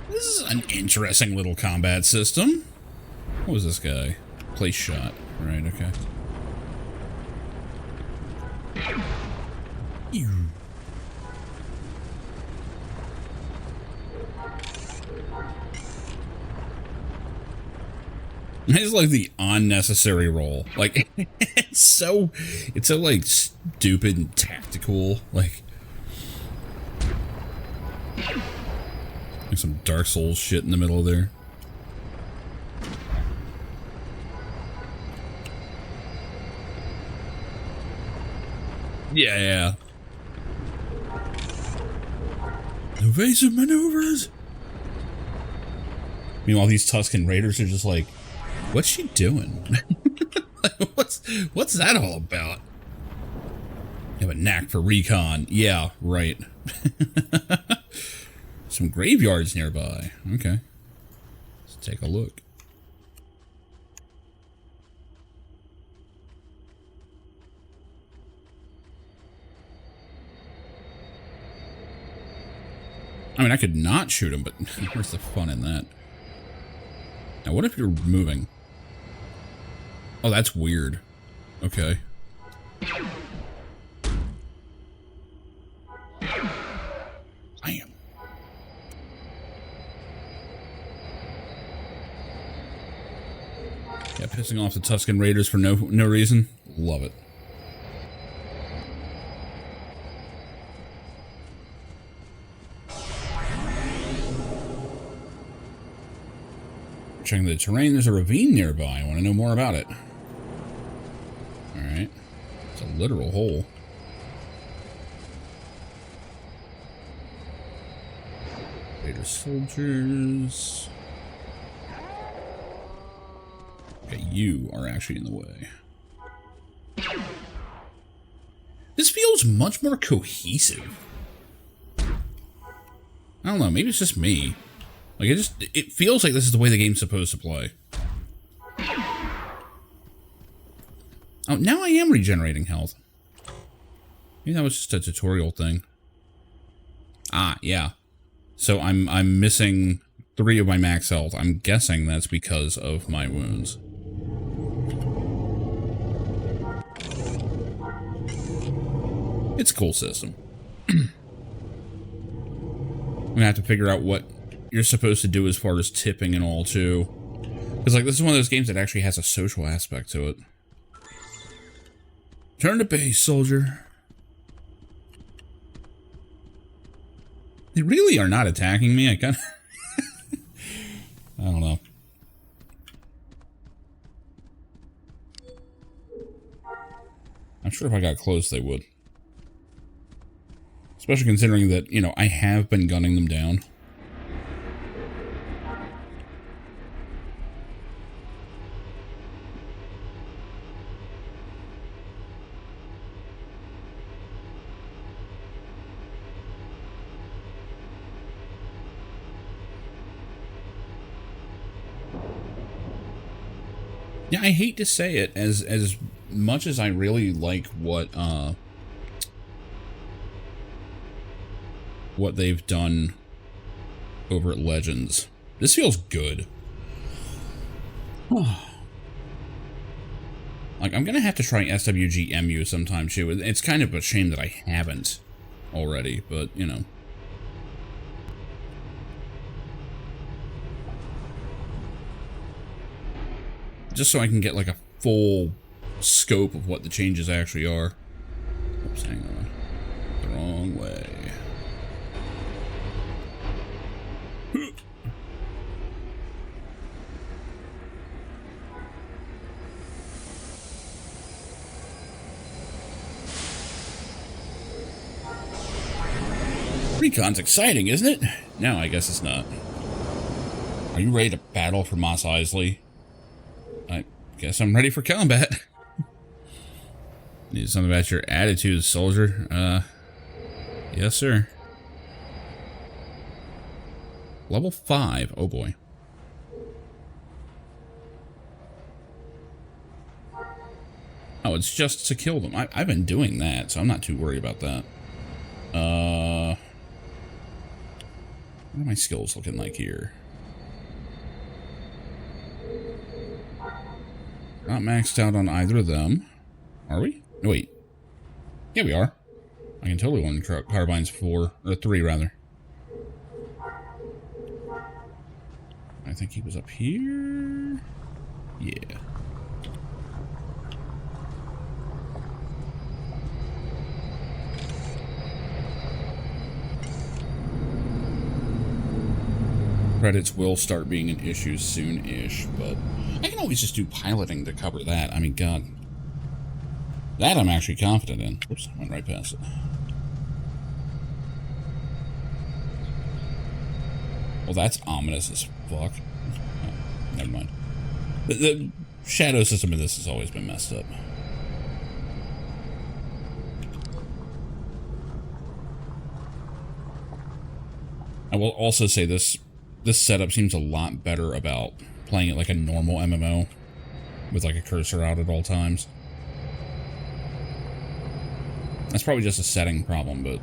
This is an interesting little combat system. What was this guy? Place shot. Right, okay. Ew. It's like the unnecessary roll. Like it's so like stupid and tactical. Like some Dark Souls shit in the middle there. Yeah. Evasive maneuvers. Meanwhile, these Tusken Raiders are just like, what's she doing? What's that all about? You have a knack for recon. Yeah, right. Some graveyards nearby. Okay. Let's take a look. I mean, I could not shoot him, but where's the fun in that? Now, what if you're moving? Oh, that's weird. Okay. Bam. Yeah, pissing off the Tusken Raiders for no reason. Love it. Checking the terrain, there's a ravine nearby. I want to know more about it. Alright. It's a literal hole. Raider soldiers. Okay, you are actually in the way. This feels much more cohesive. I don't know, maybe it's just me. Like, it feels like this is the way the game's supposed to play. Oh, now I am regenerating health. Maybe that was just a tutorial thing. Ah, yeah. So I'm missing 3 of my max health. I'm guessing that's because of my wounds. It's a cool system. I'm gonna have to figure out what you're supposed to do as far as tipping and all, too. Because, like, this is one of those games that actually has a social aspect to it. Turn to base, soldier. They really are not attacking me. I kind of... I don't know. I'm sure if I got close, they would. Especially considering that, you know, I have been gunning them down. Yeah, I hate to say it, as much as I really like what they've done over at Legends. This feels good. Like, I'm gonna have to try SWGMU sometime too. It's kind of a shame that I haven't already, but you know. Just so I can get like a full scope of what the changes actually are. Oops, hang on. The wrong way. Recon's exciting, isn't it? No, I guess it's not. Are you ready to battle for Mos Eisley? I guess I'm ready for combat. Need something about your attitude, soldier. Yes, sir. Level 5. Oh, boy. Oh, it's just to kill them. I've been doing that, so I'm not too worried about that. What are my skills looking like here? Not maxed out on either of them. Are we? No, wait. Yeah, we are. I can totally one carbines 4, or 3 rather. I think he was up here. Yeah. Credits will start being an issue soon-ish, but I can always just do piloting to cover that. I mean, God. That I'm actually confident in. Oops, I went right past it. Well, that's ominous as fuck. Oh, never mind. The shadow system of this has always been messed up. I will also say this setup seems a lot better about playing it like a normal MMO with like a cursor out at all times. That's probably just a setting problem, but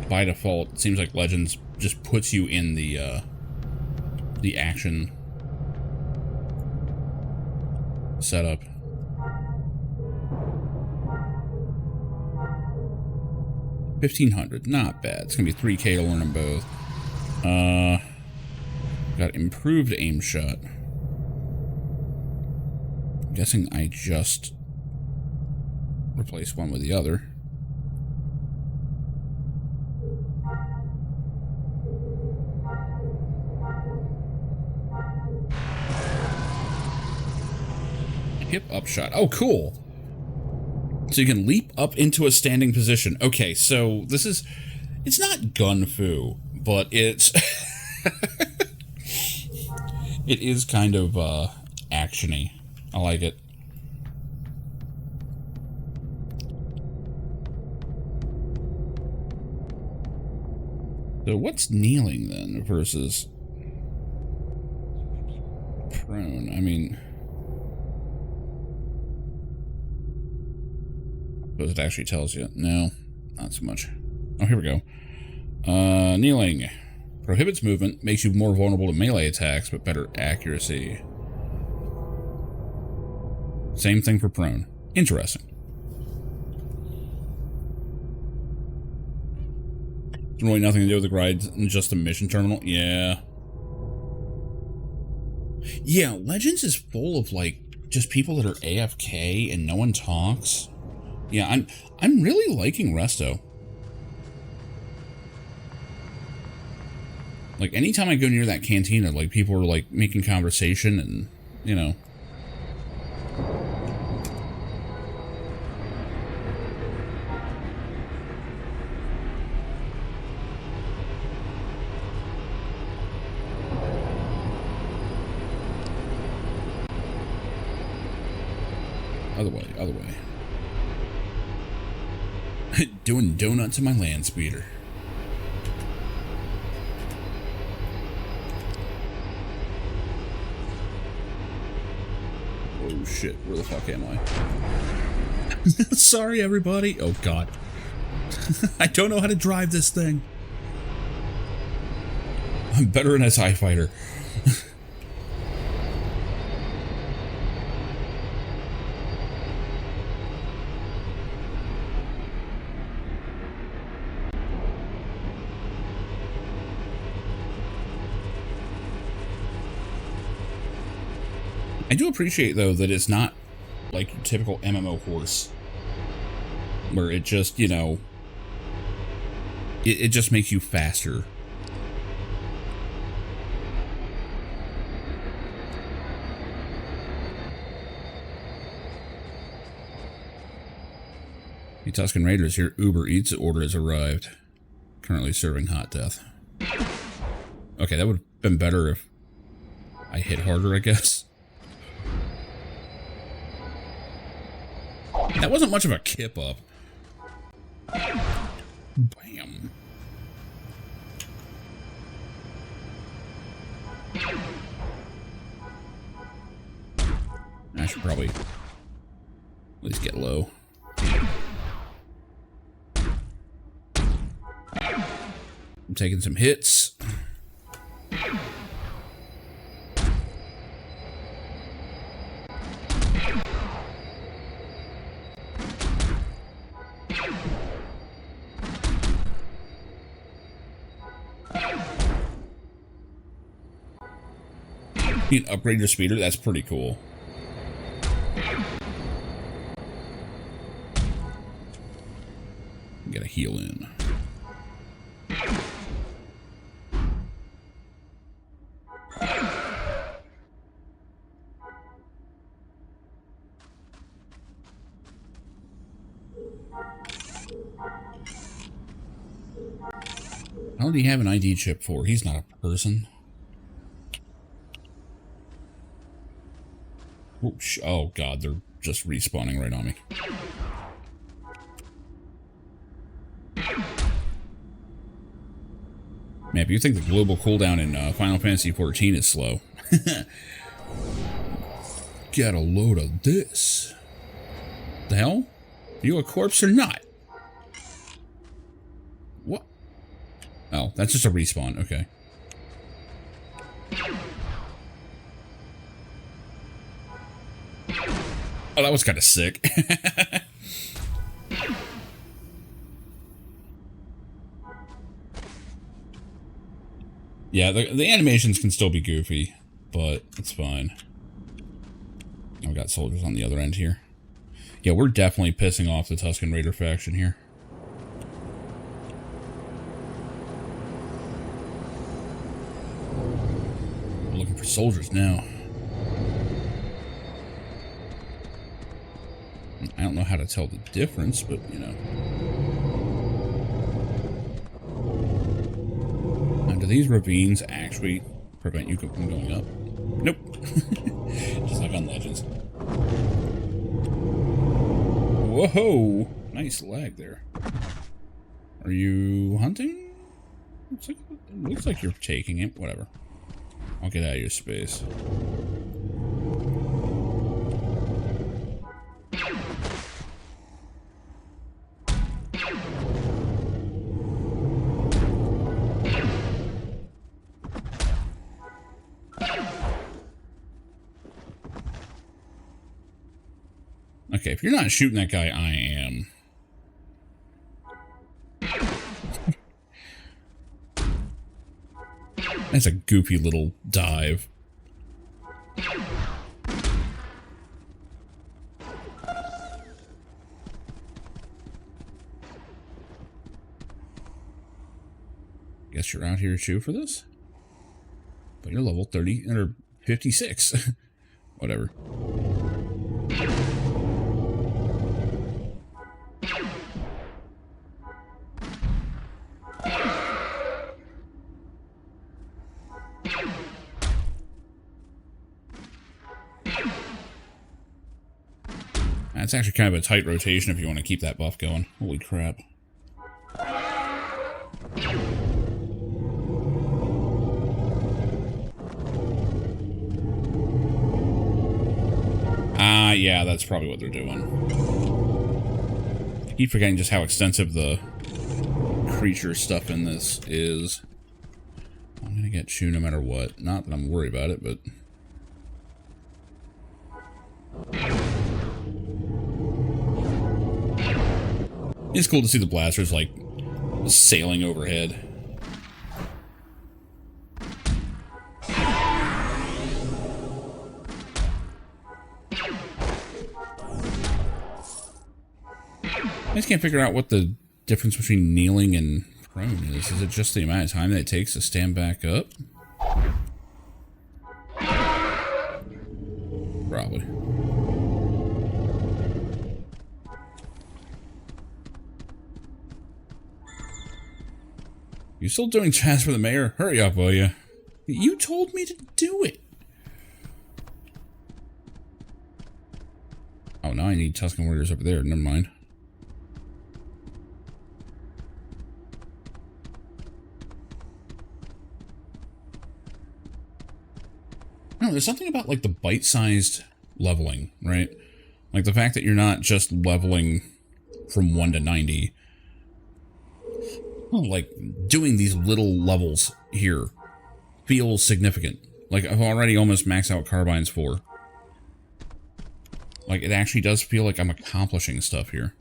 by default, it seems like Legends just puts you in the action setup. $1,500, not bad. It's gonna be $3K to learn them both. Got improved aim shot. I'm guessing I just replace one with the other. Hip up shot. Oh, cool. So you can leap up into a standing position. Okay, so this is... It's not gun fu, but it's... it is kind of, action-y. I like it. So what's kneeling, then, versus... prone? I mean... But it actually tells you. No, not so much. Oh, here we go. Kneeling. Prohibits movement, makes you more vulnerable to melee attacks, but better accuracy. Same thing for prone. Interesting. Really nothing to do with the grind, just the mission terminal? Yeah. Yeah, Legends is full of, like, just people that are AFK and no one talks. Yeah, I'm really liking Resto. Like, anytime I go near that cantina, like, people are, like, making conversation and, you know. Other way, other way. Doing donuts in my land speeder. Oh shit, where the fuck am I? Sorry everybody. Oh god. I don't know how to drive this thing. I'm better in a TIE fighter. I do appreciate, though, that it's not like your typical MMO horse, where it just, you know, it just makes you faster. The Tusken Raiders here. Uber Eats order has arrived. Currently serving hot death. Okay, that would have been better if I hit harder, I guess. That wasn't much of a kip up. Bam. I should probably at least get low. I'm taking some hits. You can upgrade your speeder. That's pretty cool. Get a heal in. How did he have an ID chip for? He's not a person. Oops. Oh god, they're just respawning right on me. Man, if you think the global cooldown in Final Fantasy XIV is slow, get a load of this. The hell? Are you a corpse or not? What? Oh, that's just a respawn. Okay. Oh, that was kind of sick. Yeah, the animations can still be goofy, but it's fine. I've got soldiers on the other end here. Yeah, we're definitely pissing off the Tusken Raider faction here. We're looking for soldiers now. I don't know how to tell the difference, but, you know. Now, do these ravines actually prevent you from going up? Nope. Just like on Legends. Whoa! Nice lag there. Are you hunting? Looks like you're taking it. Whatever. I'll get out of your space. Okay, if you're not shooting that guy, I am. That's a goofy little dive. Guess you're out here too for this? But you're level 30 or 56. Whatever. That's actually kind of a tight rotation if you want to keep that buff going. Holy crap. Yeah, that's probably what they're doing. I keep forgetting just how extensive the creature stuff in this is. I'm gonna get Chew no matter what. Not that I'm worried about it, but... It's cool to see the blasters, like, sailing overhead. I just can't figure out what the difference between kneeling and prone is. Is it just the amount of time that it takes to stand back up? Probably. You still doing chats for the mayor? Hurry up, will you? You told me to do it. Oh, now I need Tusken warriors over there. Never mind. No, there's something about, like, the bite-sized leveling, right? Like, the fact that you're not just leveling from 1 to 90. Oh, like, doing these little levels here feels significant. Like, I've already almost maxed out Carbines 4. Like, it actually does feel like I'm accomplishing stuff here.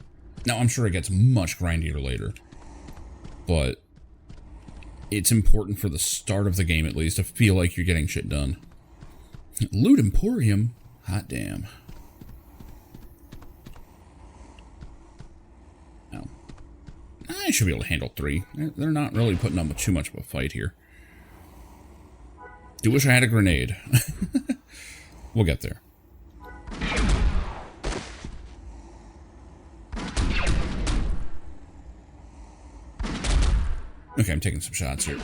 Now, I'm sure it gets much grindier later. But it's important for the start of the game, at least, to feel like you're getting shit done. Loot Emporium? Hot damn. No. I should be able to handle 3. They're not really putting up too much of a fight here. Do wish I had a grenade. We'll get there. Okay, I'm taking some shots here.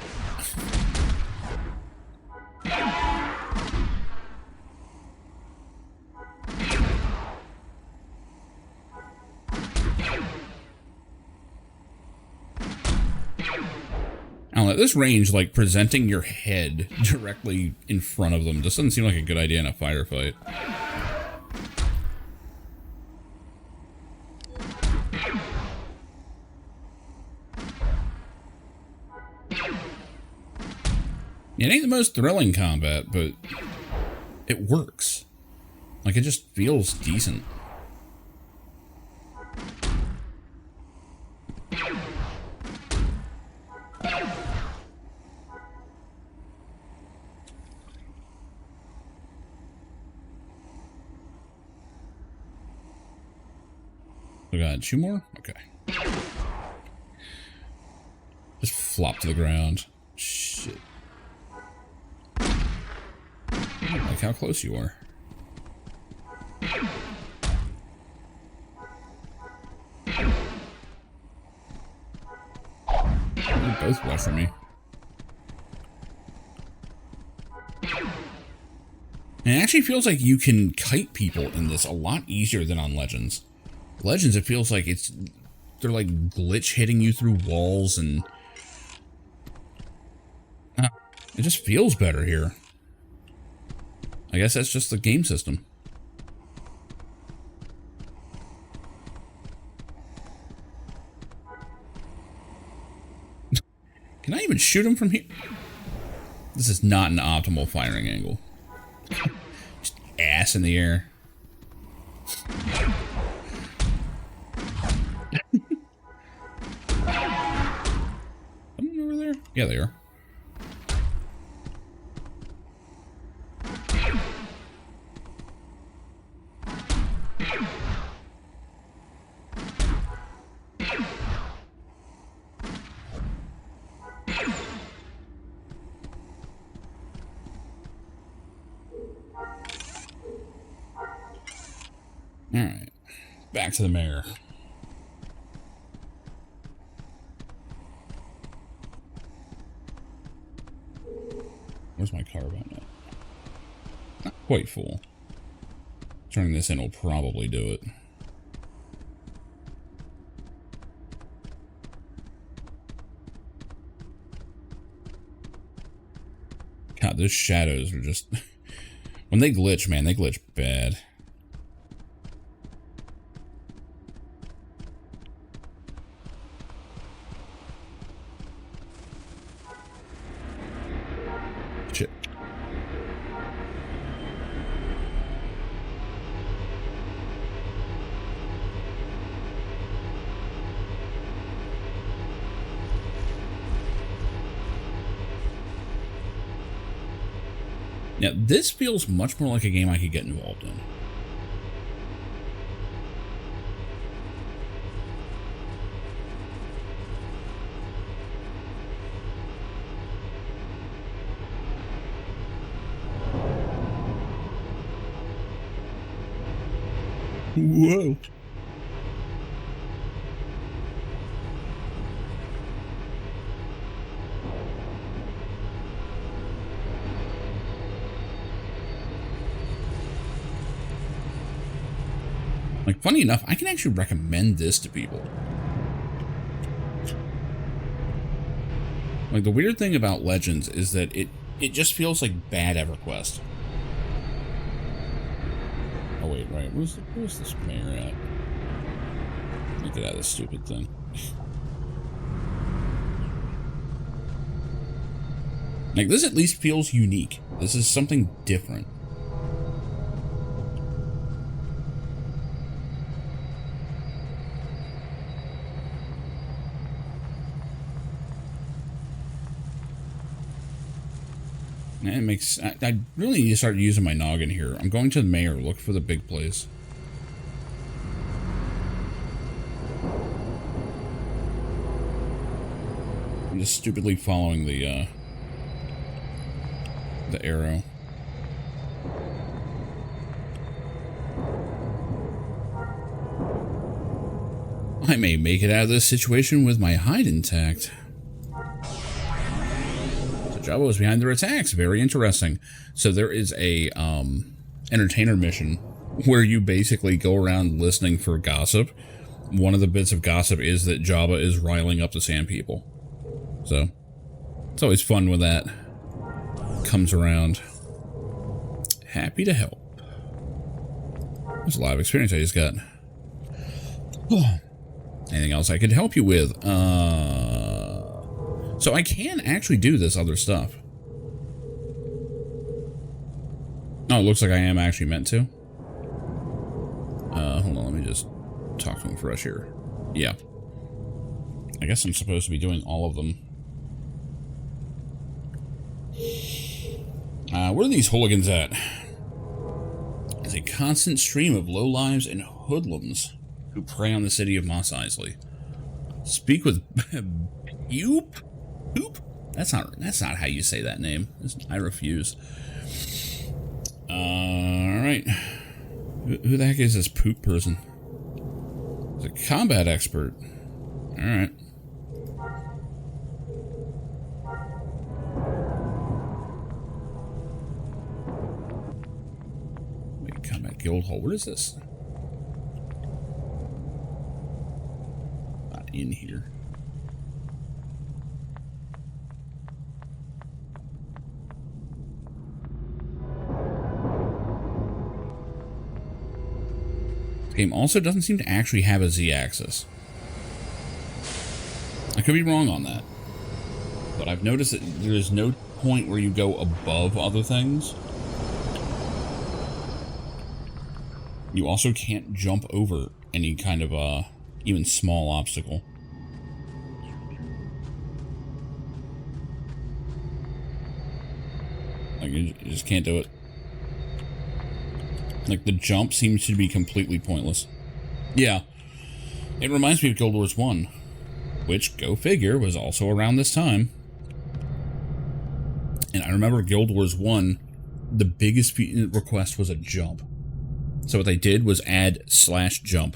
At this range, like, presenting your head directly in front of them just doesn't seem like a good idea in a firefight. It ain't the most thrilling combat, but it works. Like, it just feels decent. We got 2 more? Okay. Just flop to the ground. Shit. I don't like how close you are. They're both left from me. And it actually feels like you can kite people in this a lot easier than on Legends. Legends, it feels like they're like glitch hitting you through walls, and it just feels better here. I guess that's just the game system. Can I even shoot him from here? This is not an optimal firing angle. Just ass in the air. Someone over there? Yeah, they are. Alright, back to the mayor. Where's my car about now? Not quite full. Turning this in will probably do it. God, those shadows are just... when they glitch, man, they glitch bad. Shit. Now, this feels much more like a game I could get involved in. Whoa. Like, funny enough, I can actually recommend this to people. Like, the weird thing about Legends is that it just feels like bad EverQuest. Oh, wait, right. Where's this mayor at? Let me get out of this stupid thing. Like, this at least feels unique. This is something different. It makes... I really need to start using my noggin here. I'm going to the mayor. Look for the big place. I'm just stupidly following the arrow. I may make it out of this situation with my hide intact. Jabba was behind their attacks. Very interesting. So there is a entertainer mission where you basically go around listening for gossip. One of the bits of gossip is that Jabba is riling up the Sand People. So it's always fun when that comes around. Happy to help. There's a lot of experience I just got. Anything else I could help you with? So I can actually do this other stuff. Oh, it looks like I am actually meant to. Hold on, let me just talk to him fresh here. Yeah. I guess I'm supposed to be doing all of them. Where are these hooligans at? There's a constant stream of lowlives and hoodlums who prey on the city of Mos Eisley. Speak with Poop? Poop? That's not how you say that name. I refuse. Alright. Who the heck is this Poop person? He's a combat expert. Alright. Wait, combat guild hall. What is this? Not in here. Game also doesn't seem to actually have a Z-axis. I could be wrong on that, but I've noticed that there is no point where you go above other things. You also can't jump over any kind of even small obstacle. Like you just can't do it. Like, the jump seems to be completely pointless. Yeah. It reminds me of Guild Wars 1, which, go figure, was also around this time. And I remember Guild Wars 1, the biggest request was a jump. So what they did was add /jump.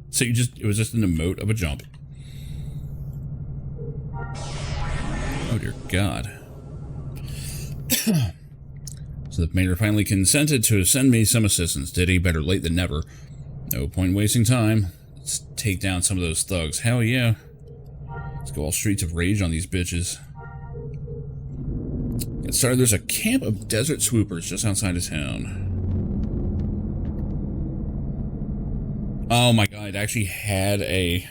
So it was just an emote of a jump. Oh dear God. So the mayor finally consented to send me some assistance. Did he? Better late than never. No point wasting time. Let's take down some of those thugs. Hell yeah. Let's go all streets of rage on these bitches. Get started. There's a camp of desert swoopers just outside of town. Oh my God, it actually had a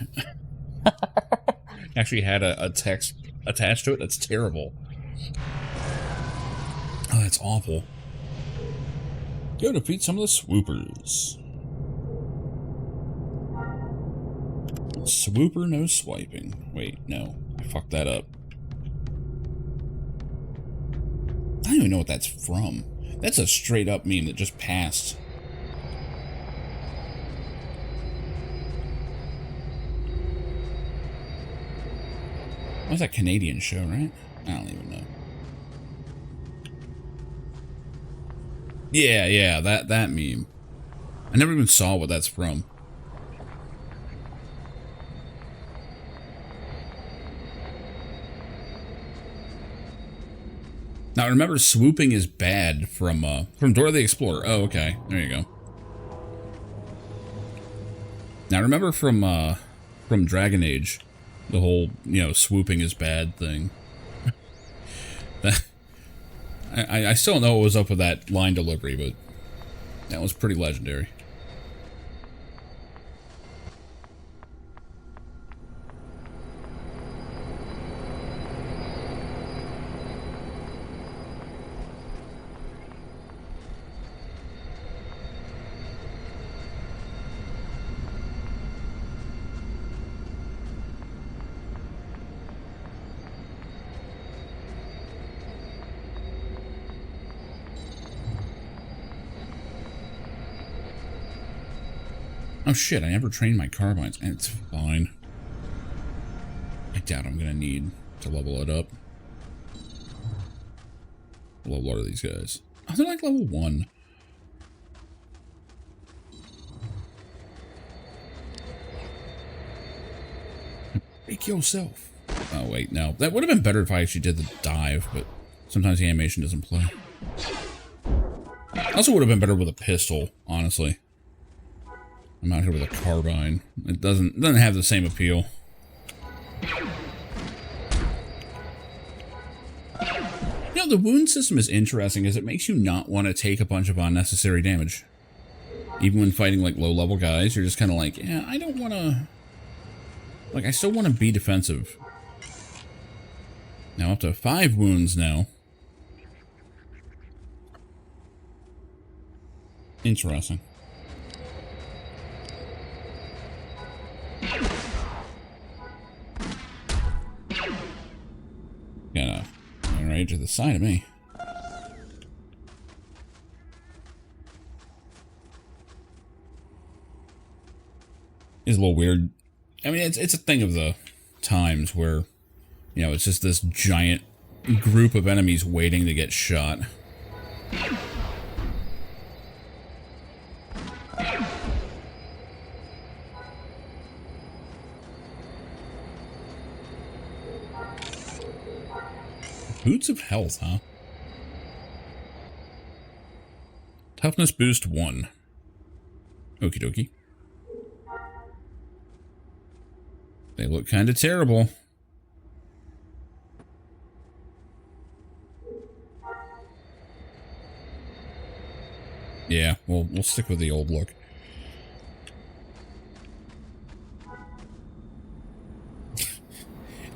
a text attached to it. That's terrible. Oh, that's awful. Go defeat some of the swoopers. Swooper, no swiping. Wait, no. I fucked that up. I don't even know what that's from. That's a straight up meme that just passed. What's that Canadian show, right? I don't even know. Yeah, that meme. I never even saw what that's from. Now remember, swooping is bad from Dora the Explorer. Oh, okay. There you go. Now remember from Dragon Age, the whole, swooping is bad thing. I still don't know what was up with that line delivery, but that was pretty legendary. Oh shit, I never trained my carbines. It's fine. I doubt I'm gonna need to level it up. What level are these guys? Oh, they're like level 1. Make yourself. Oh wait, no. That would have been better if I actually did the dive, but sometimes the animation doesn't play. Also would have been better with a pistol, honestly. I'm out here with a carbine. It doesn't have the same appeal. The wound system is interesting as it makes you not want to take a bunch of unnecessary damage. Even when fighting like low-level guys, you're just kind of like, yeah, I don't want to... Like, I still want to be defensive. Now up to 5 wounds now. Interesting. Got right to the side of me. It's a little weird. I mean, it's a thing of the times where, you know, it's just this giant group of enemies waiting to get shot. Boots of Health, huh? Toughness boost 1. Okie dokie. They look kind of terrible. Yeah, we'll stick with the old look.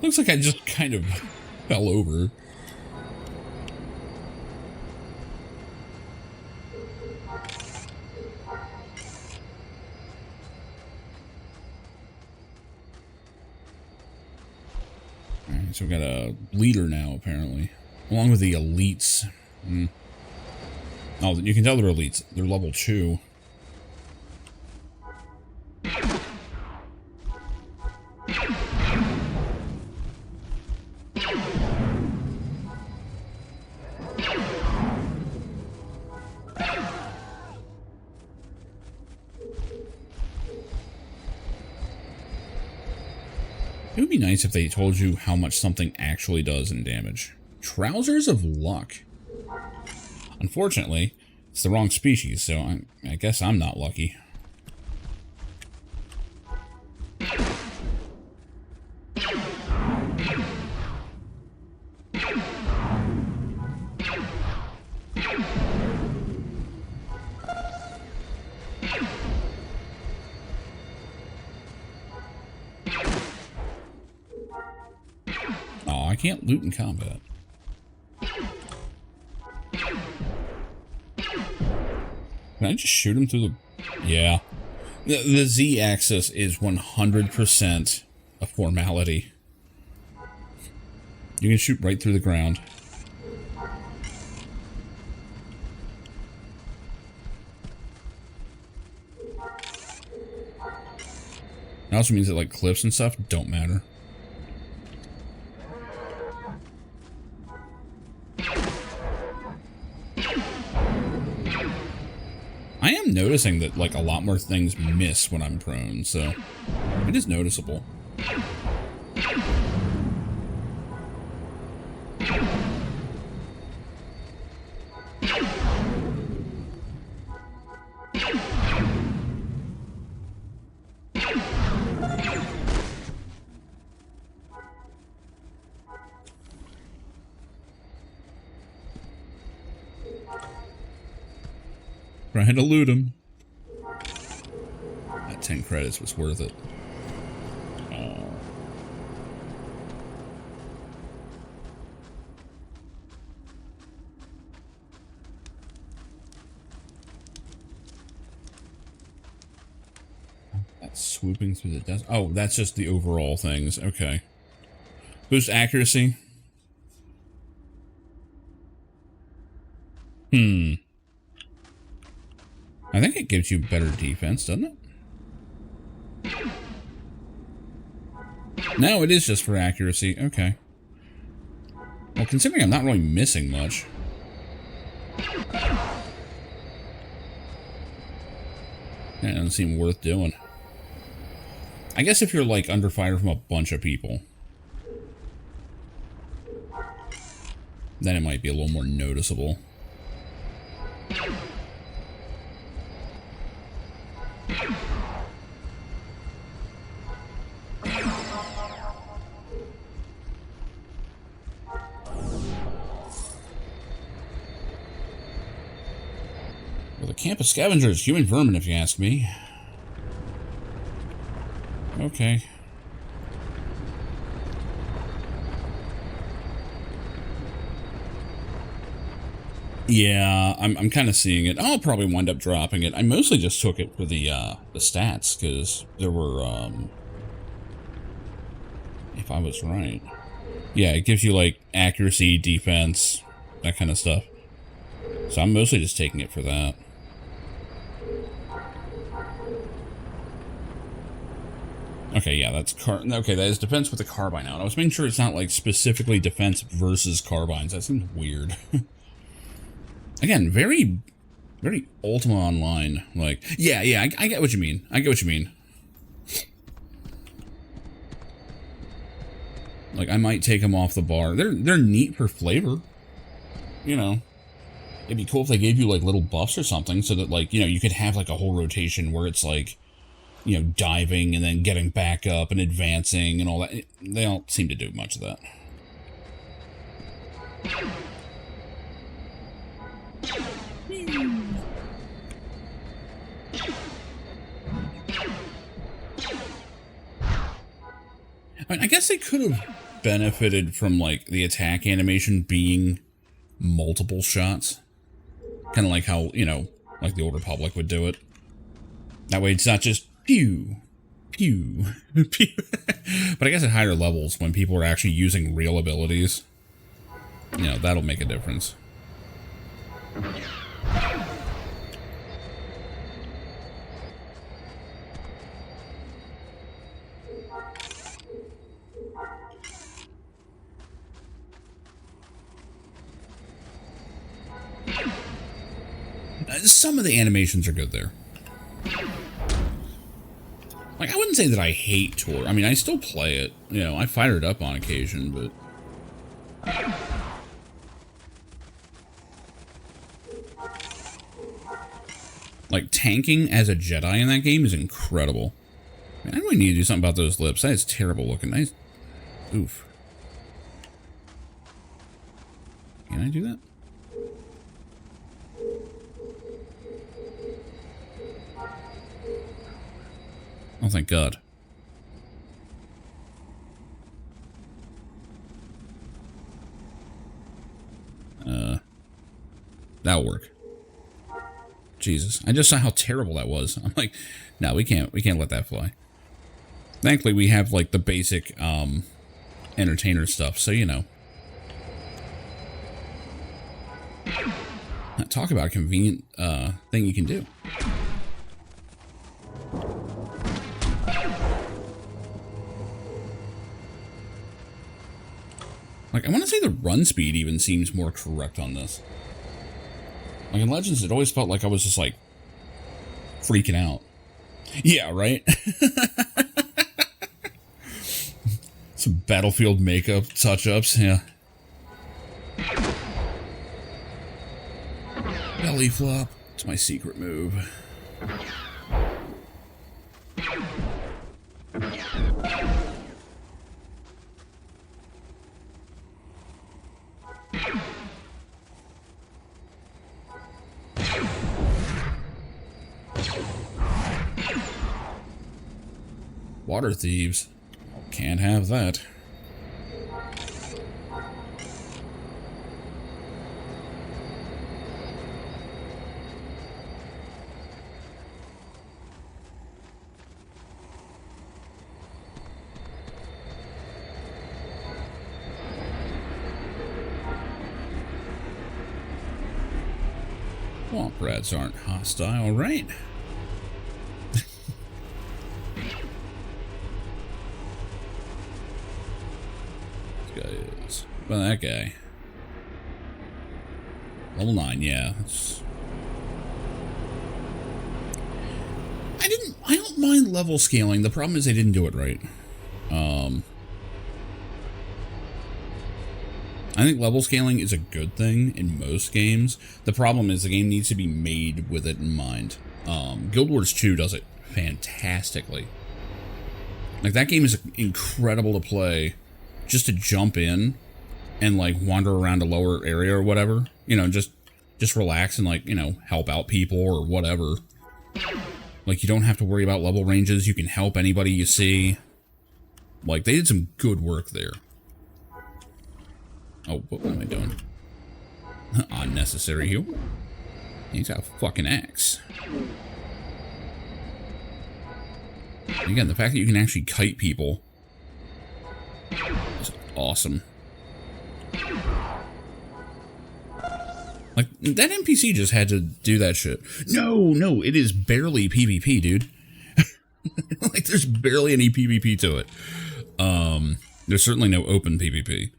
Looks like I just kind of fell over. Alright, so we've got a leader now, apparently. Along with the elites. Oh, you can tell they're elites. They're level 2. It would be nice if they told you how much something actually does in damage. Trousers of Luck. Unfortunately, it's the wrong species, so I guess I'm not lucky. Oh, I can't loot in combat. Can I just shoot him through the... Yeah. The Z-axis is 100% a formality. You can shoot right through the ground. It also means that, like, cliffs and stuff don't matter. I am noticing that, like, a lot more things miss when I'm prone, so it is noticeable. Trying to loot him. That 10 credits was worth it. Oh. That's swooping through the desert. Oh, that's just the overall things. Okay. Boost accuracy. I think it gives you better defense, doesn't it? No, it is just for accuracy. Okay. Well, considering I'm not really missing much. That doesn't seem worth doing. I guess if you're, like, under fire from a bunch of people, then it might be a little more noticeable. Well, the camp of scavengers, human vermin, if you ask me. Okay. Yeah, I'm kind of seeing it. I'll probably wind up dropping it. I mostly just took it for the stats, because there were, if I was right. Yeah, it gives you, like, accuracy, defense, that kind of stuff. So I'm mostly just taking it for that. Okay, yeah, that's okay, that is defense with a carbine out. I was making sure it's not, like, specifically defense versus carbines. That seems weird. Again, very Ultima Online. Like, yeah, I get what you mean. I get what you mean. Like, I might take them off the bar. They're neat for flavor. You know, it'd be cool if they gave you, like, little buffs or something so that, like, you know, you could have, like, a whole rotation where it's, like, you know, diving and then getting back up and advancing and all that. They don't seem to do much of that. I mean, I guess they could have benefited from, like, the attack animation being multiple shots. Kind of like how, you know, like the Old Republic would do it. That way it's not just pew, pew, pew. But I guess at higher levels, when people are actually using real abilities, you know, that'll make a difference. Some of the animations are good there. Like, I wouldn't say that I hate Tor. I mean, I still play it. You know, I fire it up on occasion, but... Like, tanking as a Jedi in that game is incredible. Man, I really need to do something about those lips. That is terrible looking. Nice. Oof. Can I do that? Oh, thank God. That'll work. Jesus. I just saw how terrible that was. I'm like, no, we can't let that fly. Thankfully, we have, like, the basic, entertainer stuff, so, you know. Talk about a convenient, thing you can do. Like, I want to say the run speed even seems more correct on this. Like, in Legends, it always felt like I was just, like, freaking out. Yeah, right? Some Battlefield makeup touch-ups, yeah. Belly flop. It's my secret move. Water thieves. Can't have that. Swamp rats aren't hostile, right? This guy is... Well, that guy. Level 9, yeah. That's... I don't mind level scaling. The problem is they didn't do it right. I think level scaling is a good thing in most games. The problem is the game needs to be made with it in mind. Guild Wars 2 does it fantastically. Like, that game is incredible to play just to jump in and, like, wander around a lower area or whatever. You know, just relax and, like, you know, help out people or whatever. Like, you don't have to worry about level ranges. You can help anybody you see. Like, they did some good work there. Oh, what am I doing? Unnecessary heal. He's got a fucking axe. Again, the fact that you can actually kite people is awesome. Like, that NPC just had to do that shit. No, it is barely PvP, dude. Like, there's barely any PvP to it. There's certainly no open PvP.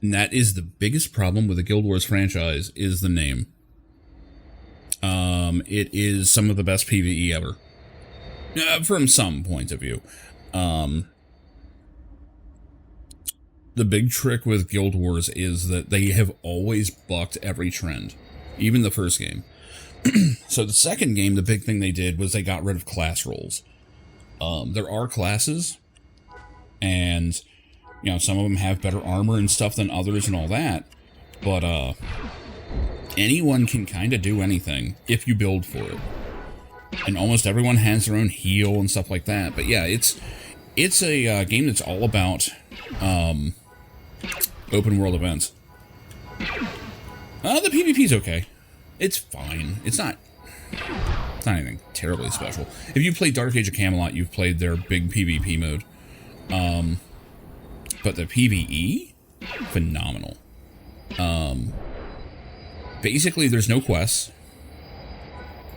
And that is the biggest problem with the Guild Wars franchise, is the name. It is some of the best PvE ever. From some point of view. The big trick with Guild Wars is that they have always bucked every trend. Even the first game. So the second game, the big thing they did was they got rid of class roles. There are classes, and, you know, some of them have better armor and stuff than others and all that, but, anyone can kind of do anything if you build for it. And almost everyone has their own heal and stuff like that, but yeah, it's a game that's all about, open world events. The PvP's okay. It's fine. It's not anything terribly special. If you played Dark Age of Camelot, you've played their big PvP mode. But the PvE? Phenomenal. Basically, there's no quests.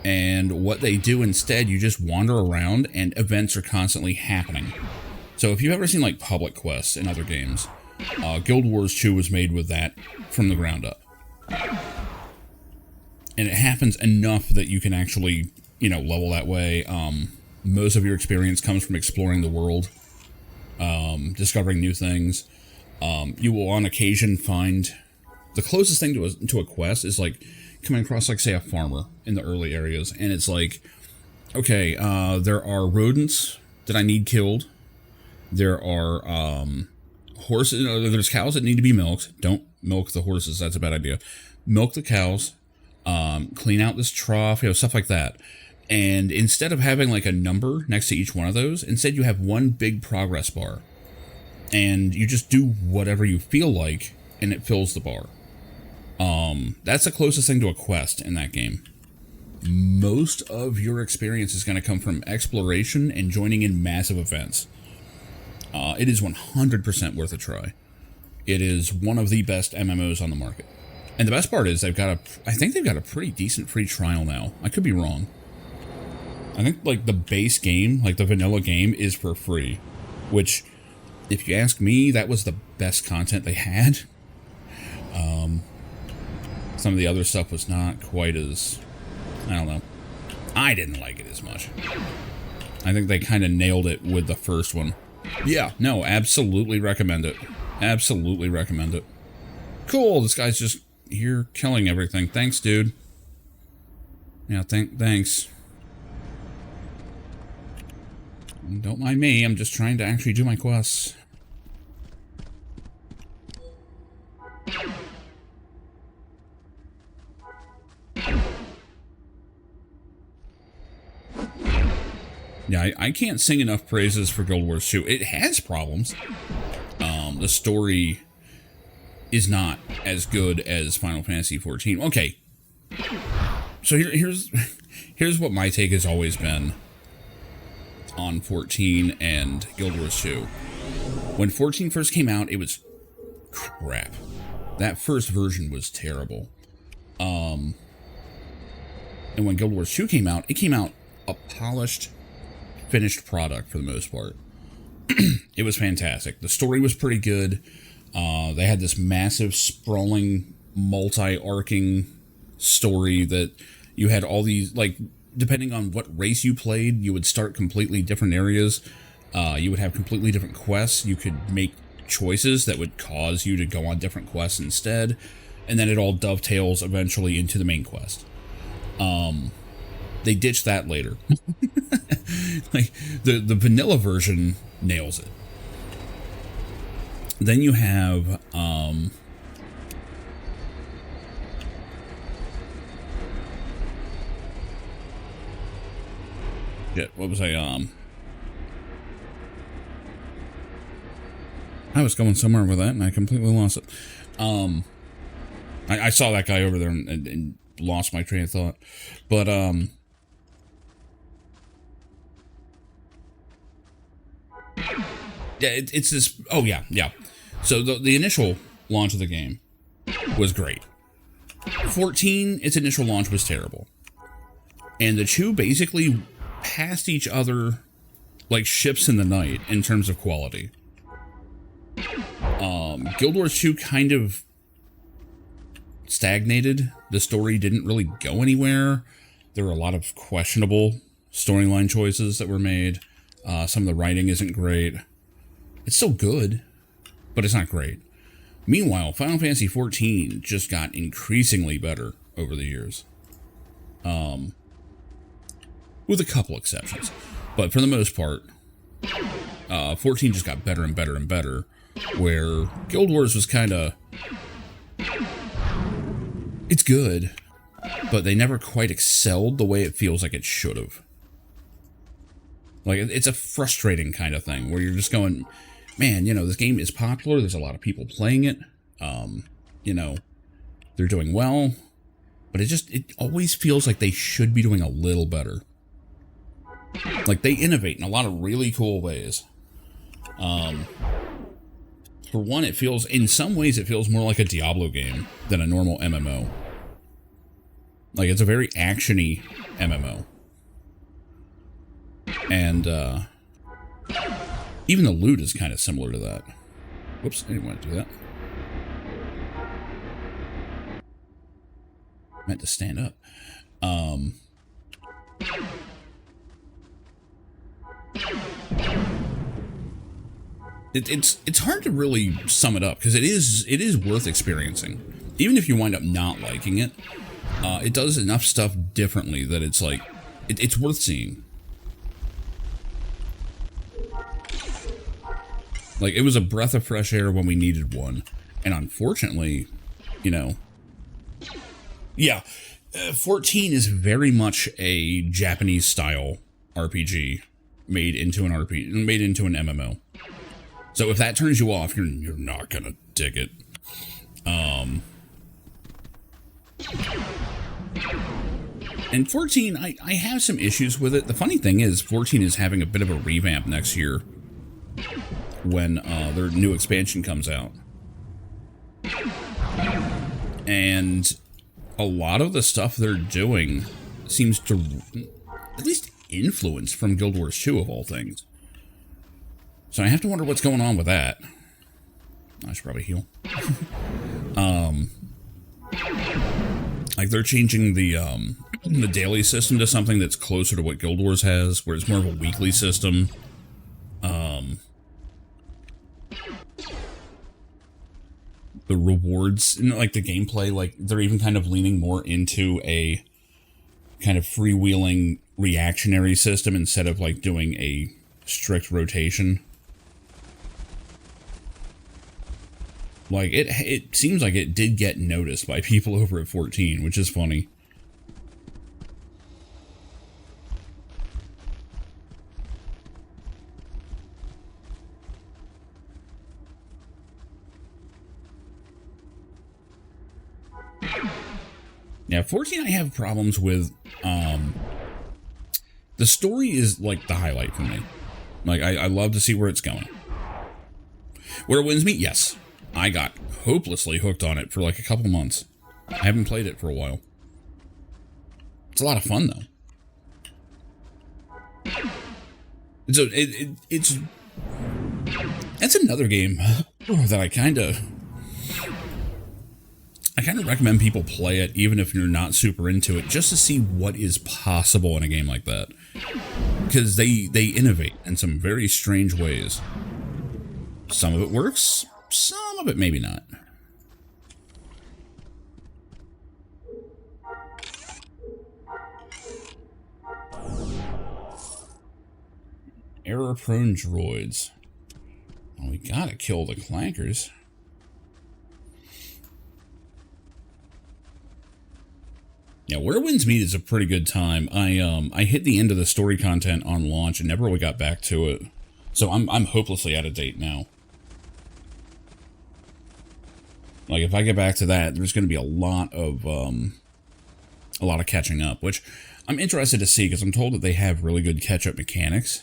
And what they do instead, you just wander around and events are constantly happening. So if you've ever seen, like, public quests in other games, Guild Wars 2 was made with that from the ground up. And it happens enough that you can actually, you know, level that way. Most of your experience comes from exploring the world, discovering new things. You will on occasion find the closest thing to a quest is like coming across, like, say, a farmer in the early areas. And it's like, okay, there are rodents that I need killed. There are horses, there's cows that need to be milked. Don't milk the horses, that's a bad idea. Milk the cows. Clean out this trough, you know, stuff like that. And instead of having like a number next to each one of those, instead you have one big progress bar. And you just do whatever you feel like, and it fills the bar. That's the closest thing to a quest in that game. Most of your experience is going to come from exploration and joining in massive events. It is 100% worth a try. It is one of the best MMOs on the market. And the best part is I think they've got a pretty decent free trial now. I could be wrong. I think, like, the base game, like the vanilla game, is for free. Which, if you ask me, that was the best content they had. Some of the other stuff was not quite as, I don't know. I didn't like it as much. I think they kind of nailed it with the first one. Yeah, no, absolutely recommend it. Absolutely recommend it. Cool, this guy's just here killing everything. Thanks, dude. Yeah, thanks. Don't mind me, I'm just trying to actually do my quests. Yeah, I can't sing enough praises for Guild Wars 2. It has problems. The story is not as good as Final Fantasy XIV. Okay, so here's what my take has always been on 14 and Guild Wars 2. When 14 first came out, it was crap. That first version was terrible. And when Guild Wars 2 came out, it came out a polished, finished product for the most part. It was fantastic. The story was pretty good. They had this massive, sprawling, multi-arcing story that you had all these, like, depending on what race you played, you would start completely different areas. You would have completely different quests. You could make choices that would cause you to go on different quests instead. And then it all dovetails eventually into the main quest. They ditched that later. Like, the vanilla version nails it. Then you have, what was I was going somewhere with that and I completely lost it. I saw that guy over there and lost my train of thought. But, yeah, it's this... Oh, yeah. So the initial launch of the game was great. 14, its initial launch was terrible. And the two basically passed each other like ships in the night in terms of quality. Guild Wars 2 kind of stagnated. The story didn't really go anywhere. There were a lot of questionable storyline choices that were made. Some of the writing isn't great. It's still good, but it's not great. Meanwhile, Final Fantasy XIV just got increasingly better over the years. With a couple exceptions. But for the most part, 14 just got better and better and better, where Guild Wars was kind of... It's good, but they never quite excelled the way it feels like it should have. Like, it's a frustrating kind of thing, where you're just going, man, you know, this game is popular, there's a lot of people playing it, you know, they're doing well, but it always feels like they should be doing a little better. Like, they innovate in a lot of really cool ways. For one, in some ways, it feels more like a Diablo game than a normal MMO. Like, it's a very action-y MMO. And, even the loot is kind of similar to that. Whoops, I didn't want to do that. Meant to stand up. It's hard to really sum it up, because it is worth experiencing. Even if you wind up not liking it, it does enough stuff differently that it's like, it's worth seeing. Like, it was a breath of fresh air when we needed one. And unfortunately, you know... Yeah, 14 is very much a Japanese-style RPG made into an MMO. So if that turns you off, you're not gonna dig it. And 14, I have some issues with it. The funny thing is, 14 is having a bit of a revamp next year when their new expansion comes out. And a lot of the stuff they're doing seems to at least influence from Guild Wars 2 of all things. So I have to wonder what's going on with that. I should probably heal. Like, they're changing the daily system to something that's closer to what Guild Wars has, where it's more of a weekly system. The rewards, like the gameplay, like they're even kind of leaning more into a kind of freewheeling reactionary system instead of like doing a strict rotation. Like, it seems like it did get noticed by people over at 14, which is funny. Yeah, 14 I have problems with. The story is like the highlight for me. Like, I love to see where it's going. Where it wins me, yes. I got hopelessly hooked on it for like a couple months. I haven't played it for a while. It's a lot of fun, though. So it's that's another game that I kind of recommend people play it, even if you're not super into it, just to see what is possible in a game like that. Because they innovate in some very strange ways. Some of it works, some of it maybe not. Error-prone droids. Well, we gotta kill the clankers. Yeah, Where Winds Meet is a pretty good time. I hit the end of the story content on launch and never really got back to it. So I'm hopelessly out of date now. Like, if I get back to that, there's going to be a lot of catching up, which I'm interested to see, because I'm told that they have really good catch-up mechanics.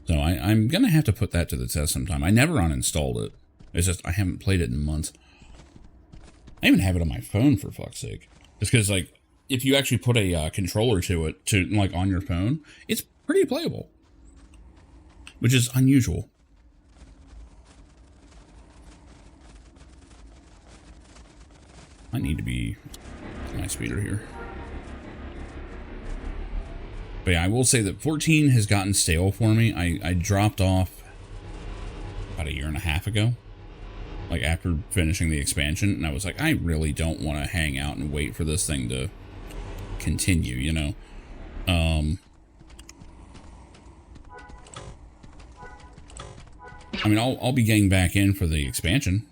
So I'm going to have to put that to the test sometime. I never uninstalled it. It's just I haven't played it in months. I even have it on my phone, for fuck's sake. Just because, like, if you actually put a controller to it, like, on your phone, it's pretty playable. Which is unusual. I need to be my speeder here. But yeah, I will say that 14 has gotten stale for me. I dropped off about 1.5 years ago. Like, after finishing the expansion. And I was like, I really don't want to hang out and wait for this thing to continue, you know? I mean, I'll be getting back in for the expansion.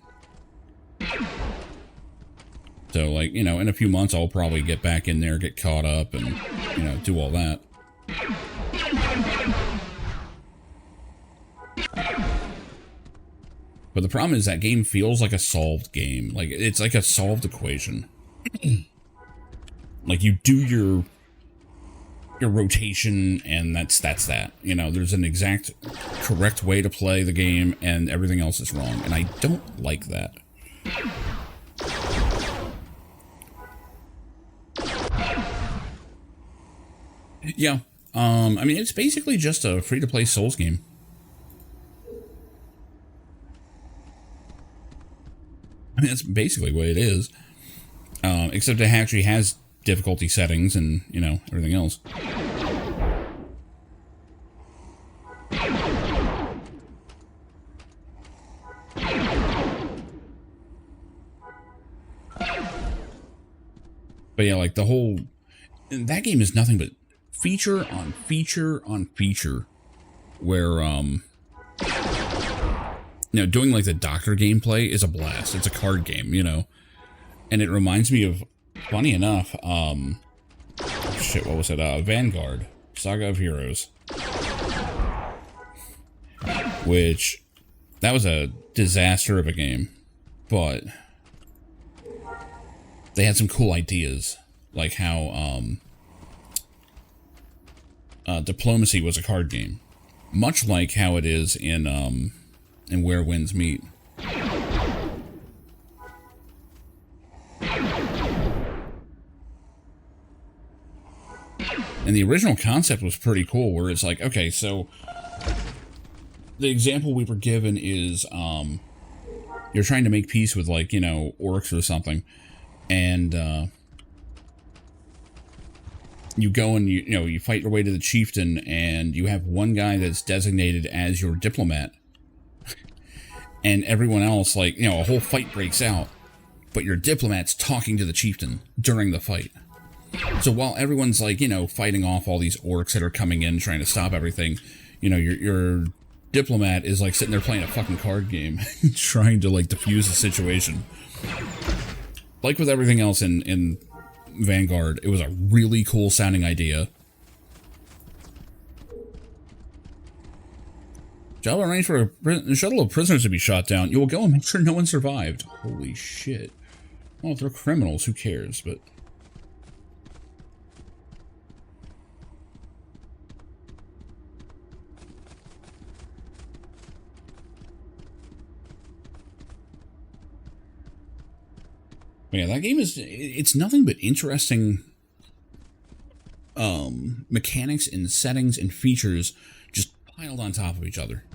So, like, you know, in a few months, I'll probably get back in there, get caught up, and, you know, do all that. But the problem is that game feels like a solved game. Like, it's like a solved equation. Like, you do your rotation, and that's that. You know, there's an exact correct way to play the game, and everything else is wrong. And I don't like that. Yeah. I mean, it's basically just a free-to-play Souls game. I mean, that's basically what it is. Except it actually has difficulty settings and, you know, everything else. But yeah, like, the whole... That game is nothing but feature on feature on feature. Where, you know, doing, like, the doctor gameplay is a blast. It's a card game, you know. And it reminds me of, funny enough, shit, what was it? Vanguard. Saga of Heroes. Which, that was a disaster of a game. But they had some cool ideas. Like how, Diplomacy was a card game. Much like how it is in Where Winds Meet. And the original concept was pretty cool, where it's like, okay, so the example we were given is, you're trying to make peace with, like, you know, orcs or something, and, you go and you fight your way to the chieftain, and you have one guy that's designated as your diplomat, and everyone else, like, you know, a whole fight breaks out, but your diplomat's talking to the chieftain during the fight. So while everyone's, like, you know, fighting off all these orcs that are coming in, trying to stop everything, you know, your diplomat is, like, sitting there playing a fucking card game, trying to, like, defuse the situation. Like with everything else in Vanguard, it was a really cool sounding idea. Job arranged for a shuttle of prisoners to be shot down. You will go and make sure no one survived. Holy shit. Well, if they're criminals, who cares, but... But yeah, that game is, it's nothing but interesting mechanics and settings and features just piled on top of each other.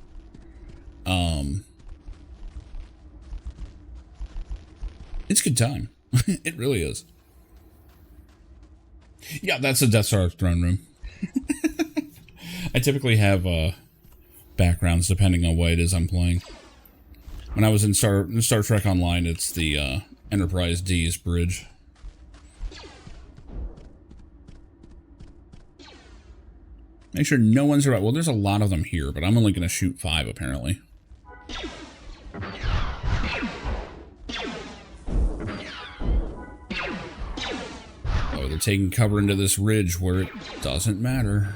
It's a good time. It really is. Yeah, that's the Death Star throne room. I typically have backgrounds depending on what it is I'm playing. When I was in Star Trek Online, it's the Enterprise D's bridge. Make sure no one's around. Well, there's a lot of them here, but I'm only going to shoot 5, apparently. Oh, they're taking cover into this ridge where it doesn't matter.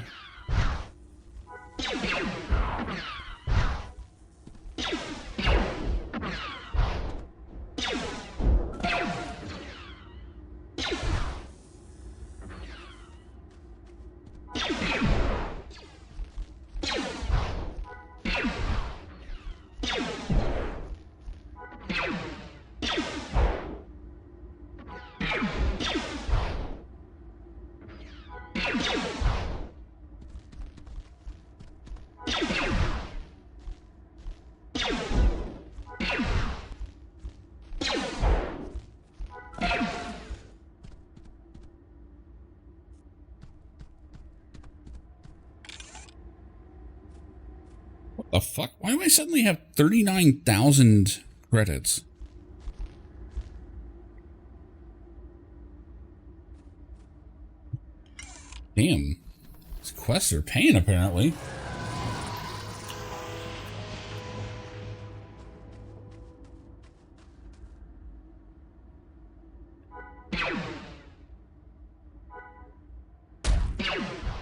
What the fuck? Why do I suddenly have 39,000 credits? Damn. These quests are paying, apparently.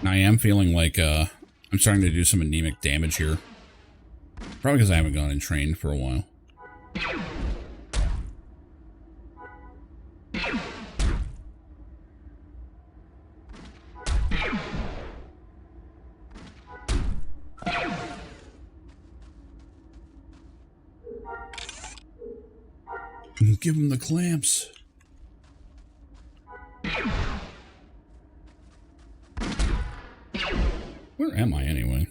I am feeling like I'm starting to do some anemic damage here. Probably because I haven't gone and trained for a while. Give him the clamps. Where am I anyway?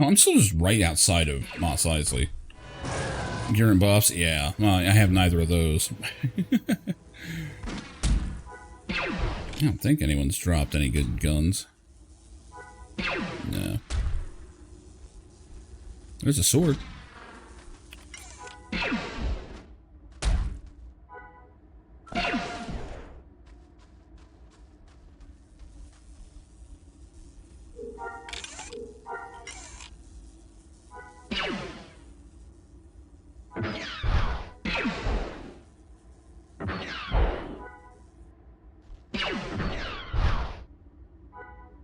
Oh, I'm still just right outside of Mos Eisley. Gear and buffs? Yeah. Well, I have neither of those. I don't think anyone's dropped any good guns. No. There's a sword.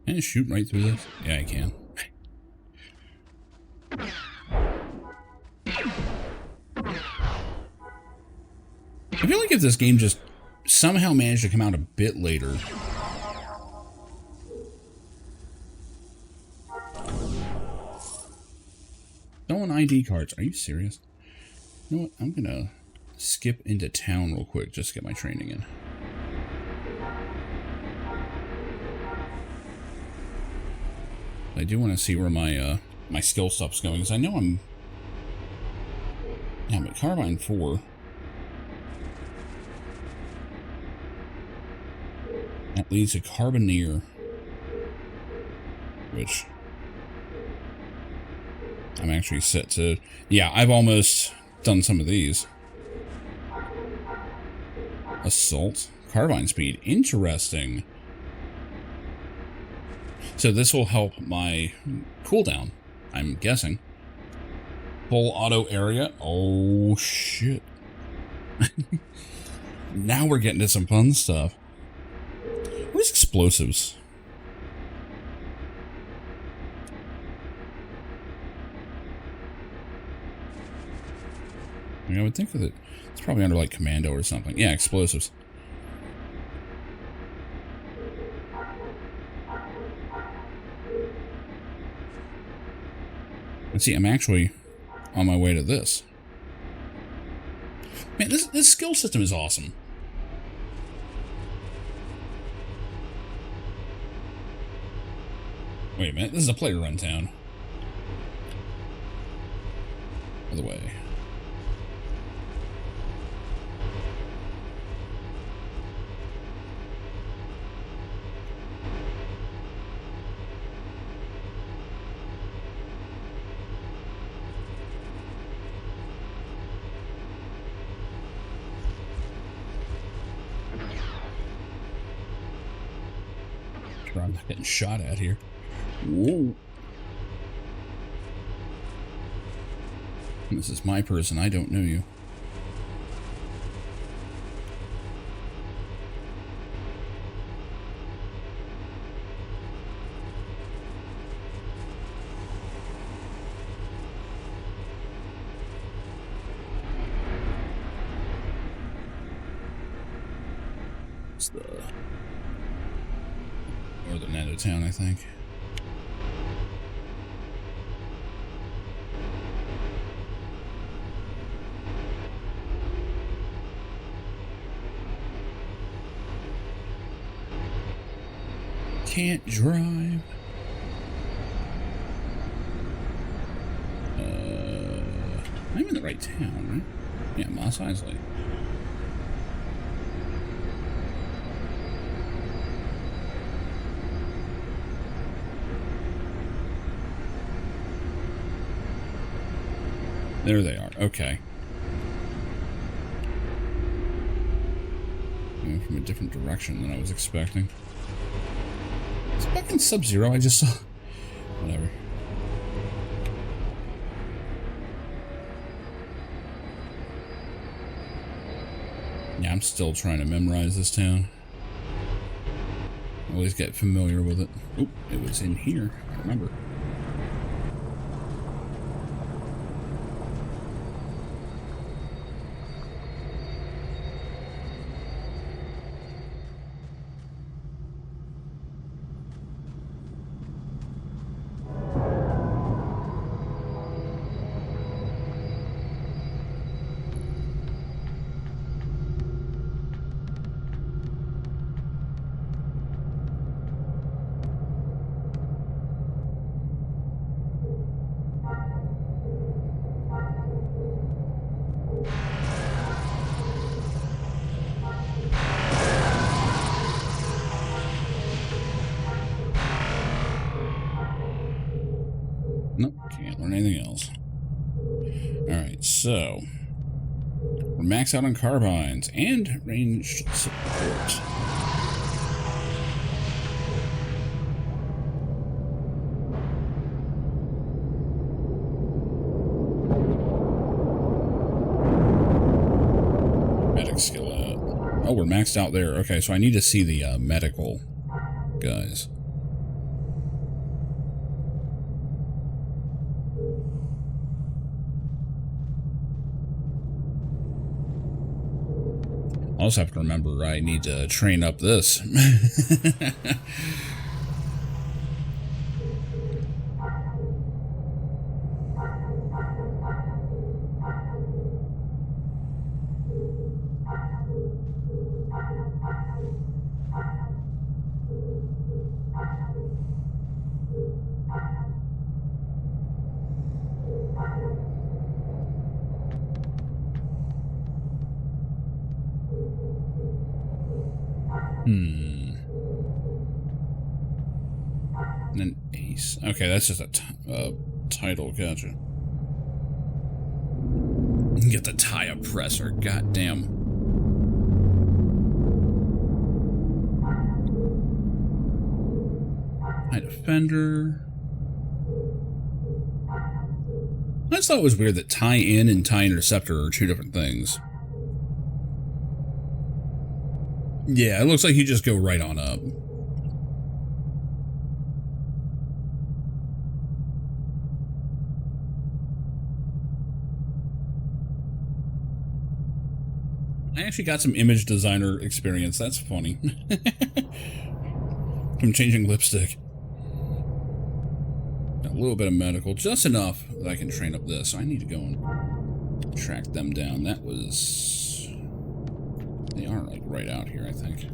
Can I shoot right through this? Yeah, I can. I feel like if this game just somehow managed to come out a bit later. Stolen ID cards. Are you serious? You know what? I'm gonna skip into town real quick just to get my training in. I do want to see where my my skill stuff's going, because I know I'm... Yeah, but Carbine 4... That leads to Carbineer, which I'm actually set to... Yeah, I've almost done some of these. Assault. Carbine speed. Interesting. So this will help my cooldown, I'm guessing. Full auto area. Oh, shit. Now we're getting to some fun stuff. What is explosives? I mean, I would think that it's probably under like commando or something. Yeah, explosives. Let's see, I'm actually on my way to this. Man, this skill system is awesome. Wait a minute, this is a player run town. Other way. I'm not getting shot at here. Whoa. This is my person. I don't know you. It's the northern end of town, I think. Can't drive. I'm in the right town, right? Yeah, Mos Eisley. There they are. Okay. Going from a different direction than I was expecting. Is it back in Sub-Zero I just saw? Whatever. Yeah, I'm still trying to memorize this town. Always get familiar with it. Oop, it was in here. I remember. Nope, can't learn anything else. Alright, so we're maxed out on carbines and ranged support. Medic skill out. Oh, we're maxed out there. Okay, so I need to see the medical guys. I also have to remember I need to train up this. And an ace. Okay, that's just a title. Gotcha. Get the tie oppressor. Goddamn. High defender. I just thought it was weird that tie in and tie interceptor are two different things. Yeah, it looks like you just go right on up. I actually got some image designer experience. That's funny. I'm changing lipstick. A little bit of medical, just enough that I can train up this. So I need to go and track them down. That was... They are like right out here, I think.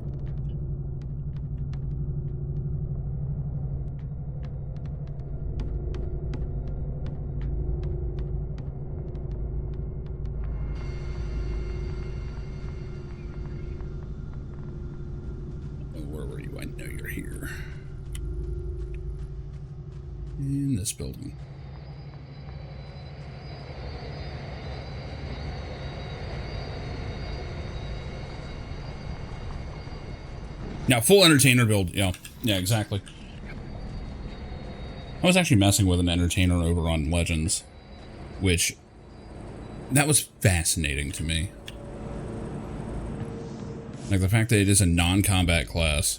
Where were you? I know you're here. In this building. Now, full entertainer build. Yeah, exactly. I was actually messing with an entertainer over on Legends, which that was fascinating to me. Like the fact that it is a non-combat class,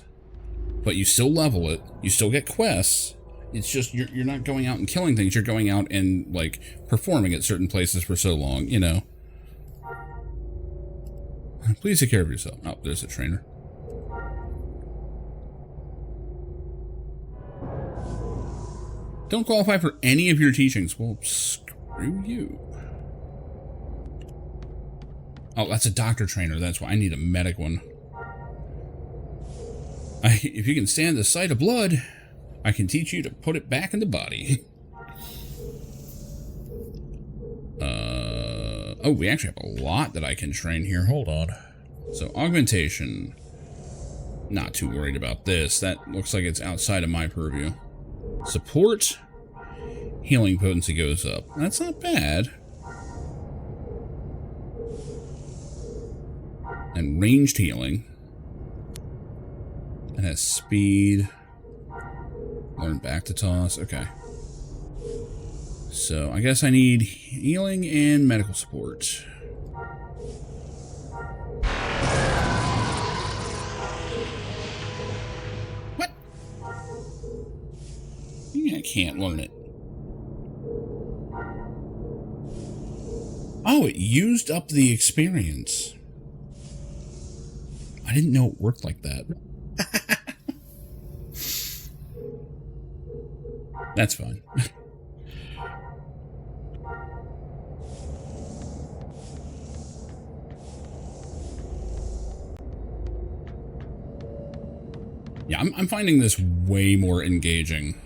but you still level it, you still get quests. It's just you're not going out and killing things. You're going out and like performing at certain places for so long, you know. Please take care of yourself. Oh, there's a trainer. Don't qualify for any of your teachings. Well, screw you. Oh, that's a doctor trainer. That's why I need a medic one. If you can stand the sight of blood, I can teach you to put it back in the body. Oh, we actually have a lot that I can train here. Hold on. So, augmentation. Not too worried about this. That looks like it's outside of my purview. Support. Healing potency goes up. That's not bad. And ranged healing. It has speed. Learn back to toss. Okay. So I guess I need healing and medical support. What? I can't learn it. Oh, it used up the experience. I didn't know it worked like that. That's fine. Yeah, I'm finding this way more engaging.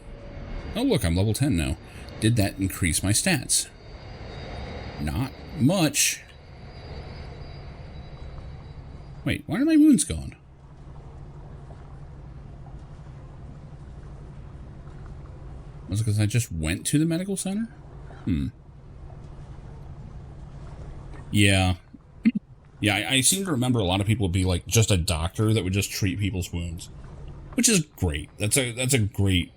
Oh, look, I'm level 10 now. Did that increase my stats? Not much. Wait, why are my wounds gone? Was it because I just went to the medical center? Yeah. Yeah, I seem to remember a lot of people would be like just a doctor that would just treat people's wounds. Which is great. That's a great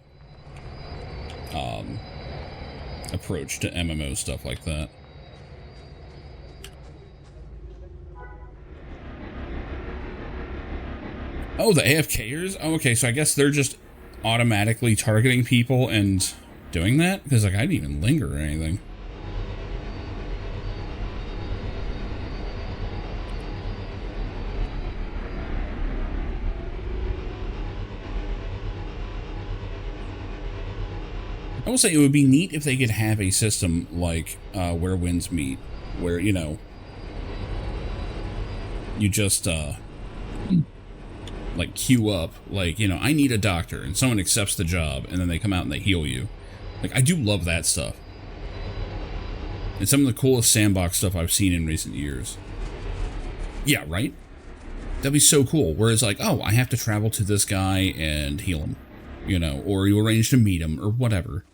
approach to MMO stuff like that. Oh, the AFKers? Oh, okay, so I guess they're just automatically targeting people and doing that? Because, like, I didn't even linger or anything. I will say it would be neat if they could have a system like Where Winds Meet, where, you know, you just, like, queue up, like, you know, I need a doctor, and someone accepts the job, and then they come out and they heal you. Like, I do love that stuff. It's some of the coolest sandbox stuff I've seen in recent years. Yeah, right? That'd be so cool. Whereas, like, oh, I have to travel to this guy and heal him, you know, or you arrange to meet him, or whatever.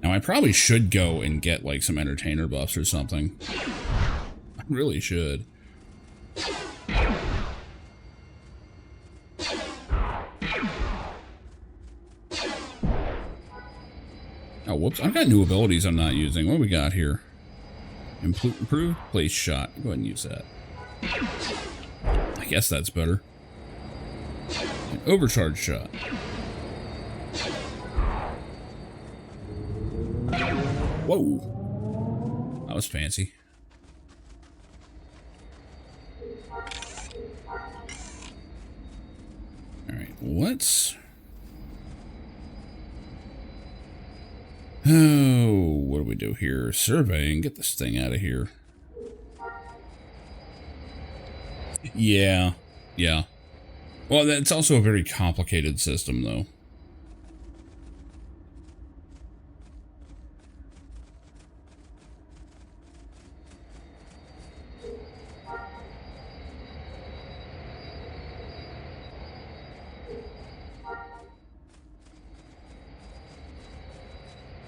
Now, I probably should go and get, like, some entertainer buffs or something. I really should. Oh, whoops. I've got new abilities I'm not using. What do we got here? Improved place shot. Go ahead and use that. I guess that's better. An overcharge shot. Whoa. That was fancy. Alright, let's... Oh, what do we do here? Surveying. Get this thing out of here. Yeah. Yeah. Well, that's also a very complicated system, though.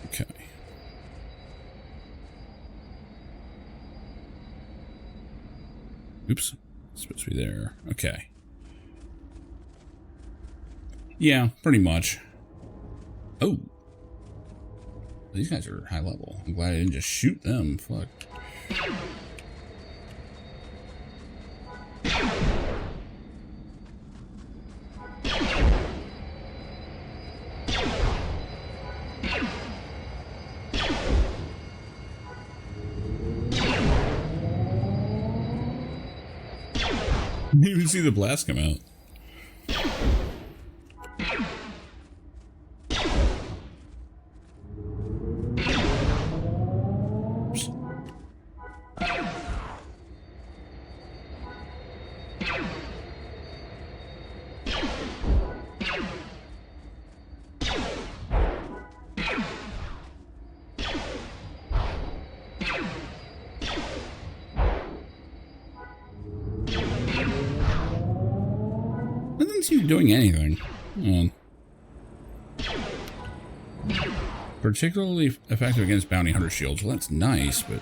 Okay. Oops. It's supposed to be there. Okay. Yeah, pretty much. Oh. These guys are high level. I'm glad I didn't just shoot them. Fuck. Didn't even see the blast come out. doesn't seem to be doing anything. Particularly effective against bounty hunter shields. Well, that's nice, but...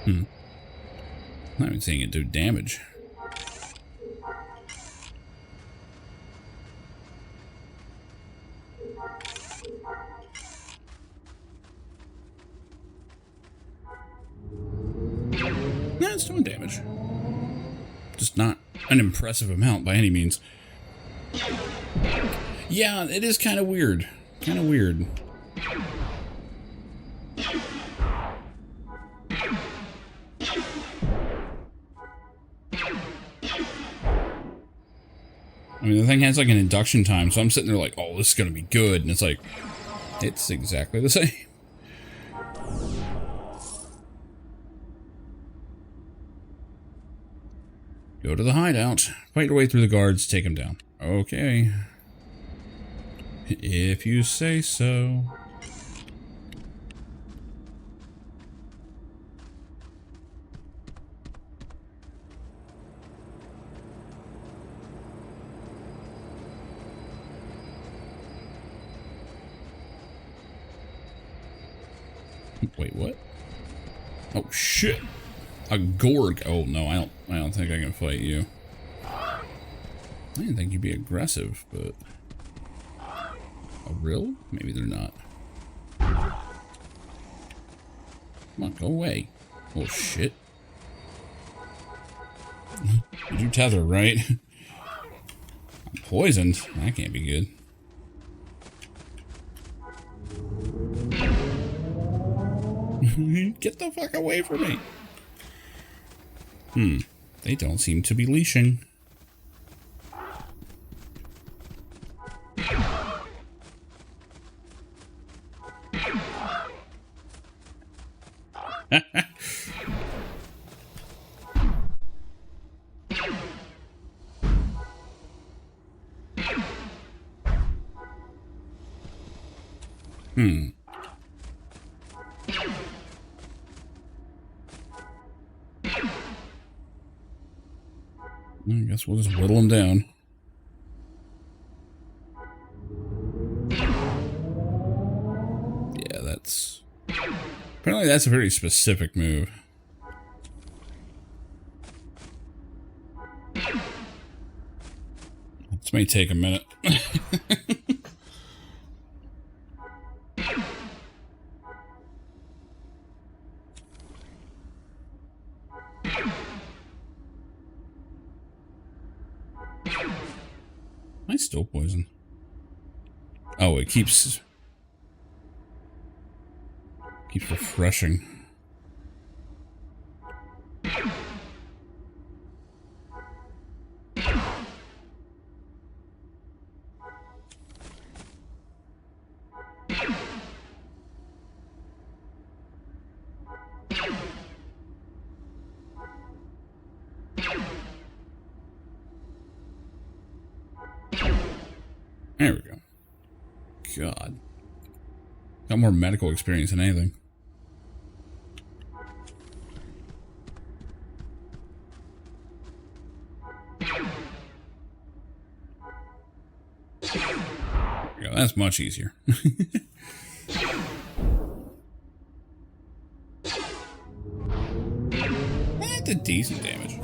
I'm not even seeing it do damage. Yeah, it's doing damage. Just not an impressive amount by any means. Yeah, it is kind of weird. Kind of weird. I mean, the thing has like an induction time, so I'm sitting there like, oh, this is going to be good. And it's like, it's exactly the same. Go to the hideout. Fight your way through the guards. Take them down. Okay. If you say so. Wait, what? Oh shit! A Gorg. Oh no, I don't think I can fight you. I didn't think you'd be aggressive, but a rill? Maybe they're not. Come on, go away. Oh shit! Did you tether right? I'm poisoned. That can't be good. Get the fuck away from me. They don't seem to be leashing. I guess we'll just whittle them down. Yeah, that's... Apparently that's a very specific move. This may take a minute. Am I still poisoned? Oh, it keeps refreshing. There we go. God. Got more medical experience than anything. There we go. That's much easier. That did decent damage.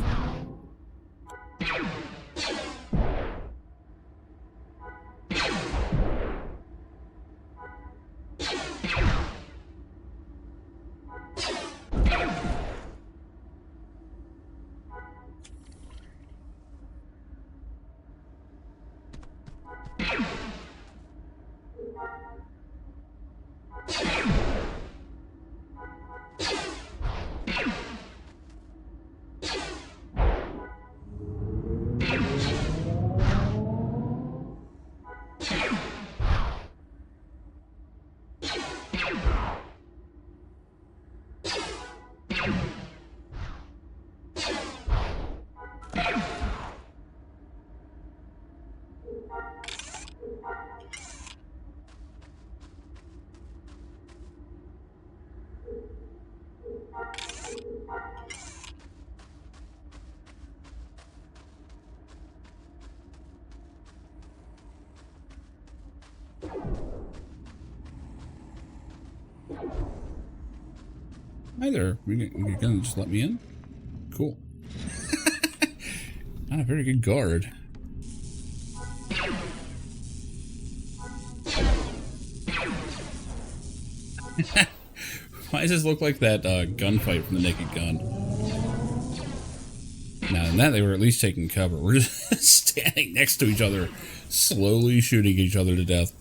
Hi there. You're gonna just let me in? Cool. Not a very good guard. Why does this look like that gunfight from the Naked Gun? Now, in that, they were at least taking cover. We're just standing next to each other, slowly shooting each other to death.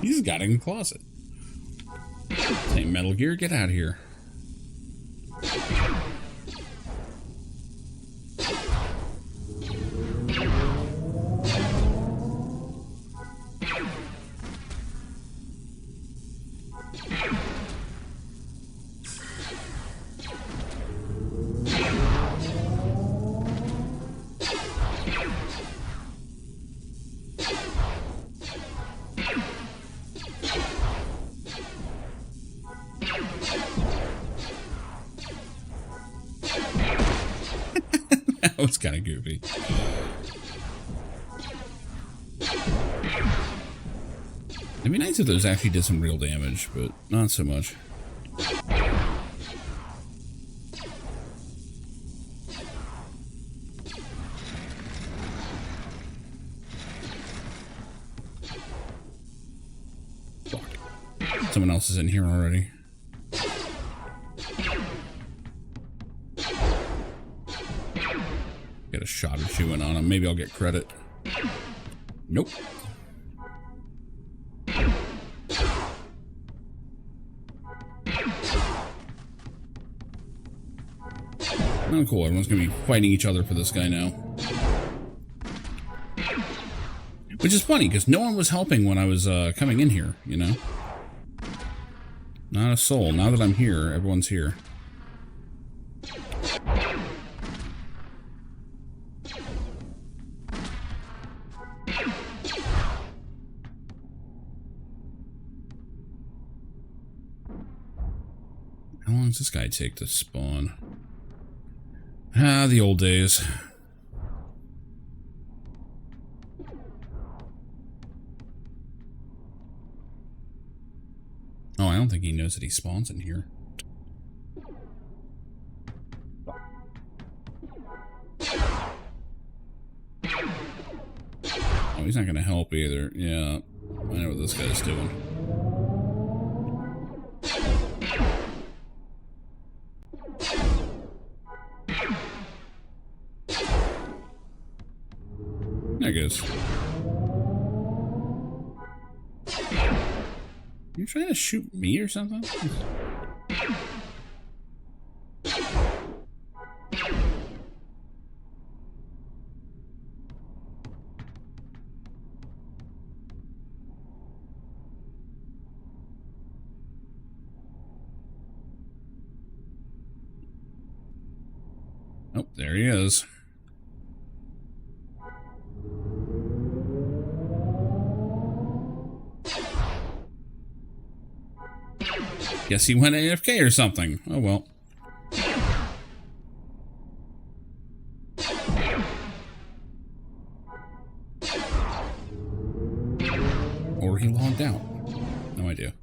He's got it in the closet. Say, Metal Gear, get out of here. That was kind of goofy. It'd be nice if those actually did some real damage, but not so much. Fuck. Someone else is in here already. Get a shot or two in on him. Maybe I'll get credit. Nope. Oh, cool. Everyone's gonna be fighting each other for this guy now. Which is funny, because no one was helping when I was coming in here, you know? Not a soul. Now that I'm here, everyone's here. How long does this guy take to spawn? Ah, the old days. Oh, I don't think he knows that he spawns in here. Oh, he's not gonna help either. Yeah, I know what this guy's doing. I guess. You trying to shoot me or something? Oh, there he is. Guess he went AFK or something. Oh well. Or he logged out. No idea.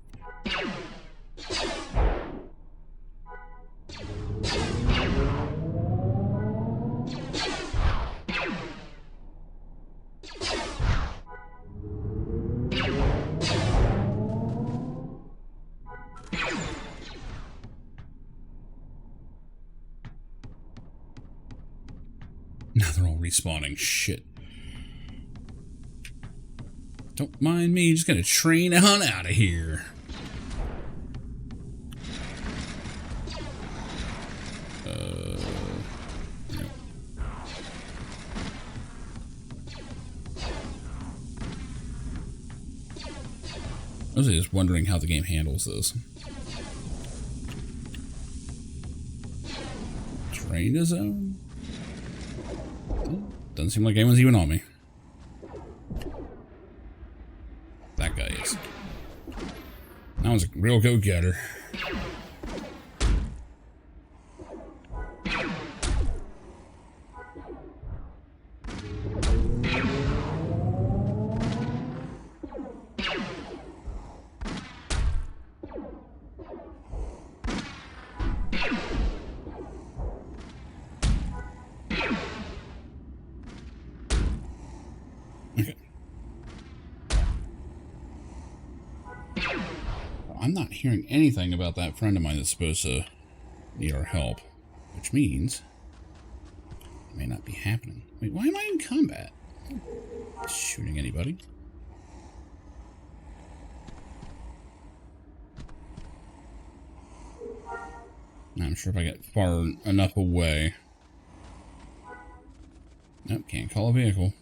Now they're all respawning. Shit. Don't mind me, just gonna train on out of here. No. I was just wondering how the game handles this. Train a zone? Doesn't seem like anyone's even on me. That guy is. That one's a real go-getter. Okay. I'm not hearing anything about that friend of mine that's supposed to need our help, which means it may not be happening. Wait, why am I in combat? Not shooting anybody. I'm sure if I get far enough away. Nope, can't call a vehicle.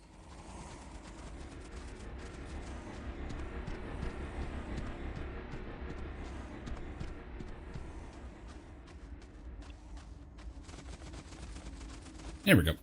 There we go.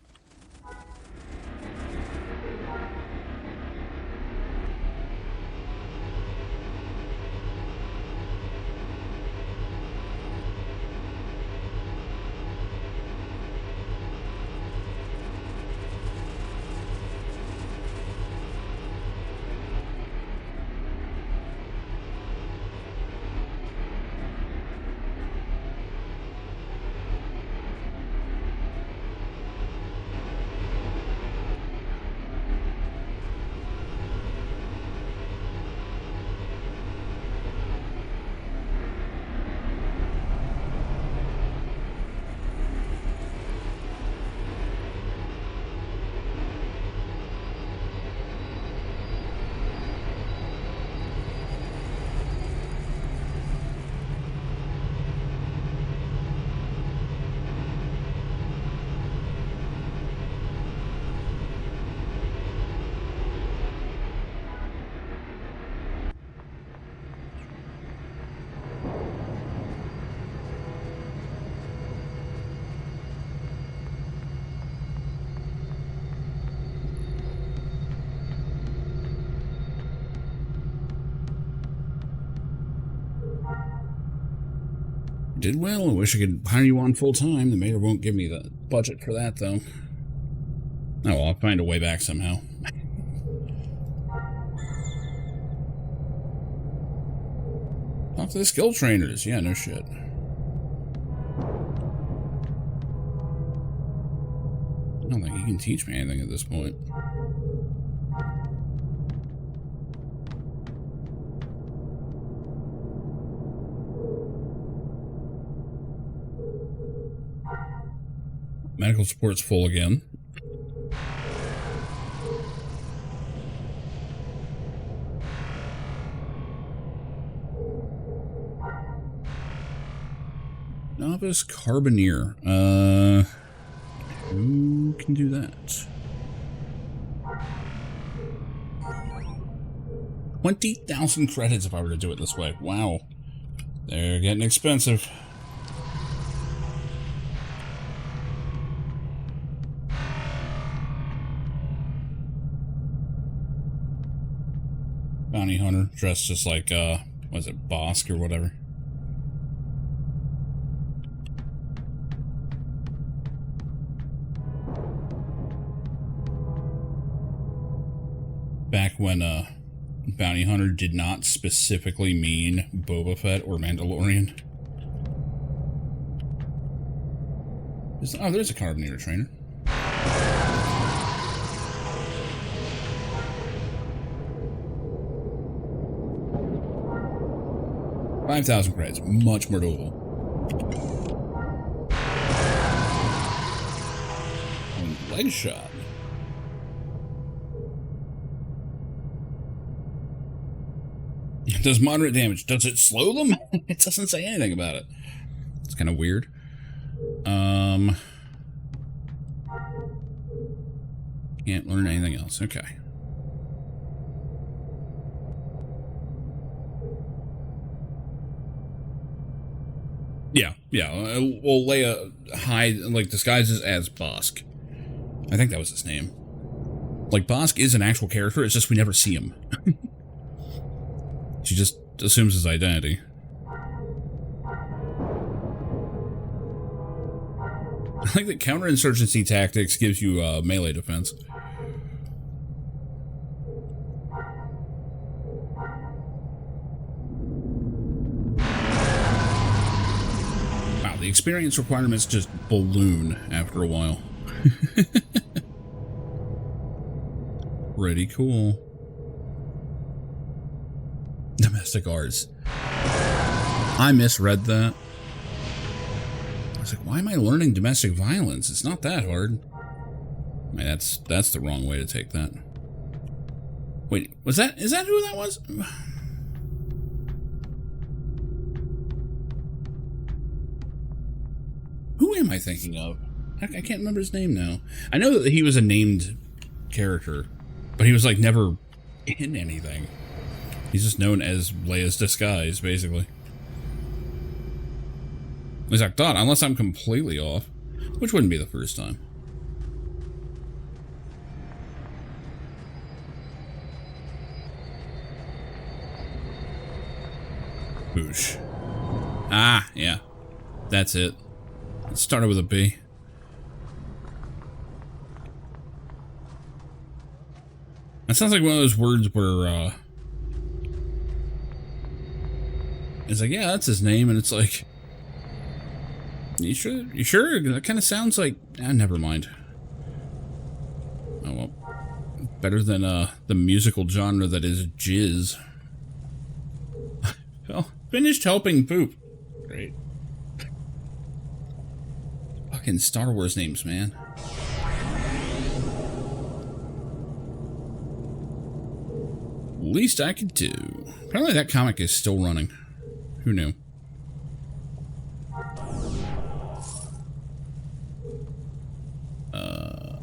Did well. I wish I could hire you on full time. The mayor won't give me the budget for that, though. Oh, well, I'll find a way back somehow. Talk to the skill trainers. Yeah, no shit. I don't think he can teach me anything at this point. Medical support's full again. Novice Carbineer. Who can do that? 20,000 credits if I were to do it this way. Wow. They're getting expensive. Bounty hunter dressed just like, was it Bosk or whatever? Back when, bounty hunter did not specifically mean Boba Fett or Mandalorian. Oh, there's a Carbonator trainer. $5,000 credits, much more doable. Leg shot. It does moderate damage. Does it slow them? It doesn't say anything about it. It's kind of weird. Can't learn anything else. Okay. Yeah. Well, Leia disguises as Bosk. I think that was his name. Like, Bosk is an actual character, it's just we never see him. She just assumes his identity. I like that counterinsurgency tactics gives you melee defense. Wow, the experience requirements just balloon after a while. Pretty cool. Domestic arts. I misread that. I was like, why am I learning domestic violence? It's not that hard. I mean, that's the wrong way to take that. Wait, is that who that was? Who am I thinking of? I can't remember his name now. I know that he was a named character, but he was like never in anything. He's just known as Leia's disguise, basically. At least I thought, unless I'm completely off, which wouldn't be the first time. Boosh. Ah, yeah. That's it. It started with a B. That sounds like one of those words where, it's like, yeah, that's his name, and it's like, you sure? You sure? That kind of sounds like, never mind. Oh, well. Better than, the musical genre that is jizz. Well, finished helping poop. Great. Fucking Star Wars names, man. Least I could do. Apparently that comic is still running. Who knew?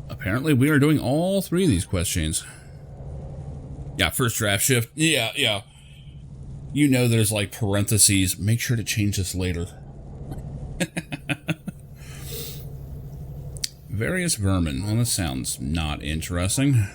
Apparently we are doing all three of these quest chains. Yeah, first draft shift. Yeah. You know there's like parentheses. Make sure to change this later. Various vermin. Well, this sounds not interesting.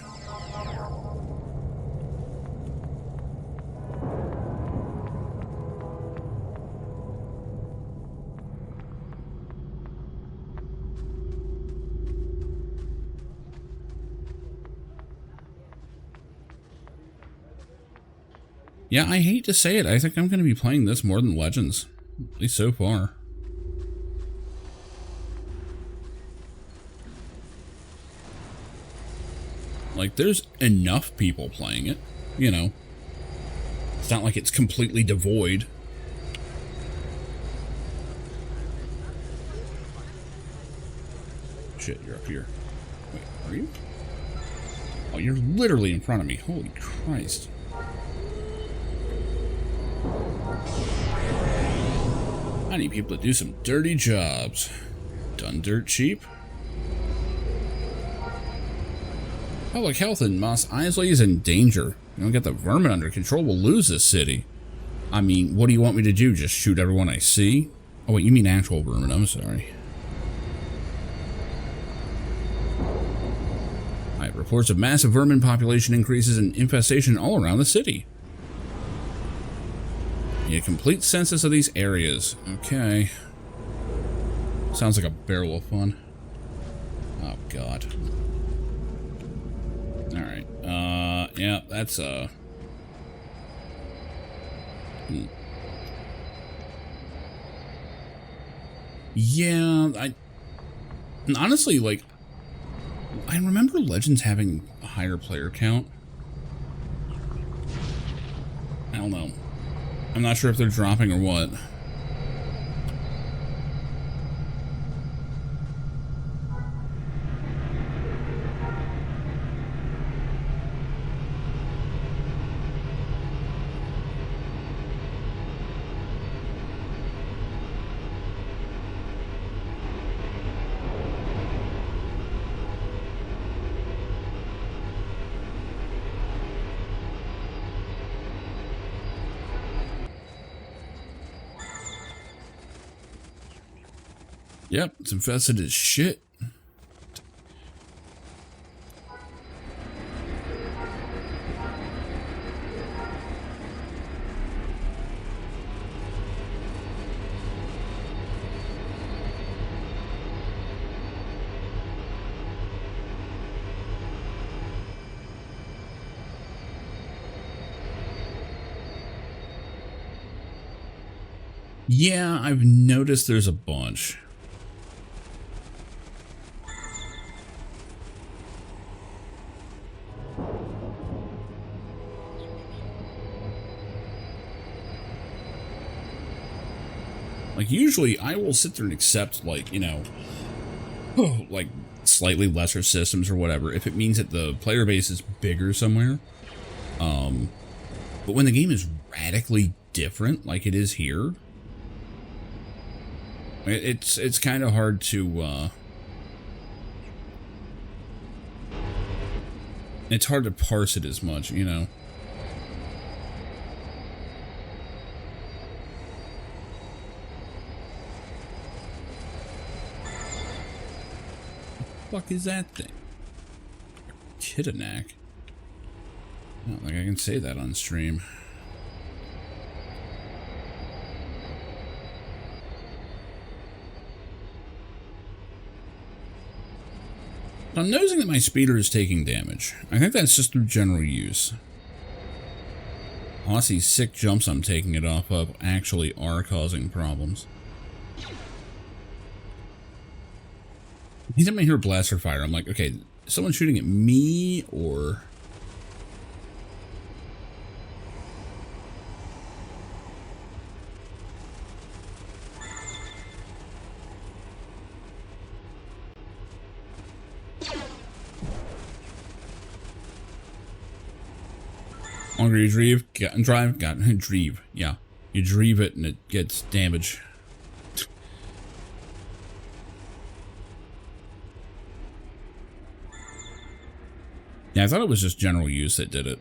Yeah, I hate to say it. I think I'm going to be playing this more than Legends. At least so far. Like, there's enough people playing it, you know. It's not like it's completely devoid. Shit, you're up here. Wait, are you? Oh, you're literally in front of me. Holy Christ. I need people to do some dirty jobs. Done dirt cheap. Public health in Mos Eisley is in danger. We don't get the vermin under control, we'll lose this city. I mean, what do you want me to do? Just shoot everyone I see? Oh wait, you mean actual vermin, I'm sorry. I have reports of massive vermin population increases and infestation all around the city. Need a complete census of these areas. Okay. Sounds like a barrel of fun. Oh, God. Alright. Yeah, that's, Yeah, honestly, like, I remember Legends having a higher player count. I don't know. I'm not sure if they're dropping or what. Yep, it's infested as shit. Yeah, I've noticed there's a bunch. Like, usually I will sit there and accept, like, you know, like, slightly lesser systems or whatever, if it means that the player base is bigger somewhere. But when the game is radically different, like it is here, it's kind of hard to, it's hard to parse it as much, you know? Fuck is that thing? Kitanak. I don't think I can say that on stream. I'm noticing that my speeder is taking damage. I think that's just through general use. Unless these sick jumps I'm taking it off of actually are causing problems. Anytime I hear blaster fire, I'm like, okay, is someone shooting at me, or... Longer you drive, yeah. You drive it and it gets damage. Yeah, I thought it was just general use that did it.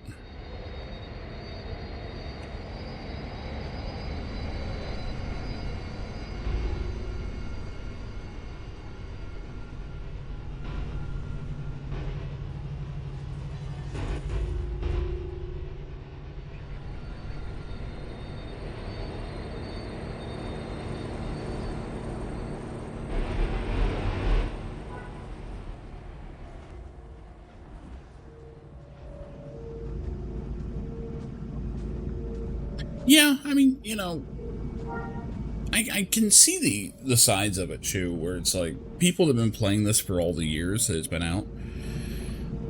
Yeah, I mean, you know, I can see the sides of it too, where it's like people that have been playing this for all the years that it's been out,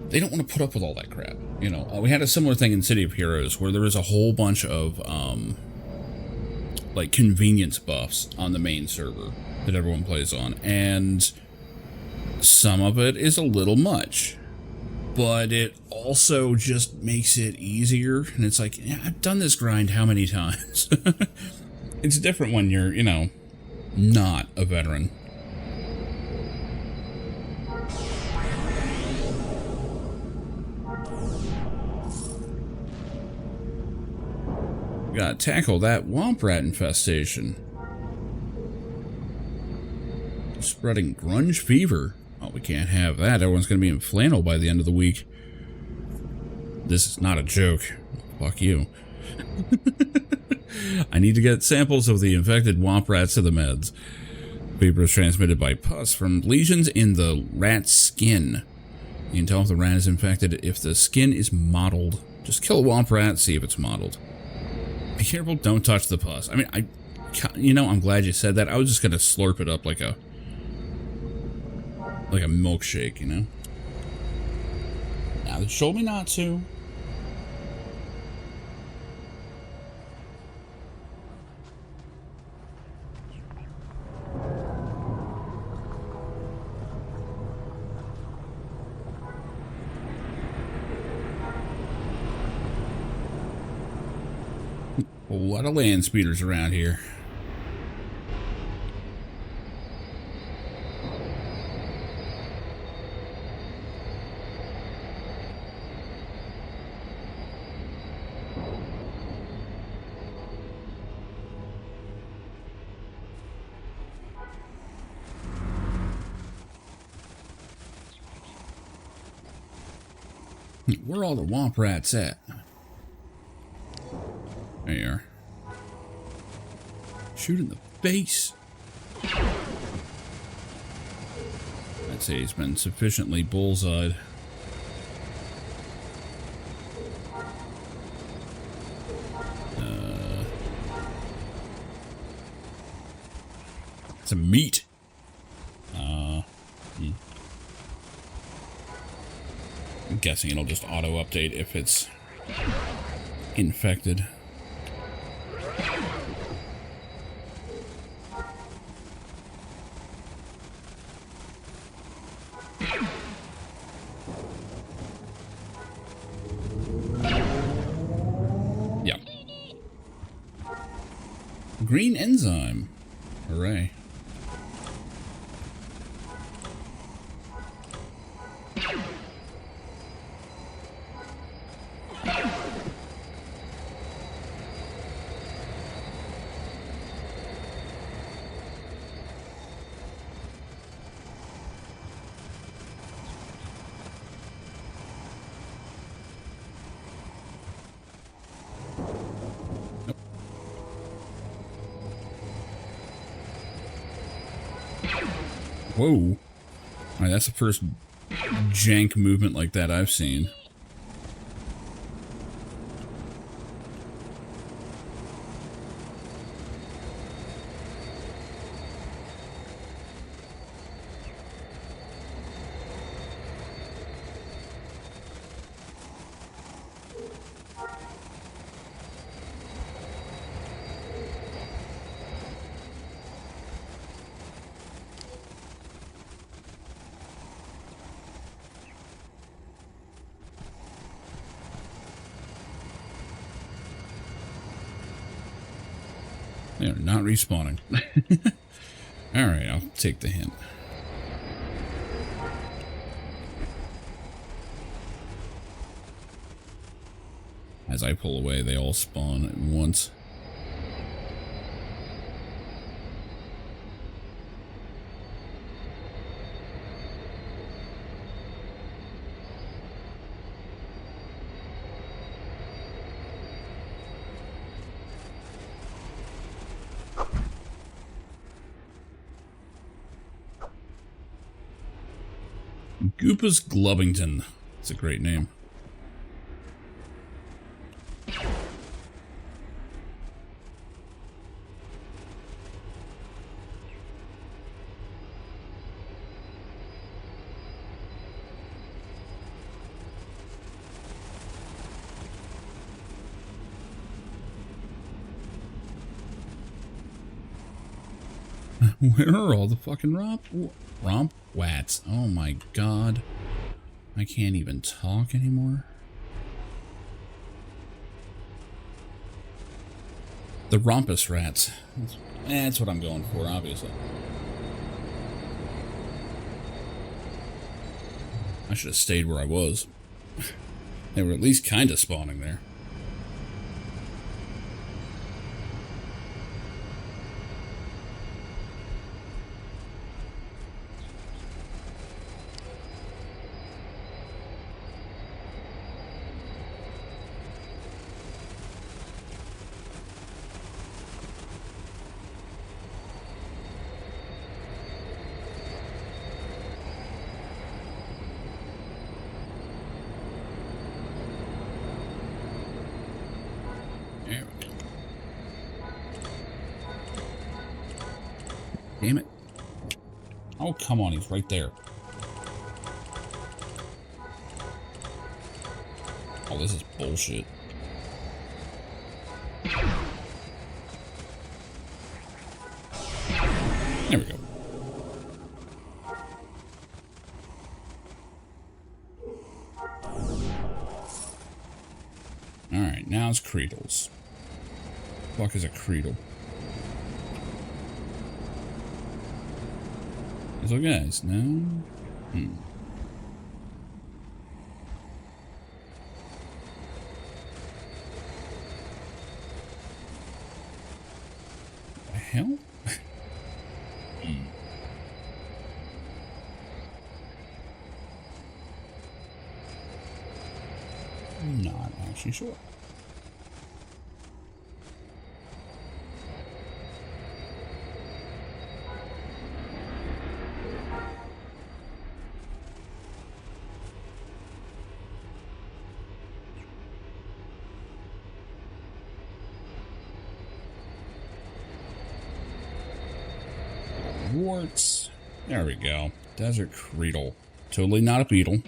they don't want to put up with all that crap. You know, we had a similar thing in City of Heroes where there was a whole bunch of like convenience buffs on the main server that everyone plays on, and some of it is a little much. But it also just makes it easier. And it's like, yeah, I've done this grind how many times? It's different when you're, you know, not a veteran. Gotta tackle that womp rat infestation. Spreading grunge fever. Oh, we can't have that. Everyone's going to be in flannel by the end of the week. This is not a joke. Fuck you. I need to get samples of the infected womp rats to the meds. Fever is transmitted by pus from lesions in the rat's skin. You can tell if the rat is infected if the skin is mottled. Just kill a womp rat, see if it's mottled. Be careful, don't touch the pus. I mean, I'm glad you said that. I was just gonna slurp it up like a milkshake, you know? Now they told me not to. A lot of land speeders around here. Where are all the womp rats at? There you are. Shoot in the face. I'd say he's been sufficiently bullseyed. It's a meat. I'm guessing it'll just auto-update if it's infected. Yeah. Green enzyme. Hooray. Whoa. Alright, that's the first jank movement like that I've seen. They're not respawning. Alright, I'll take the hint. As I pull away, they all spawn at once. Goopus Glubbington. It's a great name. Where are all the fucking romp wats? Oh my god. I can't even talk anymore. The rompus rats. That's what I'm going for, obviously. I should have stayed where I was. They were at least kind of spawning there. Damn it. Oh, come on. He's right there. Oh, this is bullshit. There we go. Alright, now it's Creedles. What the fuck is a Creedle? So guys, now... The hell? I'm not actually sure. Warts. There we go. Desert Creedle. Totally not a beetle.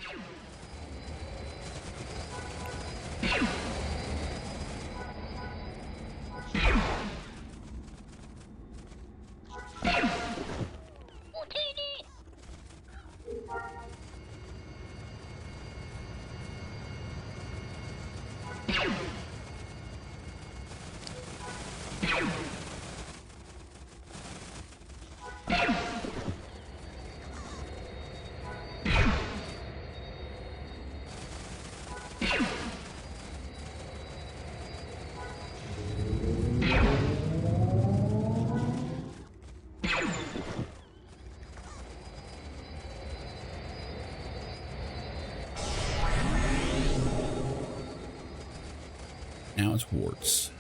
Now it's Warts.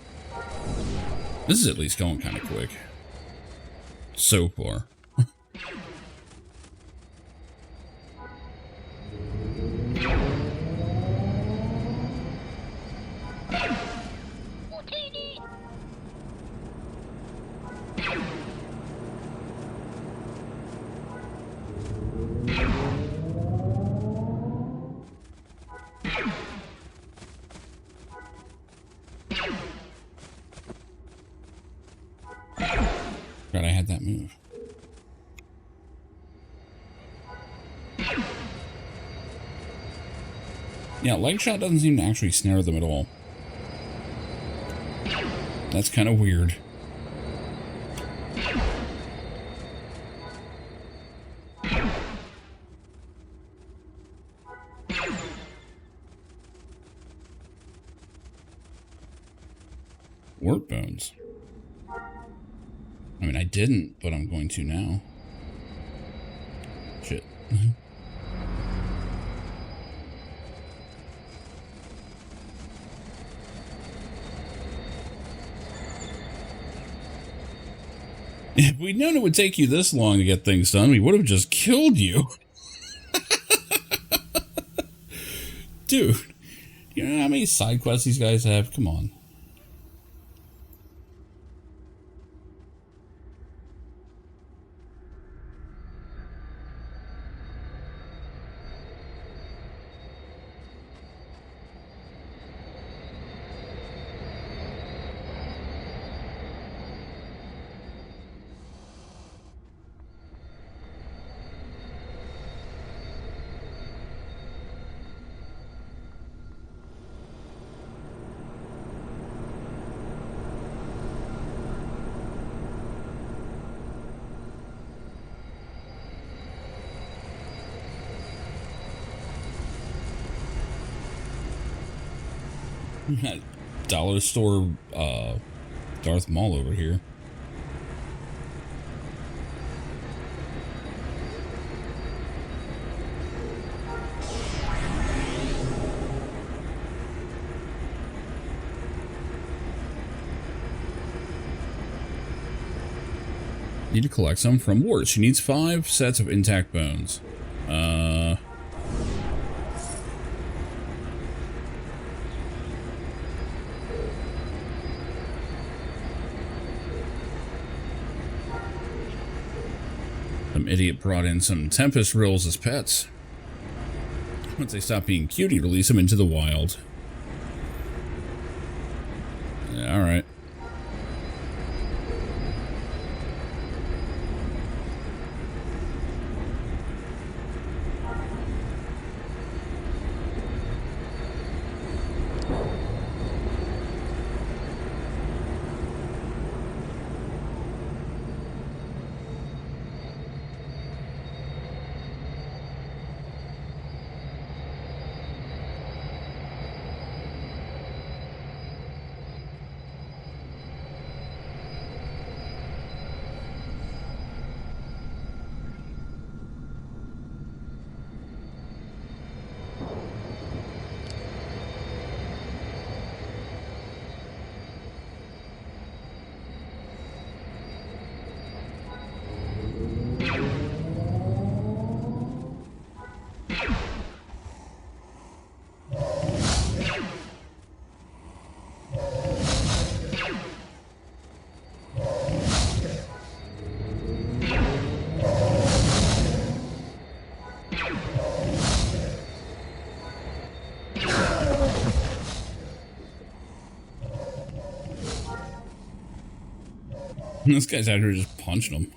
This is at least going kind of quick. So far. God, I had that move. Yeah, leg shot doesn't seem to actually snare them at all. That's kind of weird. Warp bones. I mean, I didn't, but I'm going to now. Shit. If we'd known it would take you this long to get things done, we would have just killed you. Dude, you know how many side quests these guys have? Come on. Dollar store Darth Maul over here. Need to collect some from Wart. She needs 5 sets of intact bones. Some idiot brought in some Tempest Rills as pets. Once they stop being cute, he release them into the wild. Yeah, alright. This guy's out here just punching him.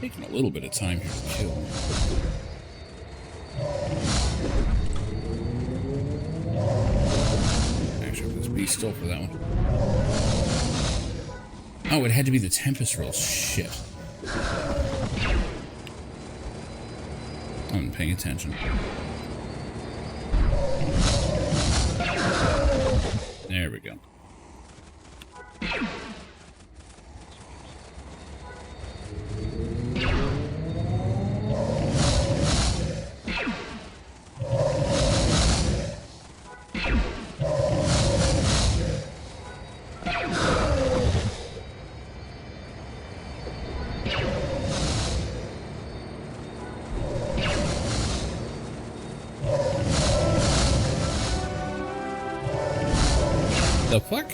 Taking a little bit of time here to kill. Actually, let's be still for that one. Oh, it had to be the Tempest Rolls. Shit. I wasn't paying attention. There we go. The fuck?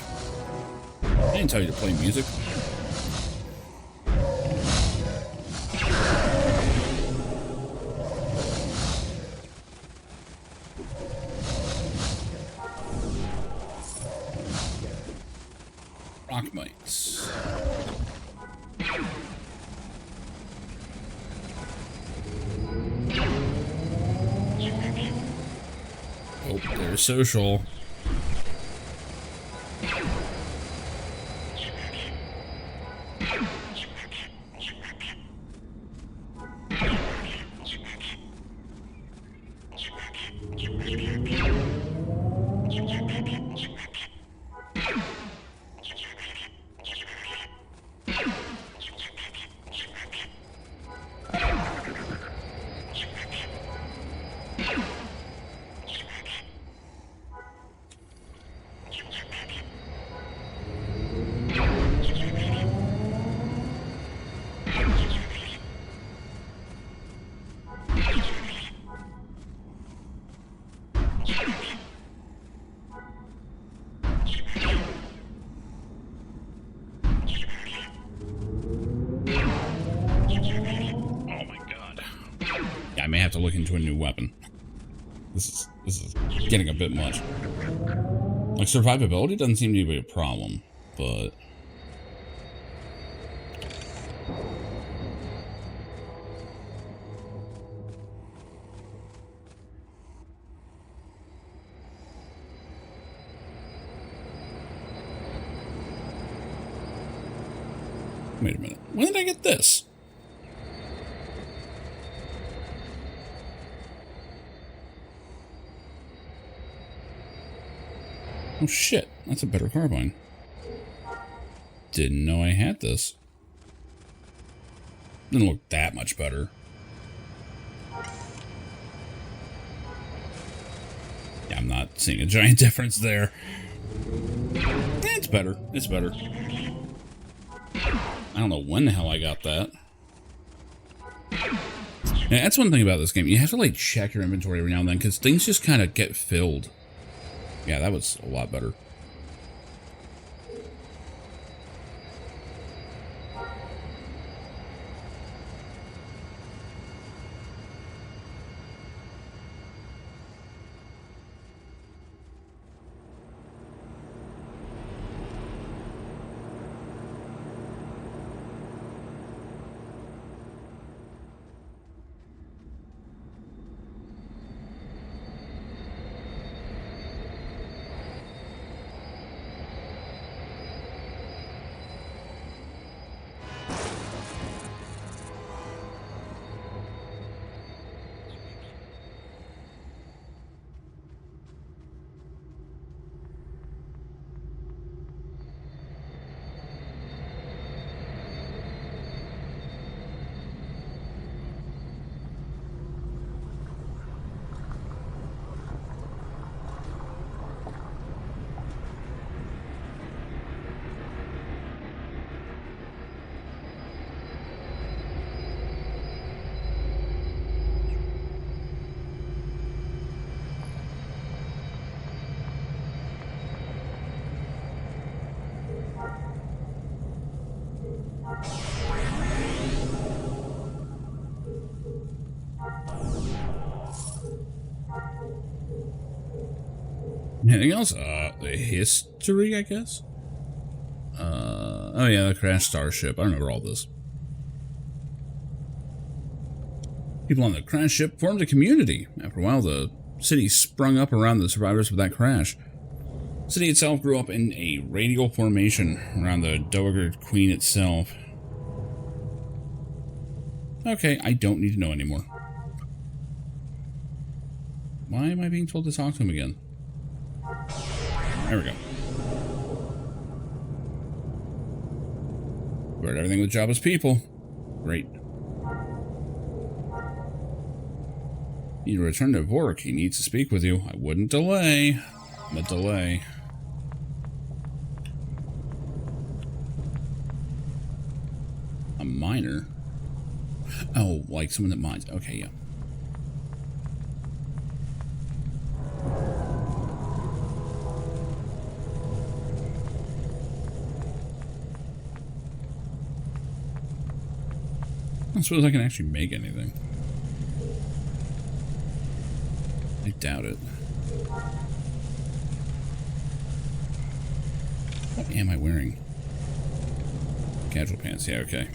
I didn't tell you to play music. Rock mics. Oh, there's social. I may have to look into a new weapon. This is getting a bit much. Like, survivability doesn't seem to be a problem, but... Wait a minute. When did I get this? Oh shit, that's a better carbine. didn't know I had this. Didn't look that much better. Yeah, I'm not seeing a giant difference there. It's better. It's better. I don't know when the hell I got that. Yeah, that's one thing about this game. You have to like check your inventory every now and then because things just kind of get filled. Yeah, that was a lot better. Anything else? The history, I guess? Oh yeah, the crashed starship. I remember all this. People on the crashed ship formed a community. After a while, the city sprung up around the survivors of that crash. The city itself grew up in a radial formation around the Dowager Queen itself. Okay, I don't need to know anymore. Why am I being told to talk to him again? There we go. We're everything with Jabba's people. Great. You need to return to Vork. He needs to speak with you. I wouldn't delay. The delay. A miner? Oh, like someone that mines. Okay, yeah. I suppose I can actually make anything. I doubt it. What am I wearing? Casual pants, yeah, okay.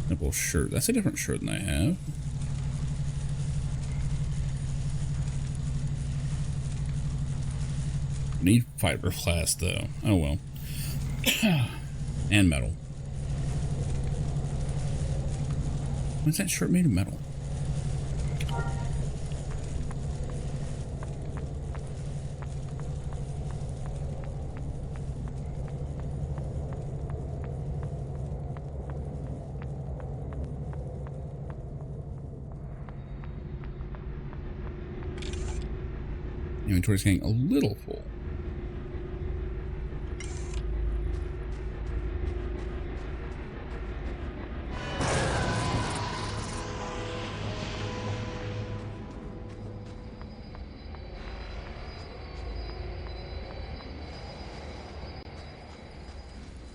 Nipple shirt. That's a different shirt than I have. Need fiberglass though. Oh well. And metal. What's that shirt made of metal? Inventory's getting a little full.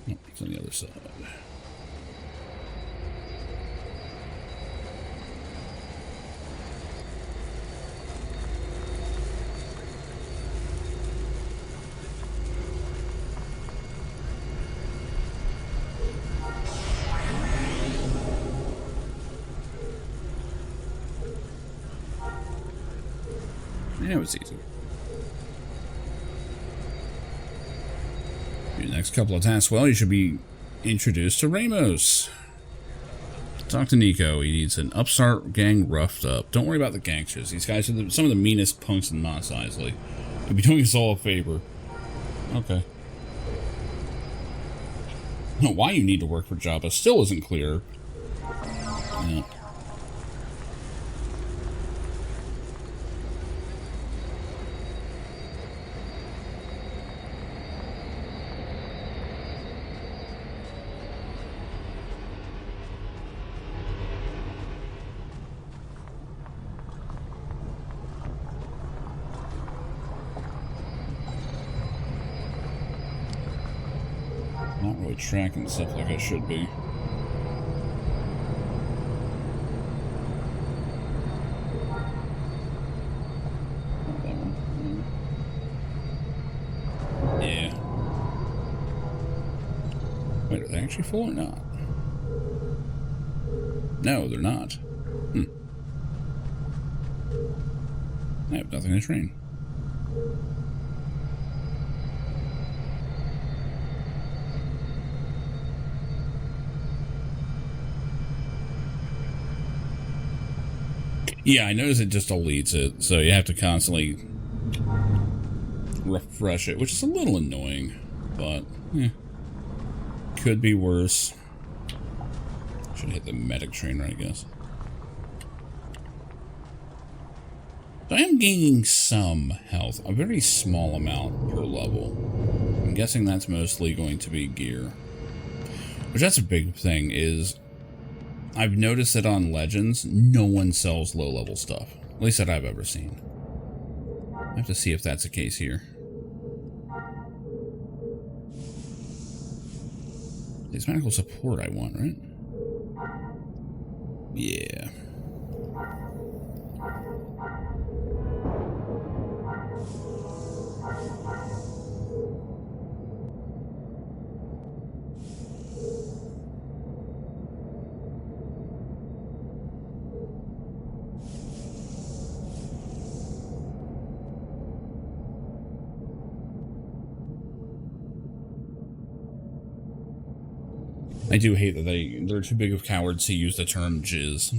Nope, it's on the other side. Yeah, it was easy. Your next couple of tasks, well, you should be introduced to Ramos. Talk to Nico. He needs an upstart gang roughed up. Don't worry about the gangsters. These guys are some of the meanest punks in Mos Eisley. You'd be doing us all a favor. Okay. Why you need to work for Jabba still isn't clear. Yeah. Not really tracking stuff like I should be. Yeah. Wait, are they actually full or not? No, they're not. I have nothing to train. Yeah, I noticed it just deletes it, so you have to constantly refresh it, which is a little annoying, but could be worse. Should hit the medic trainer, I guess. So I am gaining some health, a very small amount per level. I'm guessing that's mostly going to be gear. Which that's a big thing, is I've noticed that on Legends, no one sells low-level stuff. At least that I've ever seen. I have to see if that's the case here. It's medical support I want, right? Yeah. I do hate that they're too big of cowards to use the term jizz.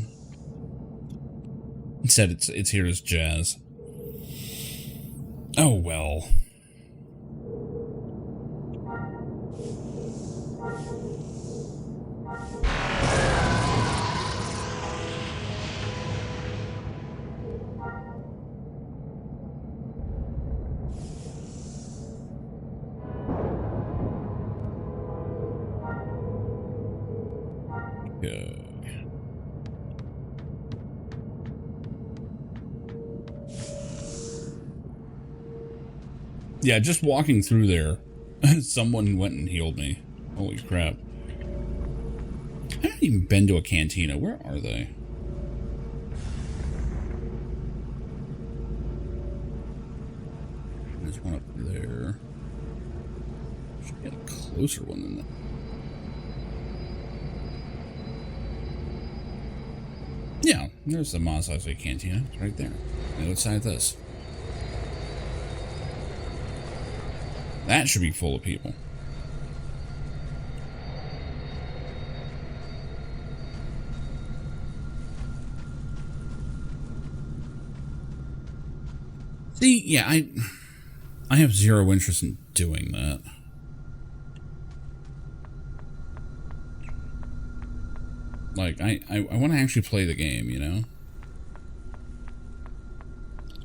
Instead, it's here as jazz. Oh well. Yeah, just walking through there, someone went and healed me. Holy crap. I haven't even been to a cantina. Where are they? There's one up there. Should get a closer one than that. Yeah, there's the Mos Eisley cantina. It's right there. On the other side of this. That should be full of people. See, yeah, I have zero interest in doing that. Like, I want to actually play the game, you know?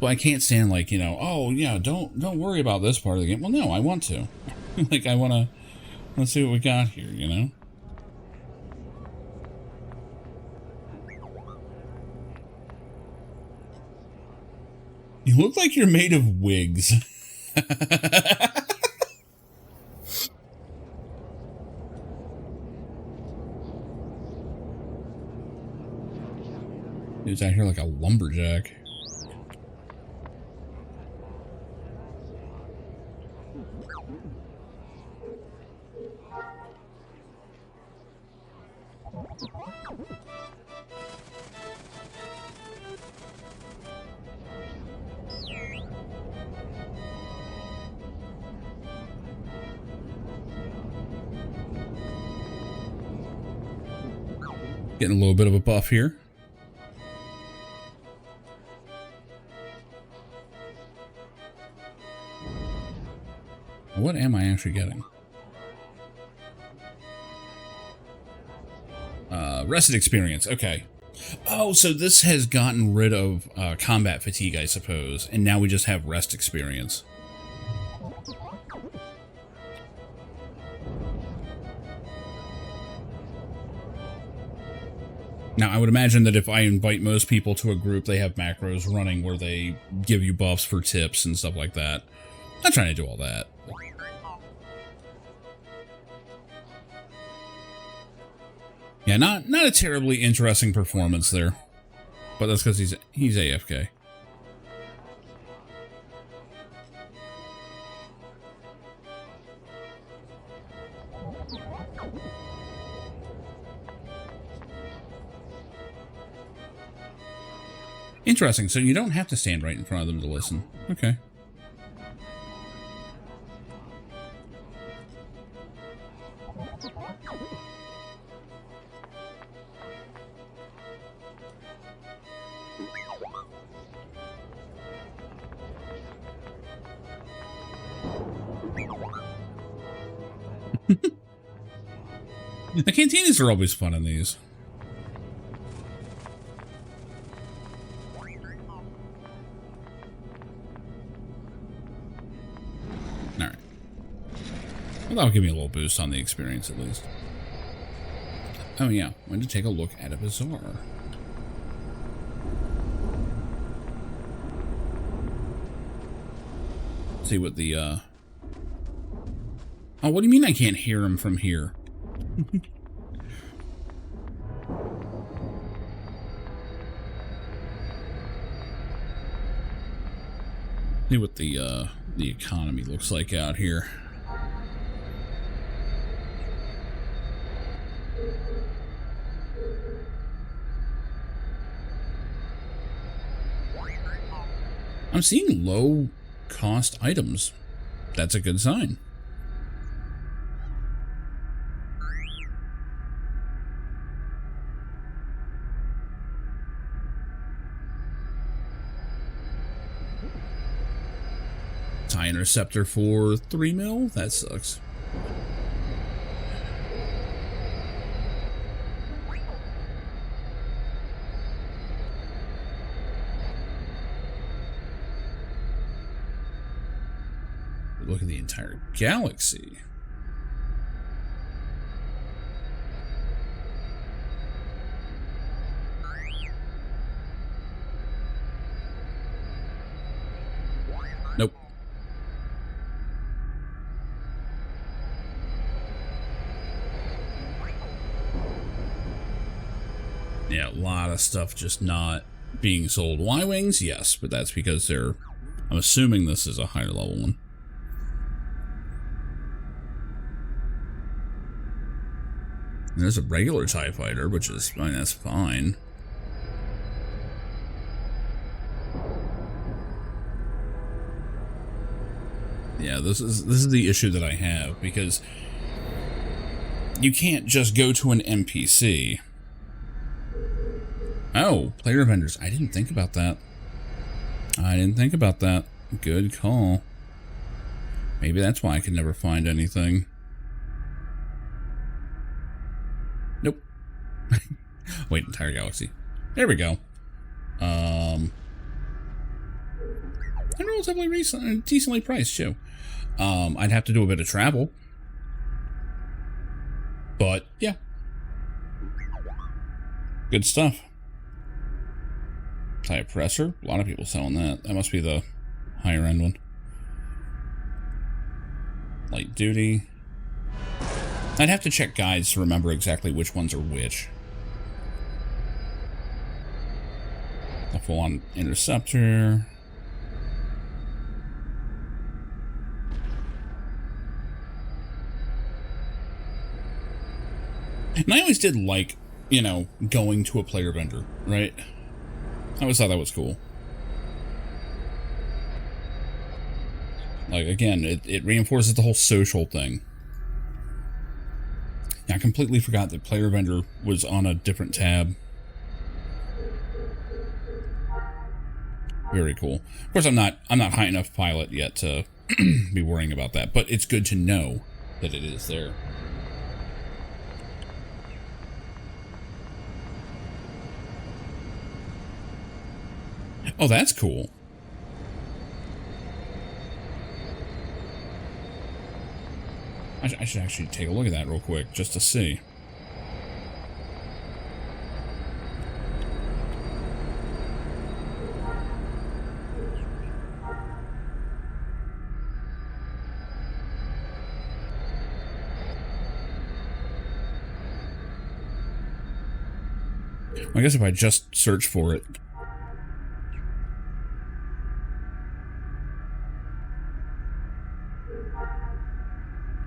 Well, I can't stand like, you know, oh yeah, don't worry about this part of the game. Well, no, I want to. Like, let's see what we got here, you know? You look like you're made of wigs. Dude's out here like a lumberjack. Getting a little bit of a buff here. What am I actually getting? Rested experience. Okay. Oh, so this has gotten rid of combat fatigue, I suppose, and now we just have rest experience. Now, I would imagine that if I invite most people to a group, they have macros running where they give you buffs for tips and stuff like that. I'm not trying to do all that. Yeah, not a terribly interesting performance there. But that's because he's AFK. Interesting, so you don't have to stand right in front of them to listen. Okay. The cantinas are always fun in these. Alright. Well, that'll give me a little boost on the experience at least. Oh yeah, went to take a look at a bazaar. See what the, Oh, what do you mean I can't hear him from here? See what the economy looks like out here. I'm seeing low cost items. That's a good sign. TIE interceptor for 3 mil? That sucks. Look at the entire galaxy. Nope. Yeah, a lot of stuff just not being sold. Y-Wings, yes, but that's because they're... I'm assuming this is a higher level one. And there's a regular TIE fighter, which is, I mean, that's fine. Yeah, this is the issue that I have, because you can't just go to an NPC. Oh, player vendors. I didn't think about that. I didn't think about that. Good call. Maybe that's why I could never find anything. Nope. Wait, entire galaxy. There we go. And relatively recent, decently priced too. I'd have to do a bit of travel. But, yeah. Good stuff. TIE Oppressor. A lot of people selling that. That must be the higher end one. Light duty. I'd have to check guides to remember exactly which ones are which. A full-on interceptor. And I always did like, you know, going to a player vendor, right? I always thought that was cool. Like, again, it reinforces the whole social thing. Yeah, I completely forgot that player vendor was on a different tab. Very cool. Of course, I'm not high enough pilot yet to be worrying about that. But it's good to know that it is there. Oh, that's cool. I should actually take a look at that real quick, just to see. I guess if I just search for it.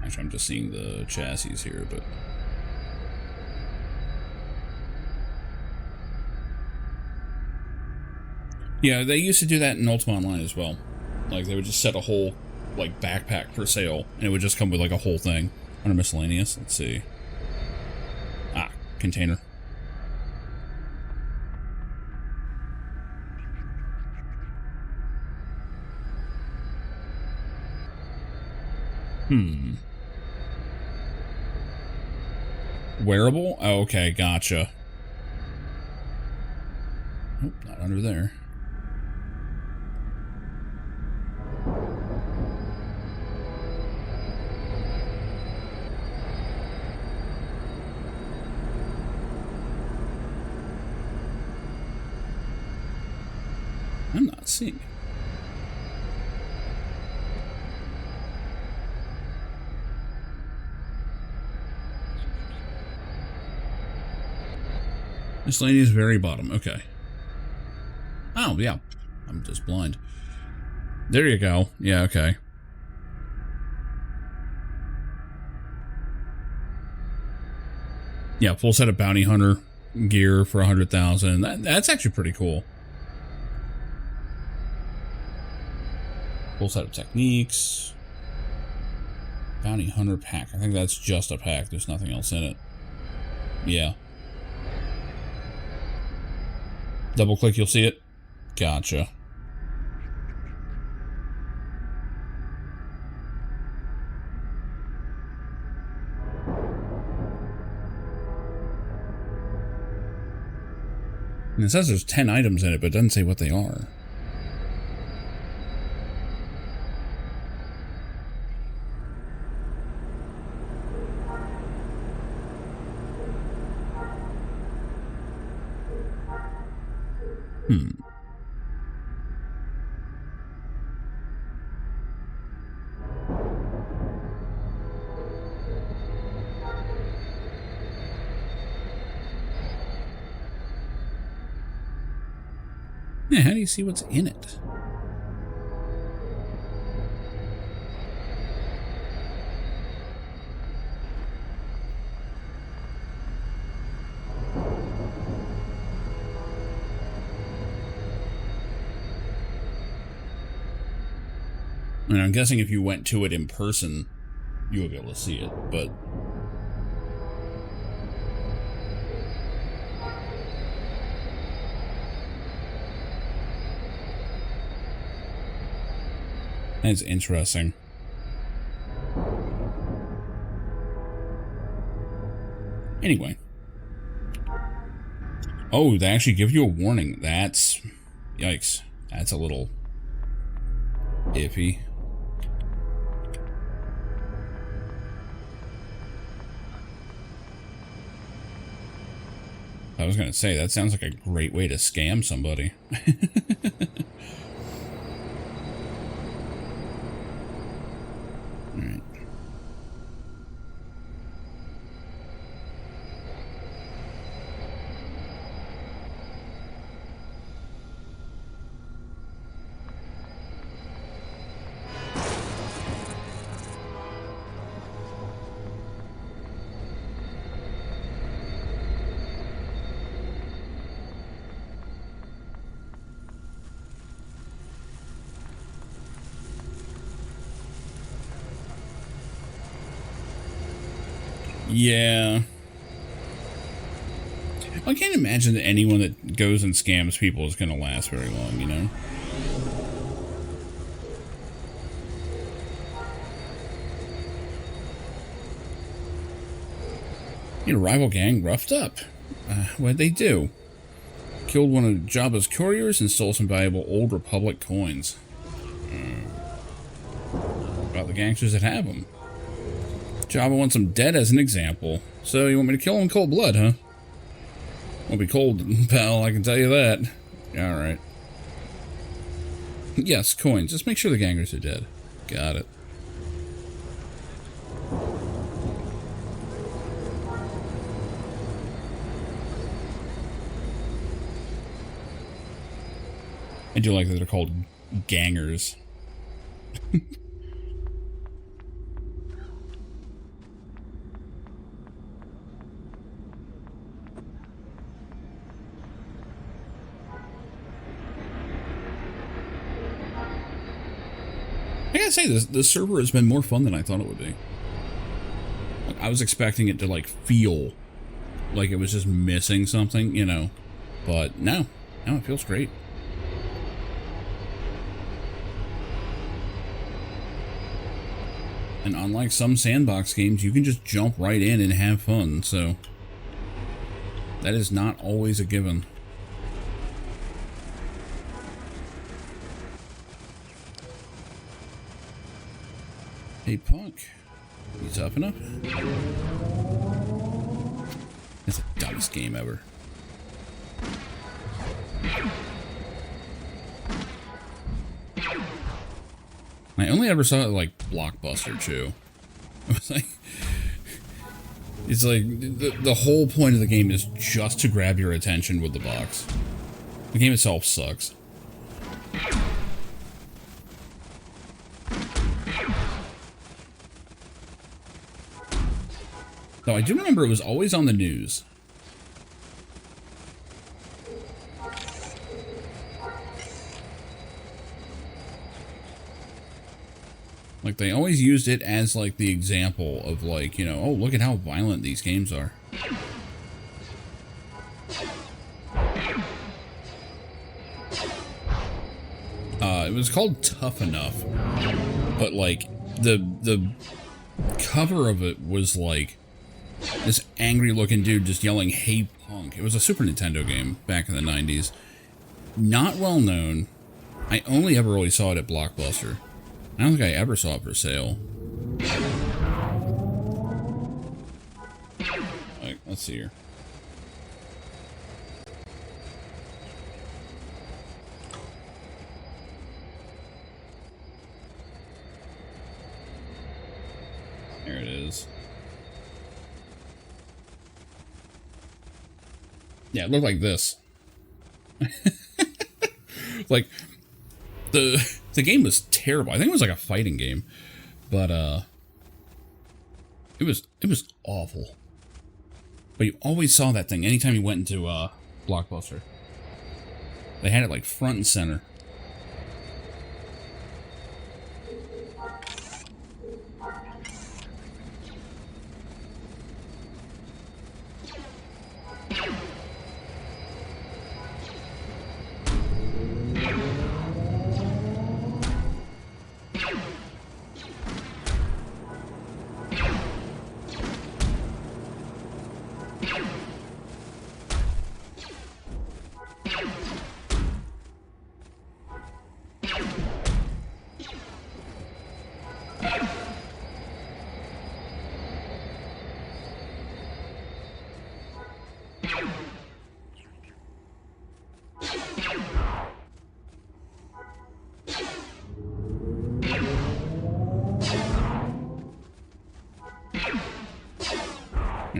Actually, I'm just seeing the chassis here, but... Yeah, they used to do that in Ultima Online as well. Like, they would just set a whole, like, backpack for sale, and it would just come with, like, a whole thing. Under miscellaneous, let's see. Ah, container. Wearable? Oh, okay, gotcha. Nope, not under there. I'm not seeing it. Miscellaneous very bottom. Okay. Oh, yeah. I'm just blind. There you go. Yeah, okay. Yeah, full set of bounty hunter gear for 100,000. That's actually pretty cool. Full set of techniques. Bounty hunter pack. I think that's just a pack. There's nothing else in it. Yeah. Double click, you'll see it. Gotcha. And it says there's 10 items in it, but it doesn't say what they are. Yeah, how do you see what's in it? I mean, I'm guessing if you went to it in person, you would be able to see it, but... That's interesting. Anyway. Oh, they actually give you a warning. That's... Yikes. That's a little... iffy. I was gonna say, that sounds like a great way to scam somebody. Alright. Yeah. I can't imagine that anyone that goes and scams people is going to last very long, you know? Your rival gang roughed up. What'd they do? Killed one of Jabba's couriers and stole some valuable Old Republic coins. About the gangsters that have them. Jabba wants them dead as an example. So you want me to kill them in cold blood, huh? Won't be cold, pal, I can tell you that. Alright. Yes, coins. Just make sure the gangsters are dead. Got it. I do like that they're called gangers. I gotta say, this server has been more fun than I thought it would be. Like, I was expecting it to, like, feel like it was just missing something, you know. But no, it feels great. And unlike some sandbox games, you can just jump right in and have fun, so that is not always a given. Hey, punk. You tough enough? It's the dumbest game ever. I only ever saw it like Blockbuster too. It was like, it's like the whole point of the game is just to grab your attention with the box. The game itself sucks. Though I do remember it was always on the news. Like, they always used it as, like, the example of, like, you know, oh, look at how violent these games are. It was called Tough Enough. But, like, the cover of it was, like, this angry-looking dude just yelling, "Hey, punk." It was a Super Nintendo game back in the 90s. Not well known. I only ever really saw it at Blockbuster. I don't think I ever saw it for sale. Alright, let's see here. There it is. Yeah, it looked like this. Like, the game was terrible. I think it was like a fighting game, but it was awful. But you always saw that thing anytime you went into Blockbuster. They had it like front and center.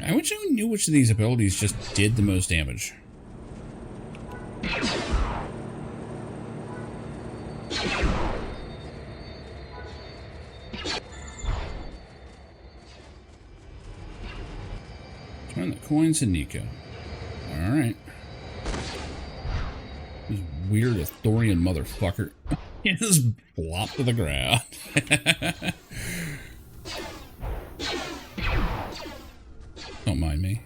I wish I knew which of these abilities just did the most damage. Turn the coins to Nico. Alright. This weird Athorian motherfucker. He just flopped to the ground. Don't mind me.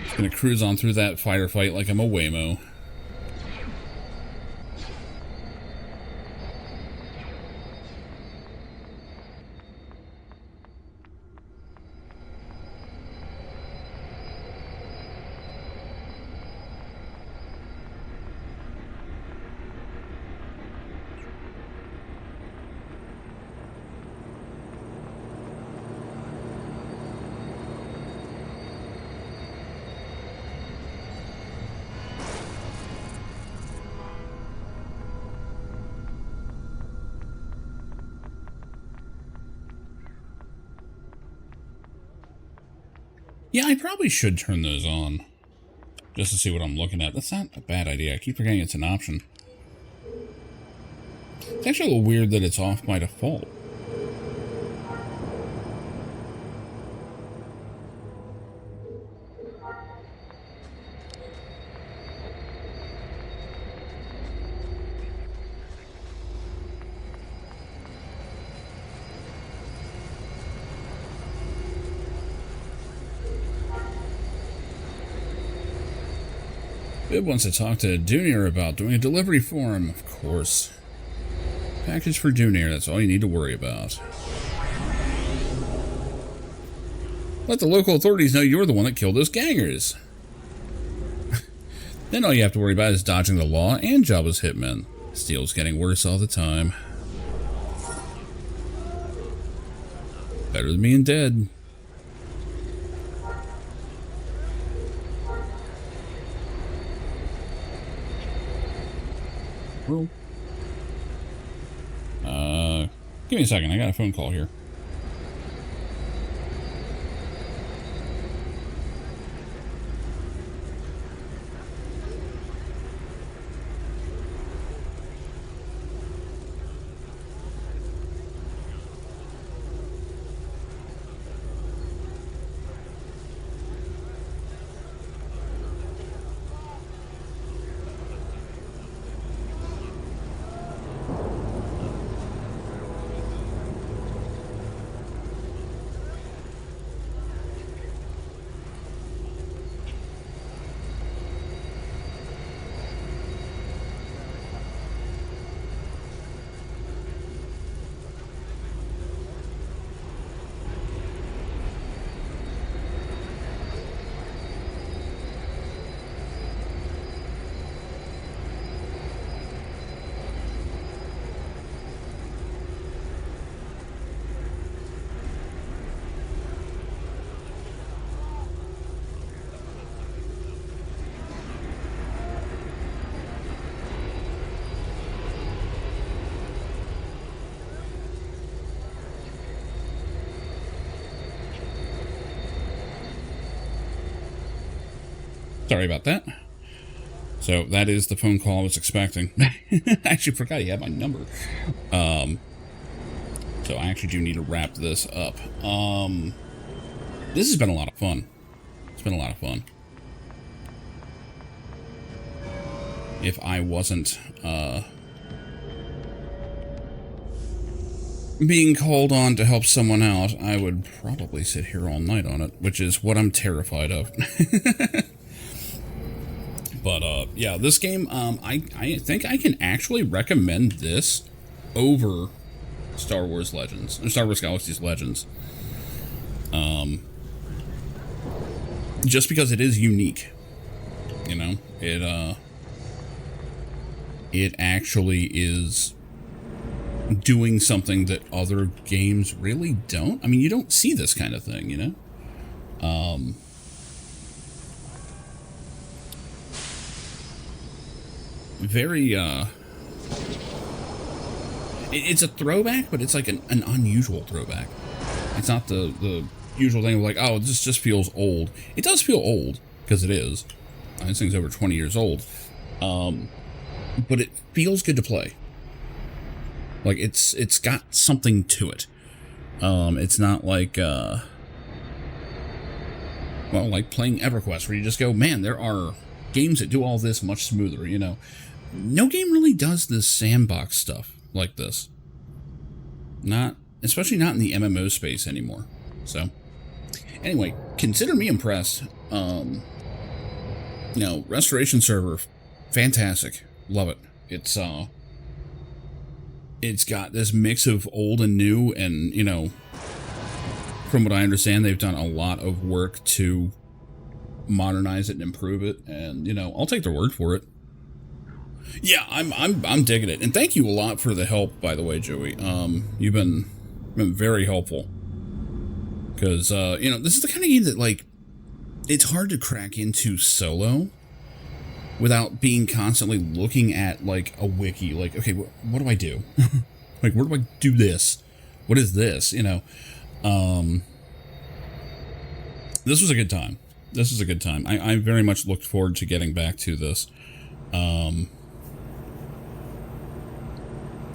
Just gonna cruise on through that fighter fight like I'm a Waymo. Yeah, I probably should turn those on. Just to see what I'm looking at. That's not a bad idea. I keep forgetting it's an option. It's actually a little weird that it's off by default. Bib wants to talk to Junior about doing a delivery for him, of course. Package for Junior, that's all you need to worry about. Let the local authorities know you're the one that killed those gangers. Then all you have to worry about is dodging the law and Jabba's hitmen. Steel's getting worse all the time. Better than being dead. Well, give me a second. I got a phone call here. Sorry about that. So that is the phone call I was expecting. I actually forgot he had my number. So I actually do need to wrap this up. This has been a lot of fun. It's been a lot of fun. If I wasn't being called on to help someone out, I would probably sit here all night on it, which is what I'm terrified of. But, yeah, this game, I think I can actually recommend this over Star Wars Legends, or Star Wars Galaxies Legends. Just because it is unique. You know, it actually is doing something that other games really don't. I mean, you don't see this kind of thing, you know? Very, it's a throwback, but it's like an unusual throwback. It's not the usual thing of like, oh, this just feels old. It does feel old, because it is. This thing's over 20 years old. But it feels good to play. Like, it's got something to it. It's not like, well, like playing EverQuest, where you just go, man, there are games that do all this much smoother, you know. No game really does this sandbox stuff like this. Especially not in the MMO space anymore. So, anyway, consider me impressed. You know, Restoration Server, fantastic. Love it. It's got this mix of old and new, and, you know, from what I understand, they've done a lot of work to modernize it and improve it, and, you know, I'll take their word for it. Yeah, I'm digging it, and thank you a lot for the help, by the way, Joey. You've been very helpful, because you know, this is the kind of game that, like, it's hard to crack into solo without being constantly looking at, like, a wiki, like, okay, what do I do? Like, where do I do this? What is this? You know, this was a good time. This was a good time. I very much looked forward to getting back to this.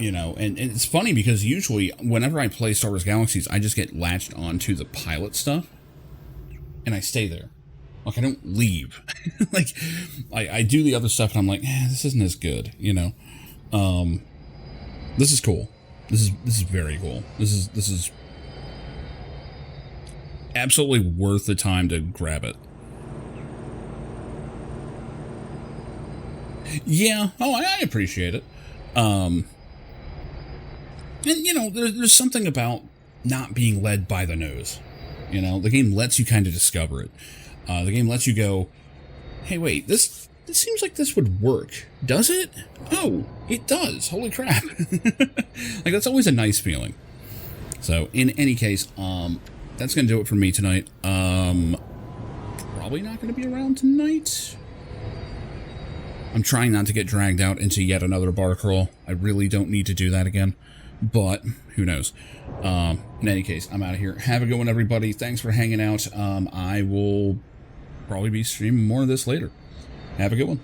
You know, and it's funny because usually whenever I play Star Wars Galaxies, I just get latched onto the pilot stuff and I stay there. Like, I don't leave. Like, I do the other stuff and I'm like, this isn't as good, you know. This is cool. This is very cool. This is absolutely worth the time to grab it. Yeah. Oh, I appreciate it. And, you know, there's something about not being led by the nose. You know, the game lets you kind of discover it. The game lets you go, hey, wait, this seems like this would work. Does it? Oh, it does. Holy crap. Like, that's always a nice feeling. So, in any case, that's going to do it for me tonight. Probably not going to be around tonight. I'm trying not to get dragged out into yet another bar crawl. I really don't need to do that again. But, who knows. In any case, I'm out of here. Have a good one, everybody. Thanks for hanging out. I will probably be streaming more of this later. Have a good one.